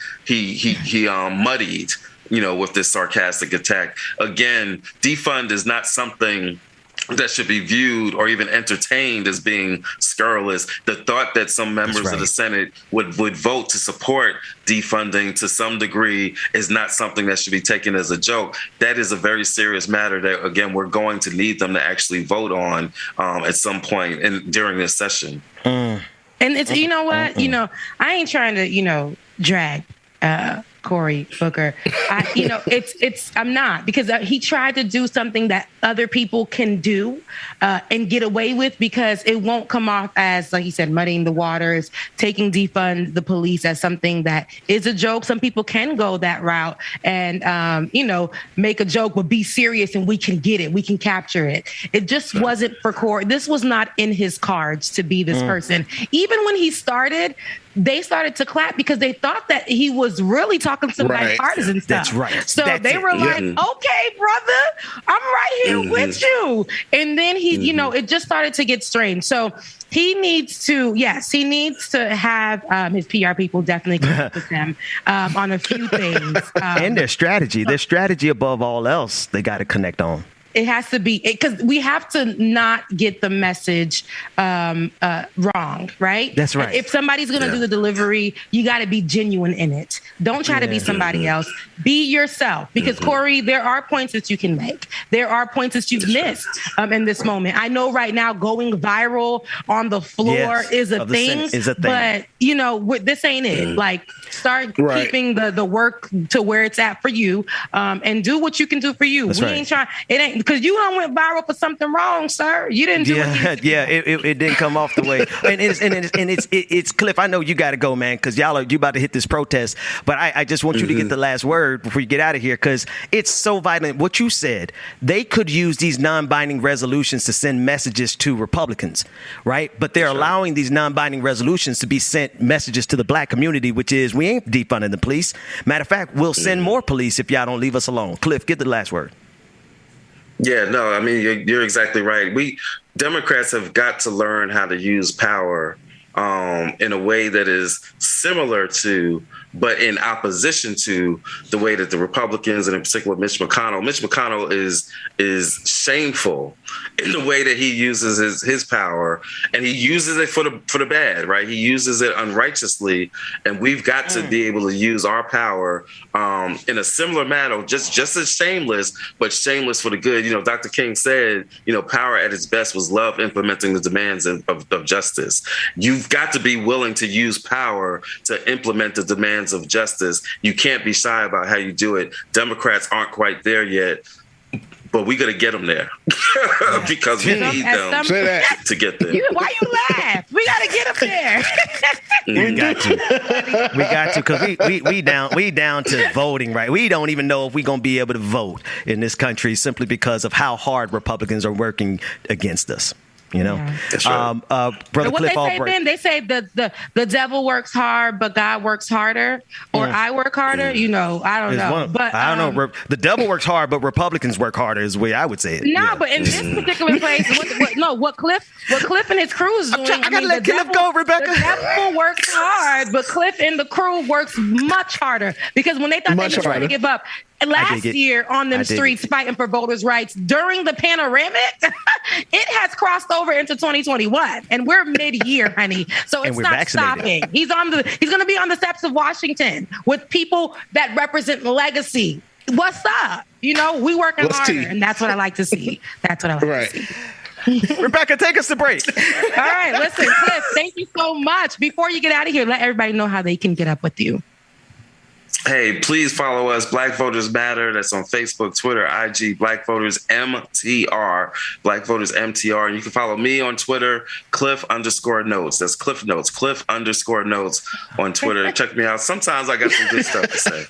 muddied, you know, with this sarcastic attack. Again, defund is not something that should be viewed or even entertained as being scurrilous. The thought that some members of the Senate would vote to support defunding to some degree is not something that should be taken as a joke. That is a very serious matter that, again, we're going to need them to actually vote on at some point during this session. And it's, you know what, you know, I ain't trying to, you know, drag Cory Booker. I'm not, because he tried to do something that other people can do and get away with, because it won't come off as, like he said, muddying the waters, taking defund the police as something that is a joke. Some people can go that route and, you know, make a joke, but be serious and we can get it. We can capture it. It just wasn't for Cory. This was not in his cards to be this person. Even when he started, they started to clap because they thought that he was really talking some bipartisan stuff. That's right. So they were like, okay, brother, I'm right here with you. And then he, you know, it just started to get strange. So he needs to, have his PR people definitely connect with him on a few things. And their strategy above all else, they got to connect on. It has to be, because we have to not get the message wrong, right? That's right. If somebody's going to do the delivery, you got to be genuine in it. Don't try to be somebody else. Be yourself. Because, Cory, there are points that you can make. There are points that you've missed in this moment. I know right now going viral on the floor is a thing, but, you know, this ain't it. Like, Start Right. keeping the work to where it's at for you, and do what you can do for you. That's we right. ain't trying. It ain't because you done went viral for something wrong, sir. You didn't do it. It didn't come off the way. And it's Cliff. I know you got to go, man, because you about to hit this protest. But I just want you to get the last word before you get out of here, because it's so violent. What you said, they could use these non-binding resolutions to send messages to Republicans, right? But they're allowing these non-binding resolutions to be sent messages to the black community, which is we ain't defunding the police. Matter of fact, we'll send more police if y'all don't leave us alone. Cliff, get the last word. Yeah, no, I mean, you're exactly right. We Democrats have got to learn how to use power in a way that is similar to, but in opposition to, the way that the Republicans, and in particular Mitch McConnell is shameful in the way that he uses his power, and he uses it for the bad, right? He uses it unrighteously, and we've got to be able to use our power in a similar manner, just as shameless, but shameless for the good. You know, Dr. King said, you know, power at its best was love implementing the demands of justice. You've got to be willing to use power to implement the demands of justice. You can't be shy about how you do it. Democrats aren't quite there yet, but we got to get them there because we need them to get there. Why you laugh? We got to get up there. We got to, because we down to voting, right? We don't even know if we're going to be able to vote in this country simply because of how hard Republicans are working against us. You know, That's right. Brother what Cliff they say, Albright. Ben, they say the devil works hard, but God works harder, or I work harder. You know, I don't know, but I don't know. The devil works hard, but Republicans work harder is the way I would say it. No, but in this particular place, what Cliff and his crew is doing. I gotta let Cliff go, Rebecca. The devil works hard, but Cliff and the crew works much harder, because when they thought they were trying to give up last year on them streets fighting for voters' rights during the panoramic, it has crossed over into 2021, and we're mid-year, honey. So it's not stopping. He's going to be on the steps of Washington with people that represent legacy. What's up? You know, we working harder, and that's what I like to see. That's what I like to see. Rebecca, take us to break. All right, listen, Cliff, thank you so much. Before you get out of here, let everybody know how they can get up with you. Hey, please follow us, Black Voters Matter. That's on Facebook, Twitter, IG, Black Voters MTR, Black Voters MTR. And you can follow me on Twitter, Cliff_Notes. That's Cliff Notes, Cliff_Notes on Twitter. Check me out. Sometimes I got some good stuff to say.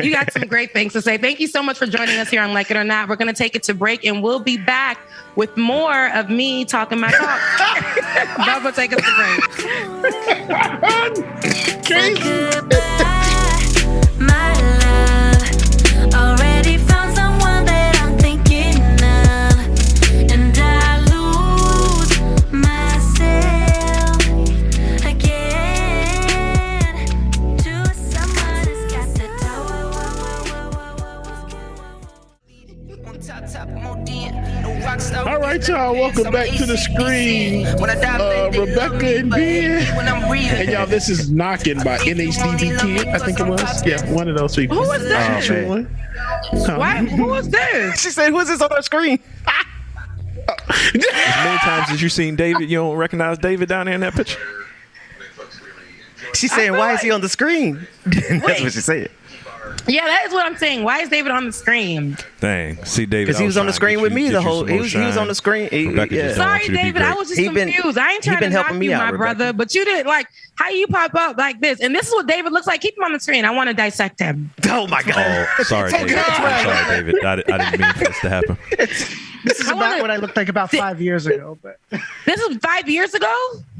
You got some great things to say. Thank you so much for joining us here on Like It or Not. We're going to take it to break, and we'll be back with more of me talking my talk. Bubba, take us to break. My love, already found someone that I'm thinking of, and I lose myself again to someone who's got the All right, y'all. Welcome back to the screen. Rebecca and Ben. And y'all, this is Knocking by NHDB Kid. I think it was. Yeah, one of those people. Who was that? Who was this? She said, who's this on our screen? As many times as you've seen David, you don't recognize David down there in that picture? She's saying, why is he on the screen? That's what she said. Yeah, that is what I'm saying. Why is David on the screen? Dang. See, David. Because he was on the screen with me the whole. He was on the screen. Sorry, David. I was just confused. I ain't trying to knock you, my brother, but you didn't like how you pop up like this. And this is what David looks like. Keep him on the screen. I want to dissect him. Oh my God. Oh, sorry, David. I'm sorry, David. I didn't mean for this to happen. This is about what I looked like about 5 years ago. But this was 5 years ago?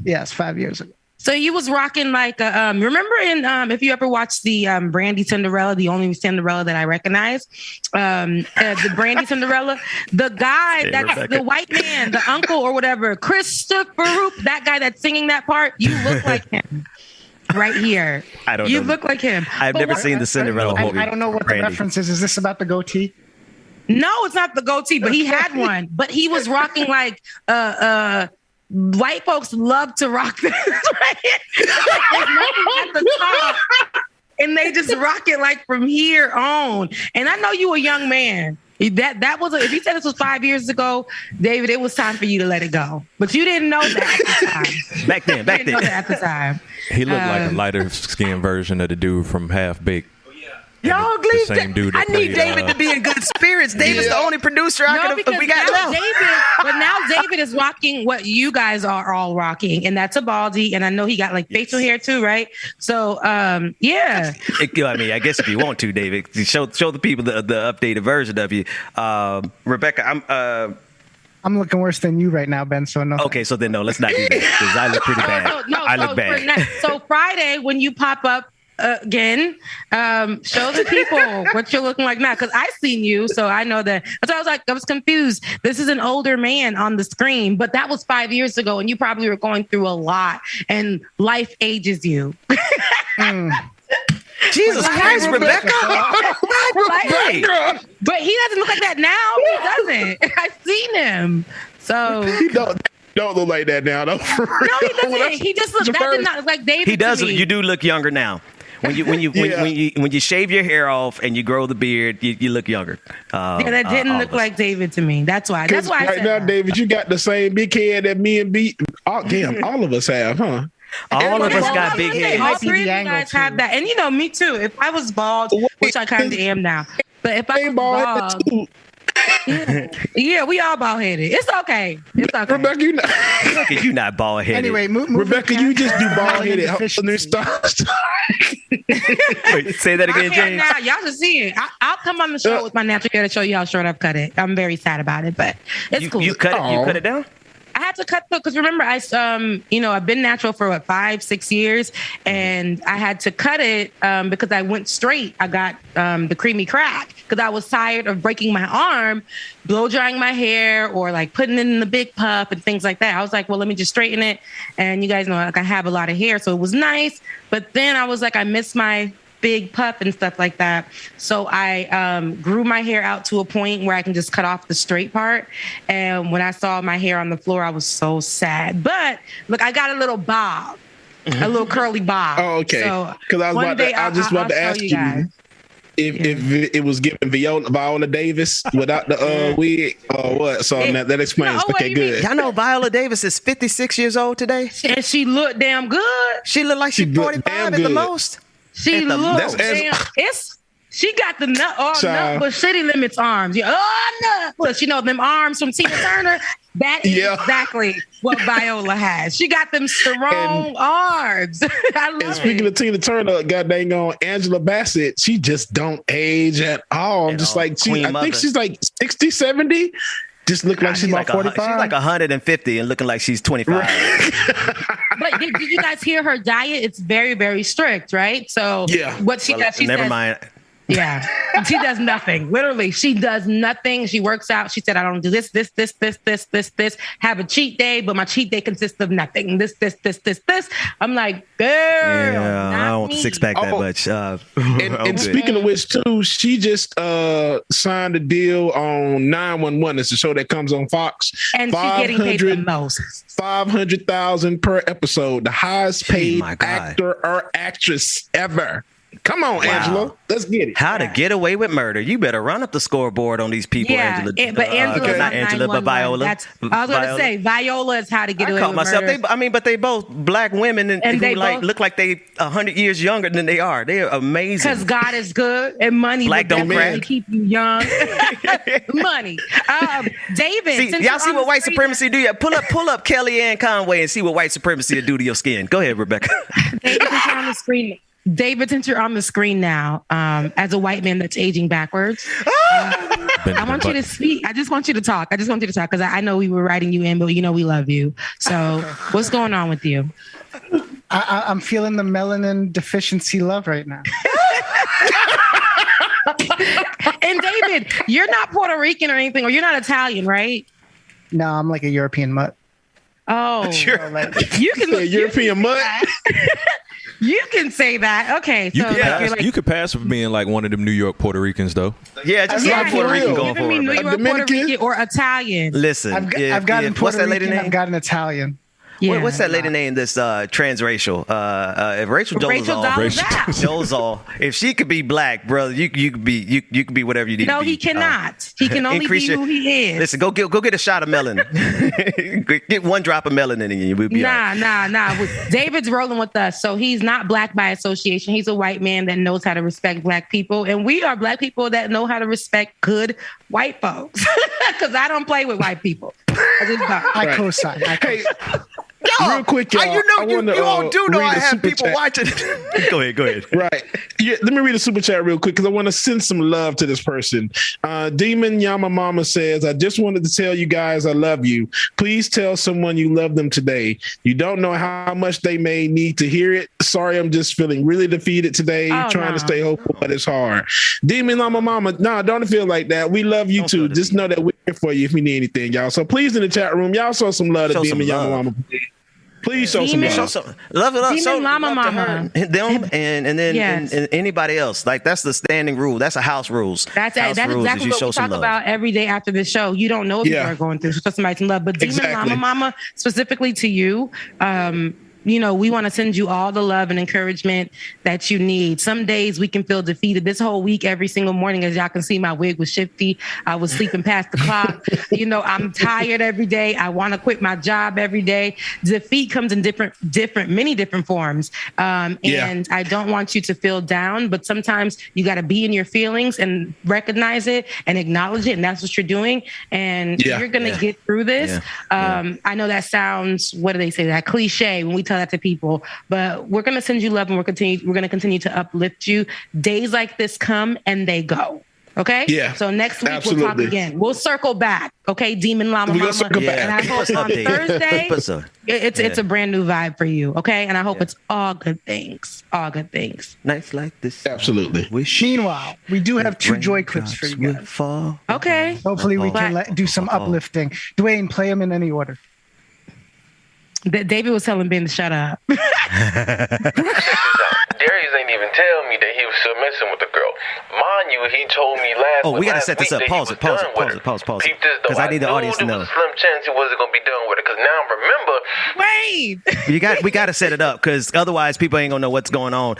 Yes, 5 years ago. So you was rocking like remember in if you ever watched the Brandy Cinderella, the only Cinderella that I recognize, the Brandy Cinderella, the guy that's the white man, the uncle or whatever, Christopher Roop, that guy that's singing that part, you look like him. Right here. I don't know. You look like him. I've never seen the Cinderella movie. I don't know what the reference is. Is this about the goatee? No, it's not the goatee, but he had one. But he was rocking like white folks love to rock this, right? Like there's nothing at the top, and they just rock it like from here on. And I know you a young man. That was if you said this was 5 years ago, David, it was time for you to let it go. But you didn't know that at the time. Back then. You didn't know that at the time. He looked like a lighter skinned version of the dude from Half Baked. Y'all The leave same dude that I need played, David to be in good spirits. David's the only producer we got now left. But now David is rocking what you guys are all rocking, and that's a baldy. And I know he got like facial hair too, right? So, yeah. I mean, I guess if you want to, David, show the people the updated version of you. Rebecca, I'm looking worse than you right now, Ben. So no. Okay, so then no, let's not do that because I look pretty bad. I look bad. So Friday, when you pop up again, show the people what you're looking like now, because I seen you, so I know that. So I was confused. This is an older man on the screen, but that was 5 years ago, and you probably were going through a lot, and life ages you. Jesus Christ, Rebecca! But he doesn't look like that now. He doesn't. I've seen him. So he don't look like that now, though. No, he doesn't. He just looks. That did not look like David. He does. To me. You do look younger now. When you shave your hair off and you grow the beard, you look younger. Yeah, that didn't look like David to me. That's why. That's why. Right now, David, you got the same big head that me and B. Damn, all of us have, huh? All of us got big heads. All three of you guys have that, and me too. If I was bald, which I kind of am now, but if I was bald. Yeah, we all bald headed. It's okay. It's okay. Rebecca, you not bald headed. Anyway, Rebecca, you just do bald headed. Wait, say that again, James. Now y'all should see it. I'll come on the show with my natural hair to show you how short I've cut it. I'm very sad about it, but it's cool. You cut it. You cut it down. I had to cut because remember I've been natural for 5-6 years, and I had to cut it because I went straight. I got the creamy crack because I was tired of breaking my arm, blow drying my hair, or like putting it in the big puff and things like that. I was like, well, let me just straighten it. And you guys know, like, I have a lot of hair, so it was nice. But then I was like, I miss my big puff and stuff like that. So I grew my hair out to a point where I can just cut off the straight part. And when I saw my hair on the floor, I was so sad. But look, I got a little bob, a little curly bob. Oh, okay. Because I was just about to ask you if it was giving Viola Davis without the wig or what. So that explains. Okay, good. Y'all know Viola Davis is 56 years old today, and she looked damn good. She looked like she's 45 at the most. She looks damn. She got the nut but City Limits arms. Nut push. Them arms from Tina Turner. That is exactly what Viola has. She got them strong arms. I love and speaking of Tina Turner, god dang on Angela Bassett, she just don't age at all. I'm just like, I think she's like 60, 70. Just look like she's about 45. She's like 150 and looking like she's 25. But did you guys hear her diet? It's very, very strict, right? So what she does, she never says, mind. Yeah. She does nothing. Literally, she does nothing. She works out. She said, I don't do this. Have a cheat day, but my cheat day consists of nothing. This. I'm like, girl. Yeah, I don't want the six pack that much. And speaking of which, too, she just signed a deal on 911. It's a show that comes on Fox. And she's getting paid the most. $500,000 per episode. The highest paid actor or actress ever. Come on, Angela. Let's get it. How to Get Away with Murder. You better run up the scoreboard on these people, Angela. But Angela's not Angela, but Viola. I was going to say, Viola is How to Get Away with Murder. But they both black women and who look like they 100 years younger than they are. They are amazing. Because God is good and money black will don't definitely crack. keep you young. Money. David. Y'all see what white supremacy do? Pull up Kellyanne Conway and see what white supremacy will do to your skin. Go ahead, Rebecca. David, since you're on the screen. David, since you're on the screen now, as a white man that's aging backwards, I want you to speak. I just want you to talk. Because I know we were writing you in, but we love you. So what's going on with you? I'm feeling the melanin deficiency love right now. And David, you're not Puerto Rican or anything, or you're not Italian, right? No, I'm like a European mutt. Oh, sure. You can look European mutt. You can say that. Okay. So you could pass for being like one of them New York Puerto Ricans, though. Yeah, just like Puerto Rican going for it. New York, Puerto Rican, or Italian. Listen, I've gotten Puerto Rican. I've gotten Italian. What's that lady name that's transracial? If Rachel Dolezal, if she could be black, brother, you could be whatever you need to be. No, he cannot. He can only be who he is. Listen, go get a shot of melanin. Get one drop of melanin in you. We'll be Nah. David's rolling with us, so he's not black by association. He's a white man that knows how to respect black people, and we are black people that know how to respect good white folks. Because I don't play with white people. I co-sign. Hey, real quick, y'all. You all do know I have people watching. Go ahead. Right. Yeah, let me read a super chat real quick because I want to send some love to this person. Demon Yama Mama says, I just wanted to tell you guys I love you. Please tell someone you love them today. You don't know how much they may need to hear it. Sorry, I'm just feeling really defeated today. Trying to stay hopeful, but it's hard. Demon Yama Mama, don't feel like that. We love you too. Just know that we're here for you if we need anything, y'all. So please in the chat room, y'all show some love to Demon Yama Mama. Please show some love. Love it up. Demon Llama Mama. Them and then and anybody else. Like that's the standing rule. That's a house rules. That's exactly what we talk about every day after the show. You don't know if you are going through somebody some love, but Demon Llama Mama specifically to you. We want to send you all the love and encouragement that you need. Some days we can feel defeated. This whole week, every single morning, as y'all can see, my wig was shifty. I was sleeping past the clock. I'm tired every day. I want to quit my job every day. Defeat comes in many different forms. And I don't want you to feel down, but sometimes you got to be in your feelings and recognize it and acknowledge it. And that's what you're doing. And you're going to get through this. I know that sounds, what do they say? That cliche when we tell that to people, but we're going to send you love and we're going to continue to uplift you. Days like this come and they go. Okay. Yeah. So next week we'll talk again. We'll circle back. Okay. Demon Llama Mama. And I hope on Thursday it's a brand new vibe for you. Okay. And I hope it's all good things. All good things. Nights like this. Absolutely. Meanwhile, we do have 2 joy clips for you guys. Okay. Hopefully we can do some uplifting. Dwayne, play them in any order. David was telling Ben to shut up. Darius ain't even tell me that he was still messing with the girl. Mind you, he told me last we got to set this up. Pause it. Because I need the audience to know. There was a slim chance he wasn't going to be done with it. Because now remember. We got to set it up because otherwise people ain't going to know what's going on.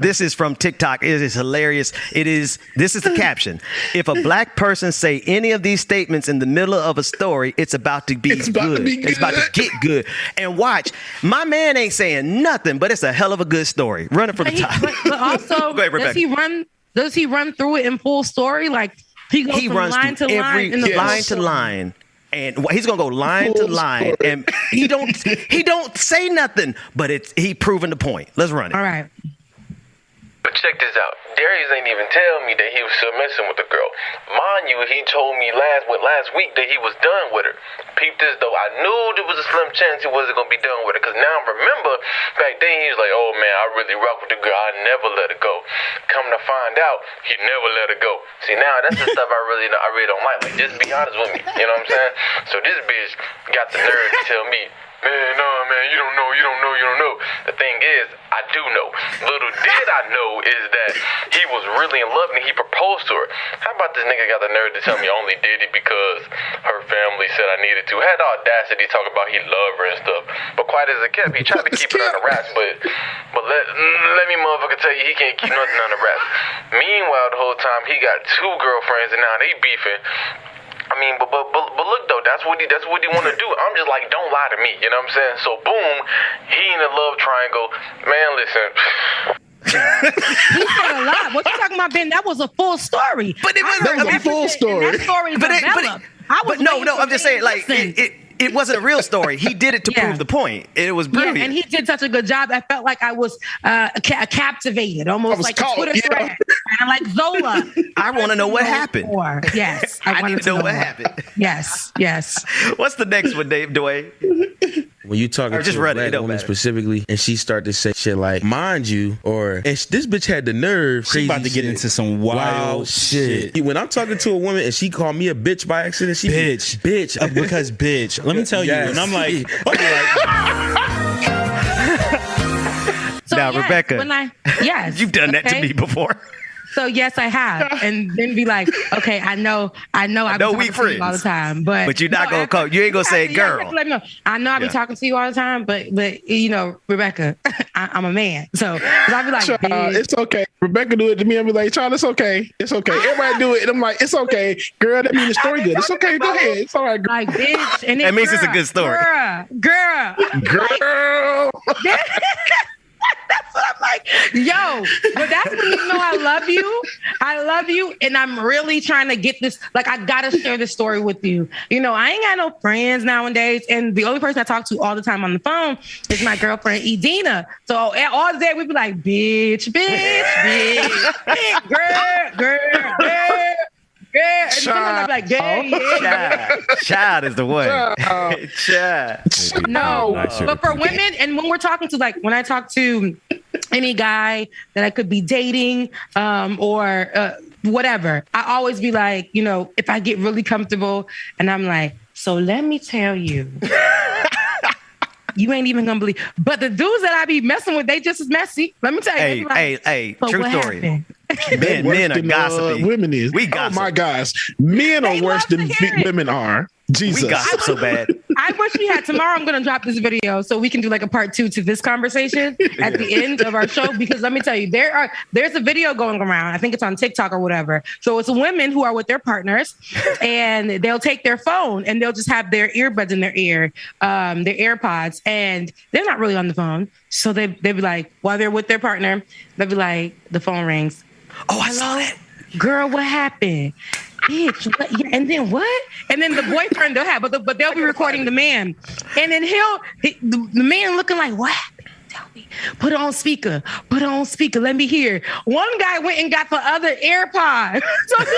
This is from TikTok. It is hilarious. This is the caption. If a black person say any of these statements in the middle of a story, it's about to be good. It's about to get good. And watch, my man ain't saying nothing, but it's a hell of a good story. Run it from the top. But also, go ahead, Rebecca. Does he run through it in full story? Like he goes from line to line in the line to line. And he's gonna go line to line, and he don't say nothing, but he proving the point. Let's run it. All right. But check this out. Darius ain't even tell me that he was still messing with the girl. Mind you, he told me last week that he was done with her. Peep this though. I knew there was a slim chance he wasn't gonna be done with her. Cause now remember, back then he was like, "Oh man, I really rock with the girl. I never let her go." Come to find out, he never let her go. See now that's the stuff I really don't like. Like just be honest with me. You know what I'm saying? So this bitch got the nerve to tell me, "Man, no, man, you don't know. The thing is, I do know. Little did I know is that he was really in love and he proposed to her. How about this nigga got the nerve to tell me I only did it because her family said I needed to? Had the audacity to talk about he loved her and stuff. But quiet as it kept, he tried to keep it under wraps. But let me motherfucker tell you, he can't keep nothing under wraps. Meanwhile, the whole time he got 2 girlfriends and now they beefing. I mean, but look though, that's what he want to do. I'm just like, don't lie to me, you know what I'm saying? So boom, he in a love triangle. Man, listen. He said a lot. What you talking about, Ben? That was a full story. But it was a full story. That story developed. I'm just saying, like it wasn't a real story. He did it to prove the point. It was brilliant. Yeah, and he did such a good job. I felt like I was captivated, almost like a Twitter thread. Kind of like Zola. I want to know what happened. Yes. I need to know what happened. Yes. What's the next one, Dwayne? When you talking to a black woman specifically, and she start to say shit like, mind you, and this bitch had the nerve. She about to get into some wild shit. When I'm talking to a woman and she called me a bitch by accident, she bitch. Because bitch. Let me tell you. And I'm like, now, Rebecca. Yes. You've done that to me before. So yes, I have, and then be like, okay, I know, I've been talking to you all the time, but you're not gonna call. You ain't gonna say, girl. I know I've been talking to you all the time, but you know, Rebecca, I'm a man, so I'll be like, Child, it's okay. Rebecca do it to me. I'll be like, child, it's okay. It's okay. Everybody do it, and I'm like, it's okay, girl. That means the story good. It's okay. Go ahead. It's all right. Girl. Like, bitch, and that means it's a good story. Girl. That's what I'm like. Yo, but that's when you know I love you. I love you, and I'm really trying to get this. Like, I gotta share this story with you. You know, I ain't got no friends nowadays, and the only person I talk to all the time on the phone is my girlfriend Edina. So all day we be like, bitch, girl. And sometimes I'm like, yeah. Child is the way. Child. No, but for women, and when we're talking to, like, when I talk to any guy that I could be dating, or whatever, I always be like, you know, if I get really comfortable, and I'm like, so let me tell you. You ain't even gonna believe. But the dudes that I be messing with, they just as messy. Let me tell you. Hey, true story. Men are gossipy. Women is. We gossip. Oh my gosh, men are worse than women are. Jesus, we gossip so bad. I wish we had. Tomorrow I'm going to drop this video so we can do like a part 2 to this conversation at the end of our show, because let me tell you, there's a video going around. I think it's on TikTok or whatever. So it's women who are with their partners, and they'll take their phone and they'll just have their earbuds in their ear, their AirPods, and they're not really on the phone. So they'd be like, while they're with their partner, they'll be like, the phone rings. Oh, I saw that. Girl, what happened? Bitch, what? Yeah, and then what? And then the boyfriend they'll have, but they'll be recording the man, and then the man looking like, what happened? Tell me. Put it on speaker. Let me hear. One guy went and got the other AirPod. So he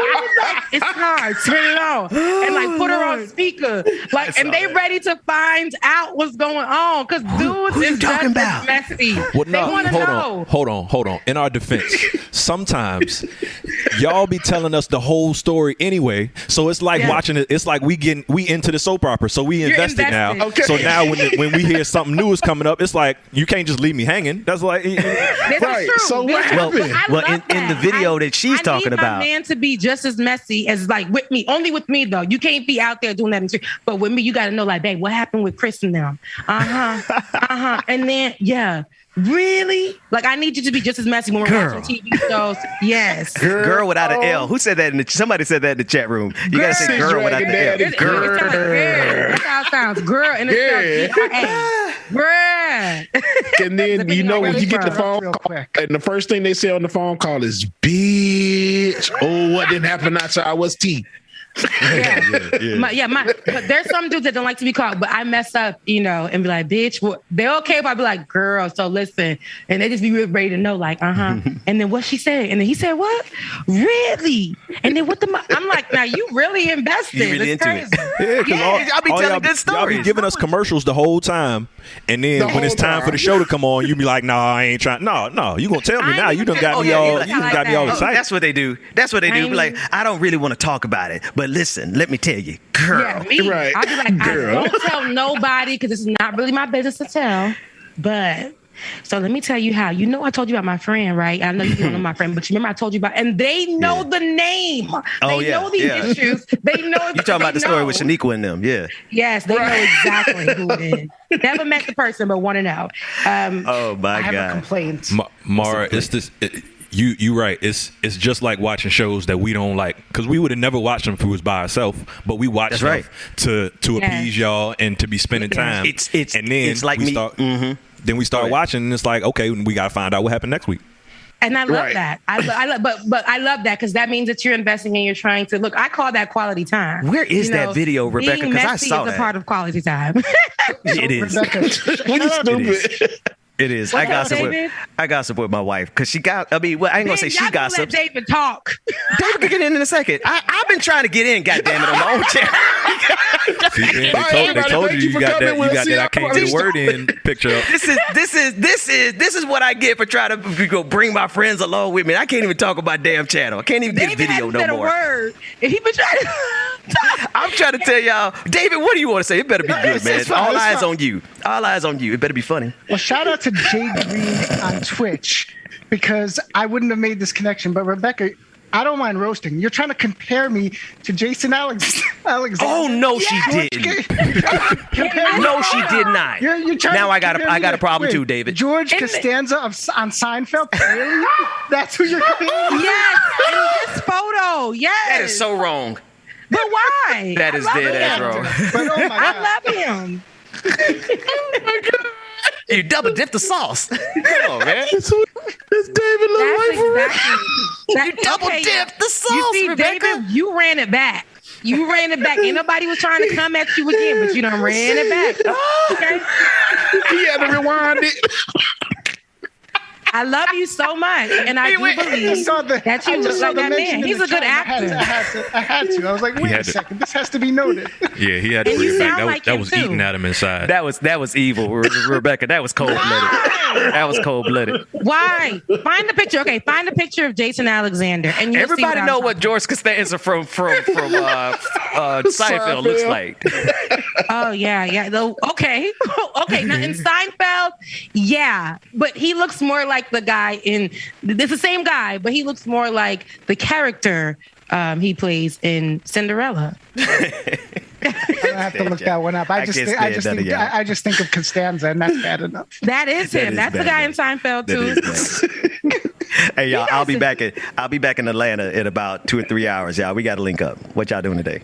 was like, it's hard. Turn it on. And like put her on speaker. Like, and they ready to find out what's going on. Because dudes is just messy. Well, they want to know. Hold on. In our defense, sometimes y'all be telling us the whole story anyway. So it's like watching it. It's like we into the soap opera. So we invested now. Okay. So now when we hear something new is coming up, it's like, you can't just leave me hanging. That's like, right. So what happened? Well, in the video that she's talking about, I need my man to be just as messy as like with me. Only with me though. You can't be out there doing that. But with me, you got to know, like, babe, what happened with Chris and them? And then really? Like, I need you to be just as messy when we're watching TV shows. Yes. Girl without an L. Who said that? Somebody said that in the chat room. You got to say girl without the L. Girl. That's how it sounds. Girl. And it's Girl. And then, you know, when you get the phone call, and the first thing they say on the phone call is, bitch. Oh, what didn't happen after I was tea? But there's some dudes that don't like to be called, but I mess up, you know, and be like, bitch, well, they're okay if I be like, girl, so listen, and they just be really ready to know, like, and then what she said, and then he said, what? Really? And then what I'm like, now you really invested. You really into it. I'll be telling good stories. Y'all be giving us commercials the whole time, and then when it's time for the show to come on, you be like, nah, I ain't trying. No, you gonna tell me now. You done got me all excited. That's what they do. Be like, I don't really want to talk about it, but listen, let me tell you, girl. Yeah, me. Right. I'll be like, girl. I don't tell nobody because it's not really my business to tell. But so let me tell you how. You know, I told you about my friend, right? I know you don't know my friend, but you remember I told you about, and they know the name. They know these issues. They know. You talking about the story with Shaniqua and them? Yeah. Yes, they know exactly who it is. Never met the person, but want to know. Oh my God. I have a complaint. Mara, it's this. You right. It's just like watching shows that we don't like, because we would have never watched them if it was by ourselves. But we watch them to appease y'all and to be spending time. It's like we start. Then we start watching, and it's like, okay, we got to find out what happened next week. And I love that. I love that, because that means that you're investing and you're trying to look. I call that quality time. Where is that video, Rebecca? Because I saw that. It's a part of quality time. It is. Stupid. It is. I gossip with my wife because she got. I mean, well, I ain't gonna say she gossips. Let David talk. David can get in a second. I've been trying to get in. Goddamn it, on my own channel. See, they told you got that. You got that. I can't get a word in picture up. This is what I get for trying to bring my friends along with me. I can't even talk about damn channel. I can't even get video no more. Word. If he been trying to. I'm trying to tell y'all, David, what do you want to say? It better be good, man. All eyes on you. All eyes on you. It better be funny. Well, shout out to Jay Green on Twitch. because I wouldn't have made this connection. But Rebecca, I don't mind roasting. You're trying to compare me to Jason Alexander. Oh no, she didn't. No, she did not. You're trying now to I got compare a problem wait, too, David. George Costanza on Seinfeld. Really? That's who you're comparing? Yes, in this photo. Yes. That is so wrong. But why? That is dead ass wrong. But, oh my God. I love him. Oh my God. You double dip the sauce. Come on, man. It's David You double dipped the sauce, You see, Rebecca. David, you ran it back. You ran it back. Ain't nobody was trying to come at you again, but you done ran it back. Okay? He had to rewind it. I love you so much, and I do believe that you look like that man. He's a good actor. I had to. I was like, wait a second. This has to be noted. Yeah, he had to And bring you it back. sound That, like that him, was too. eating at him inside. That was evil, Rebecca. That was cold blooded. That was cold blooded. Why? Find the picture. Okay, find the picture of Jason Alexander, and you'll Everybody see know what George Costanza from Seinfeld looks like. Oh yeah. Okay. Okay. Now in Seinfeld, yeah, but he looks more like the guy in. It's the same guy, but he looks more like the character he plays in Cinderella. I have to look that one up. I just think of Costanza, and that's bad enough. That is him. That's the guy in Seinfeld too. Hey y'all, I'll be back in Atlanta in about 2 or 3 hours. Y'all, we got to link up. What y'all doing today?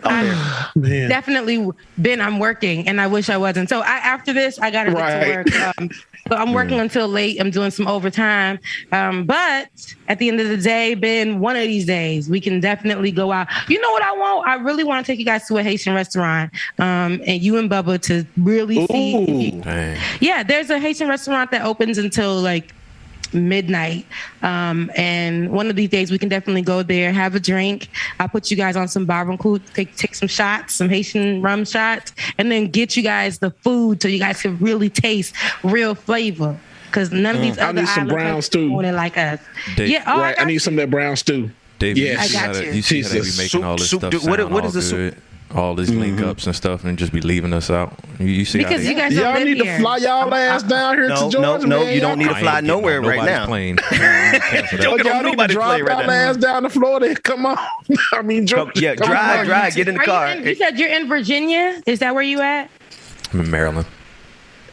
Definitely been. I'm working, and I wish I wasn't. So after this, I got to get to work. So I'm working until late. I'm doing some overtime. But at the end of the day, Ben, one of these days we can definitely go out. You know what I want? I really want to take you guys to a Haitian restaurant, and you and Bubba to really see. Yeah, there's a Haitian restaurant that opens until like midnight, and one of these days we can definitely go there, have a drink. I'll put you guys on some barbecue, take some shots, some Haitian rum shots, and then get you guys the food so you guys can really taste real flavor, because none of these other I need some brown stew like us. Right, I need some of that brown stew. David, yes. You see how they be making all this stuff sound what is the good? All these link ups and stuff, and just be leaving us out. You see, because you guys y'all need to fly y'all ass down here to Georgia. No, you don't need to fly nowhere right now. Plane. Y'all need to drive y'all ass down to Florida. Come on. I mean, drive, get in the car. You said you're in Virginia. Is that where you at? I'm in Maryland.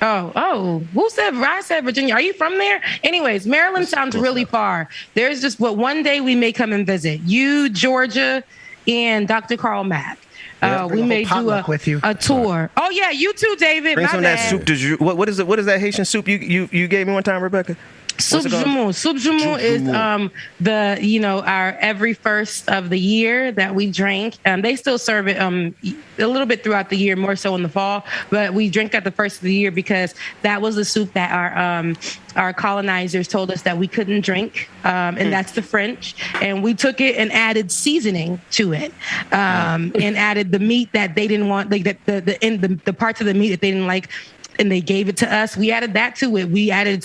Oh, who said? I said Virginia. Are you from there? Anyways, Maryland sounds really far. There's just one day we may come and visit you, Georgia, and Dr. Carl Mack. We may do a tour. Oh yeah, you too, David. Bring some of that soup de jour. What is it? What is that Haitian soup you gave me one time, Rebecca? Soup Jumeau. Soup Jumeau is our every first of the year that we drink. They still serve it a little bit throughout the year, more so in the fall. But we drink at the first of the year because that was the soup that our colonizers told us that we couldn't drink, and that's the French. And we took it and added seasoning to it, and added the meat that they didn't want, like the parts of the meat that they didn't like. And they gave it to us. We added that to it. We added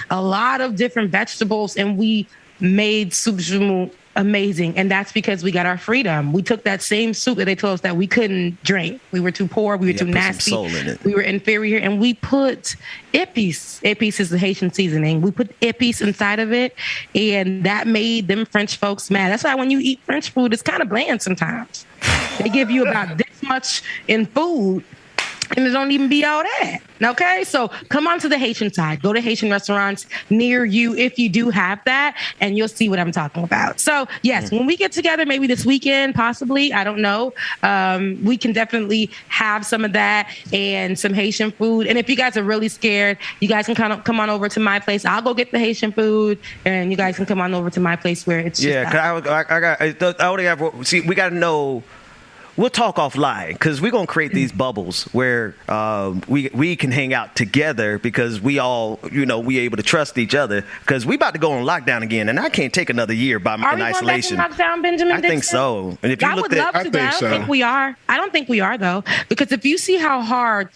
a lot of different vegetables, and we made soup jumeau amazing. And that's because we got our freedom. We took that same soup that they told us that we couldn't drink. We were too poor. We were too nasty. We were inferior. And we put épices. Épices is the Haitian seasoning. We put épices inside of it, and that made them French folks mad. That's why when you eat French food, it's kind of bland sometimes. They give you about this much in food, and it don't even be all that. Okay, so come on to the Haitian side. Go to Haitian restaurants near you if you do have that, and you'll see what I'm talking about. So yes, when we get together, maybe this weekend, possibly, I don't know, we can definitely have some of that and some Haitian food. And if you guys are really scared, you guys can kind of come on over to my place. I'll go get the Haitian food, and you guys can come on over to my place where it's just we got to know. We'll talk offline because we're going to create these bubbles where we can hang out together because we all, we able to trust each other because we about to go on lockdown again, and I can't take another year in isolation. Are we going back in lockdown, Benjamin Dixon? I think so. And if you I would love to. I don't think we are. I don't think we are, though, because if you see how hard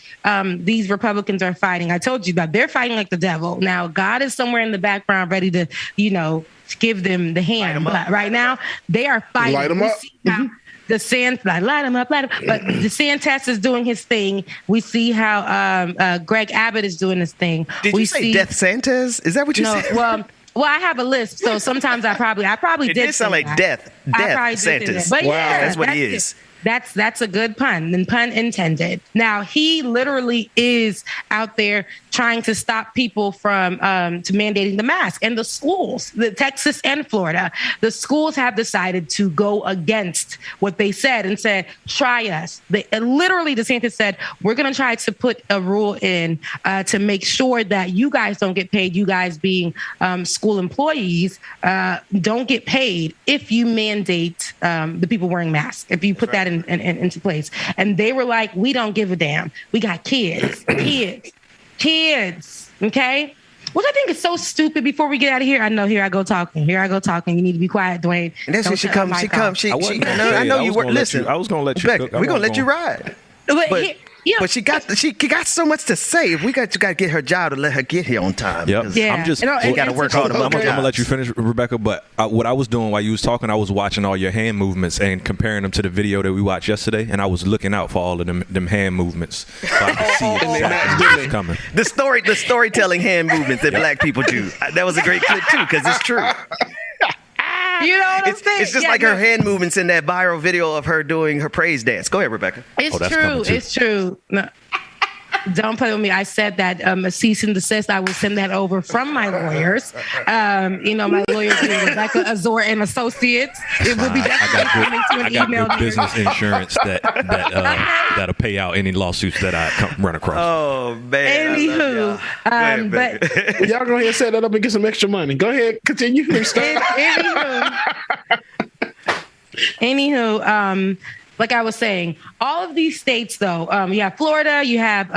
these Republicans are fighting, I told you that they're fighting like the devil. Now, God is somewhere in the background ready to, give them the hand. But right now, they are fighting. Light them up. Light him up. But DeSantis is doing his thing. We see how Greg Abbott is doing his thing. Did you say Death Santas? Is that what you said? Well, Well, I have a list, so sometimes I probably It did did sound like that. death I probably did say sentence. that. But Wow, yeah, that's what he is. That's a good pun, and pun intended. Now, he literally is out there trying to stop people from to mandating the mask. And the schools, the Texas and Florida, the schools have decided to go against what they said and said, try us. Literally, DeSantis said, we're going to try to put a rule in to make sure that you guys don't get paid. You guys being school employees don't get paid if you mandate the people wearing masks, if you put that into place. And they were like, we don't give a damn. We got kids, okay? Which I think is so stupid. Before we get out of here, I know here I go talking. You need to be quiet, Dwayne. And that's when she comes. I know you weren't listening. I was going to let you Beck, we're going to let you ride. But she got so much to say. We got to get her job to let her get here on time. Yep. Yeah. I'm just. We got to work hard. I'm gonna let you finish, Rebecca. But what I was doing while you was talking, I was watching all your hand movements and comparing them to the video that we watched yesterday, and I was looking out for all of them hand movements so I could see exactly what's coming. The storytelling hand movements that black people do. That was a great clip too, because it's true. You know what I'm saying? It's just like her hand movements in that viral video of her doing her praise dance. Go ahead, Rebecca. It's true. It's true. No. Don't play with me. I said that a cease and desist. I will send that over from my lawyers. My lawyers, Rebecca Azor and Associates. It will be definitely coming to an email. I got good business insurance that'll pay out any lawsuits that I run across. Oh man. Anywho, but y'all go ahead and set that up and get some extra money. Go ahead, continue. Anywho, like I was saying, all of these states, though, you have Florida, you have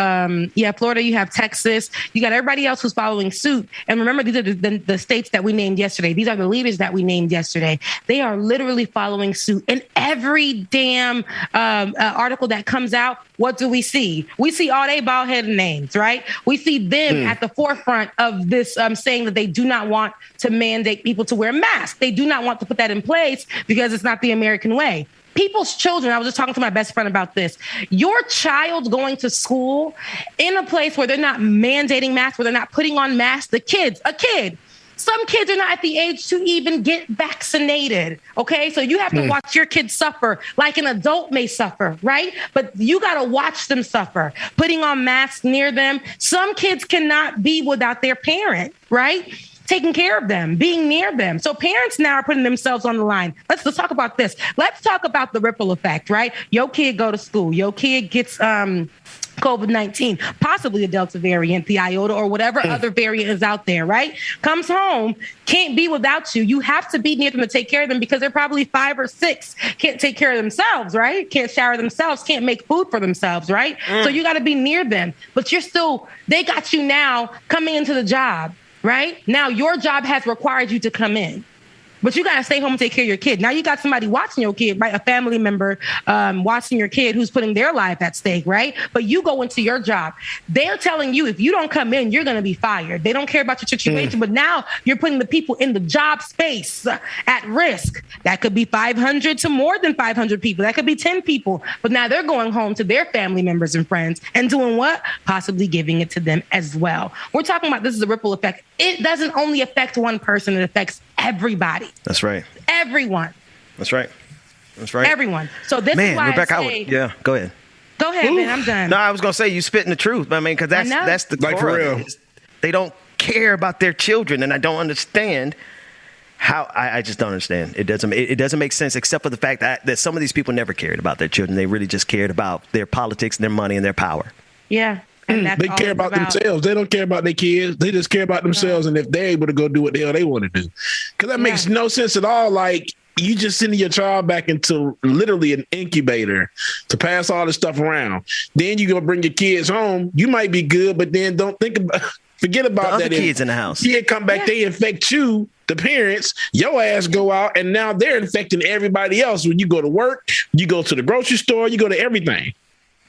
Texas, you got everybody else who's following suit. And remember, these are the states that we named yesterday. These are the leaders that we named yesterday. They are literally following suit. In every damn article that comes out, what do we see? We see all they bald-headed names, right? We see them at the forefront of this, saying that they do not want to mandate people to wear masks. They do not want to put that in place because it's not the American way. People's children, I was just talking to my best friend about this. Your child going to school in a place where they're not mandating masks, where they're not putting on masks, a kid, some kids are not at the age to even get vaccinated, okay? So you have to watch your kids suffer like an adult may suffer, right? But you got to watch them suffer, putting on masks near them. Some kids cannot be without their parent, right? Taking care of them, being near them. So parents now are putting themselves on the line. Let's talk about this. Let's talk about the ripple effect, right? Your kid go to school. Your kid gets COVID-19, possibly the Delta variant, the Iota, or whatever other variant is out there, right? Comes home, can't be without you. You have to be near them to take care of them because they're probably 5 or 6, can't take care of themselves, right? Can't shower themselves, can't make food for themselves, right? So you got to be near them. But they got you now coming into the job. Right? Now your job has required you to come in, but you got to stay home and take care of your kid. Now you got somebody watching your kid, right? A family member watching your kid who's putting their life at stake, right? But you go into your job. They're telling you if you don't come in, you're going to be fired. They don't care about your situation, but now you're putting the people in the job space at risk. That could be 500 to more than 500 people. That could be 10 people. But now they're going home to their family members and friends and doing what? Possibly giving it to them as well. We're talking about this is a ripple effect. It doesn't only affect one person. It affects everybody. That's right. Everyone. That's right. Everyone. So this is why Rebecca, I say, go ahead. Go ahead, man. I'm done. No, I was gonna say you spitting the truth. I mean, because that's the core for real. of it. They don't care about their children, and I don't understand how. I just don't understand. It doesn't make sense, except for the fact that some of these people never cared about their children. They really just cared about their politics, their money, and their power. Yeah. They care about themselves. They don't care about their kids. They just care about themselves, and if they're able to go do what the hell they want to do. Because that makes no sense at all. Like, you just sending your child back into literally an incubator to pass all this stuff around. Then you're going to bring your kids home. You might be good, but then forget about the that. Other kids in the house. Kid come back, they infect you, the parents, your ass go out, and now they're infecting everybody else. When you go to work, you go to the grocery store, you go to everything.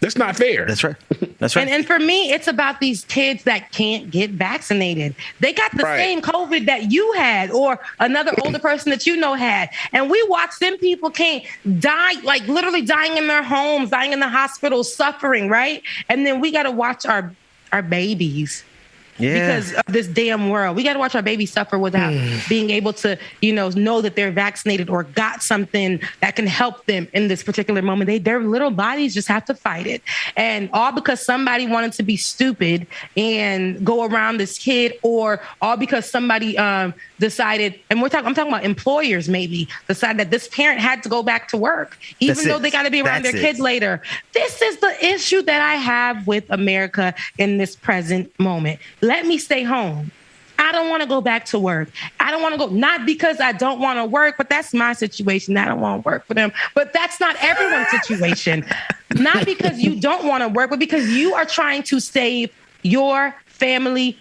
That's not fair. That's right. That's right. And for me, it's about these kids that can't get vaccinated. They got the same COVID that you had or another older person that you know had. And we watch them people can't die, like literally dying in their homes, dying in the hospital, suffering, right? And then we got to watch our babies because of this damn world. We got to watch our babies suffer without being able to, know that they're vaccinated or got something that can help them in this particular moment. Their little bodies just have to fight it. And all because somebody wanted to be stupid and go around this kid, or all because somebody decided, and I'm talking about employers maybe, decided that this parent had to go back to work, even though they got to be around their kid later. This is the issue that I have with America in this present moment. Let me stay home. I don't want to go back to work. I don't want to go, not because I don't want to work, but that's my situation. I don't want to work for them. But that's not everyone's situation. Not because you don't want to work, but because you are trying to save your family,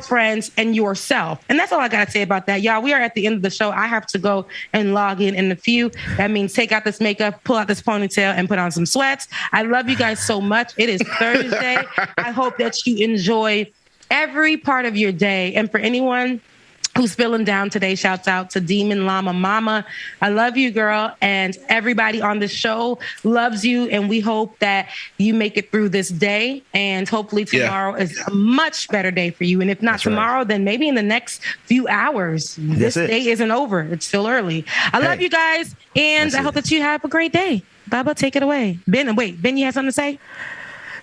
friends, and yourself. And that's all I got to say about that. Y'all, we are at the end of the show. I have to go and log in a few. That means take out this makeup, pull out this ponytail, and put on some sweats. I love you guys so much. It is Thursday. I hope that you enjoy every part of your day. And for anyone who's feeling down today, shouts out to Demon Llama Mama. I love you, girl. And everybody on the show loves you. And we hope that you make it through this day. And hopefully tomorrow is a much better day for you. And if not tomorrow, then maybe in the next few hours. This day isn't over. It's still early. I love you guys. And I hope that you have a great day. Baba, take it away. Ben, you have something to say?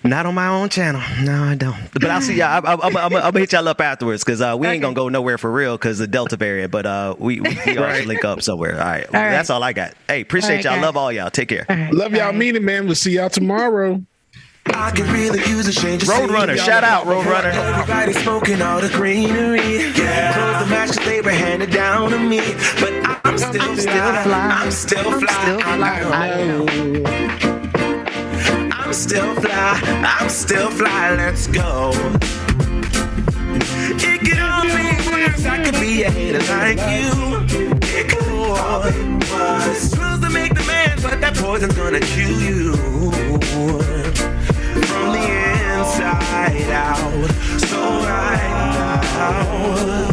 Not on my own channel. No, I don't. But I'll see y'all. I'm going to hit y'all up afterwards because we ain't going to go nowhere for real because the Delta variant. But we always link up somewhere. All right. That's all I got. Hey, appreciate y'all. Love all y'all. Take care. Love y'all. Mean it, man. We'll see y'all tomorrow. I could really use a change of Roadrunner, shout out Roadrunner. Everybody smoking all the greenery. Yeah, close the match 'cause they were handed down to me, but I'm still fly. I'm still fly. I'm still fly. I'm still fly. Let's go. It could all be worse. I could be a hater like you. It could was supposed to make the man, but that poison's gonna kill you from the inside out. So right now,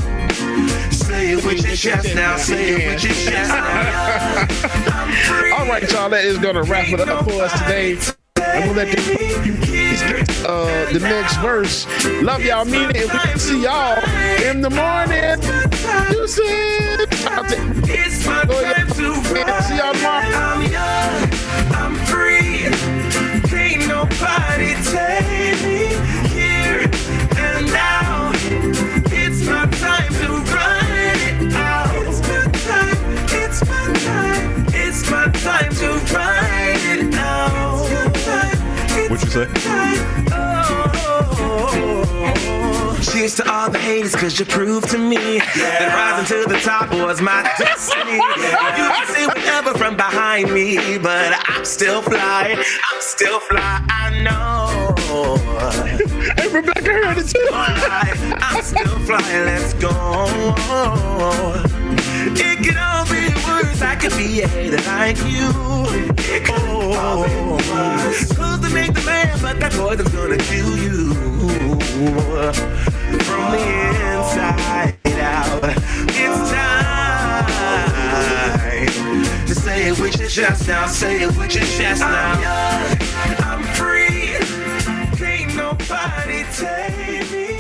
say it with your chest now. Say it with your chest now. All right, y'all. That is gonna wrap it up for us today. I'm gonna let the next verse. Love y'all, mean it. We'll see y'all in the morning. Deuces. It's my time to ride. See y'all tomorrow. I'm young, I'm free. Can't nobody take me here and now. It's my time to ride it out. It's my time. It's my time. It's my time to ride it out. What'd you say? Cheers to all the haters, cause you proved to me that rising to the top was my destiny. You can see whatever from behind me, but I'm still fly. I'm still fly, I know. Hey, Rebecca heard it too. I'm still fly, let's go. It could all be worse. I could be a hater like you. It could all be worse. Supposed to make the man, but that poison's gonna kill you from the inside out. It's time to say it with your chest now. Say it with your chest now. I'm young, I'm free. Can't nobody take me.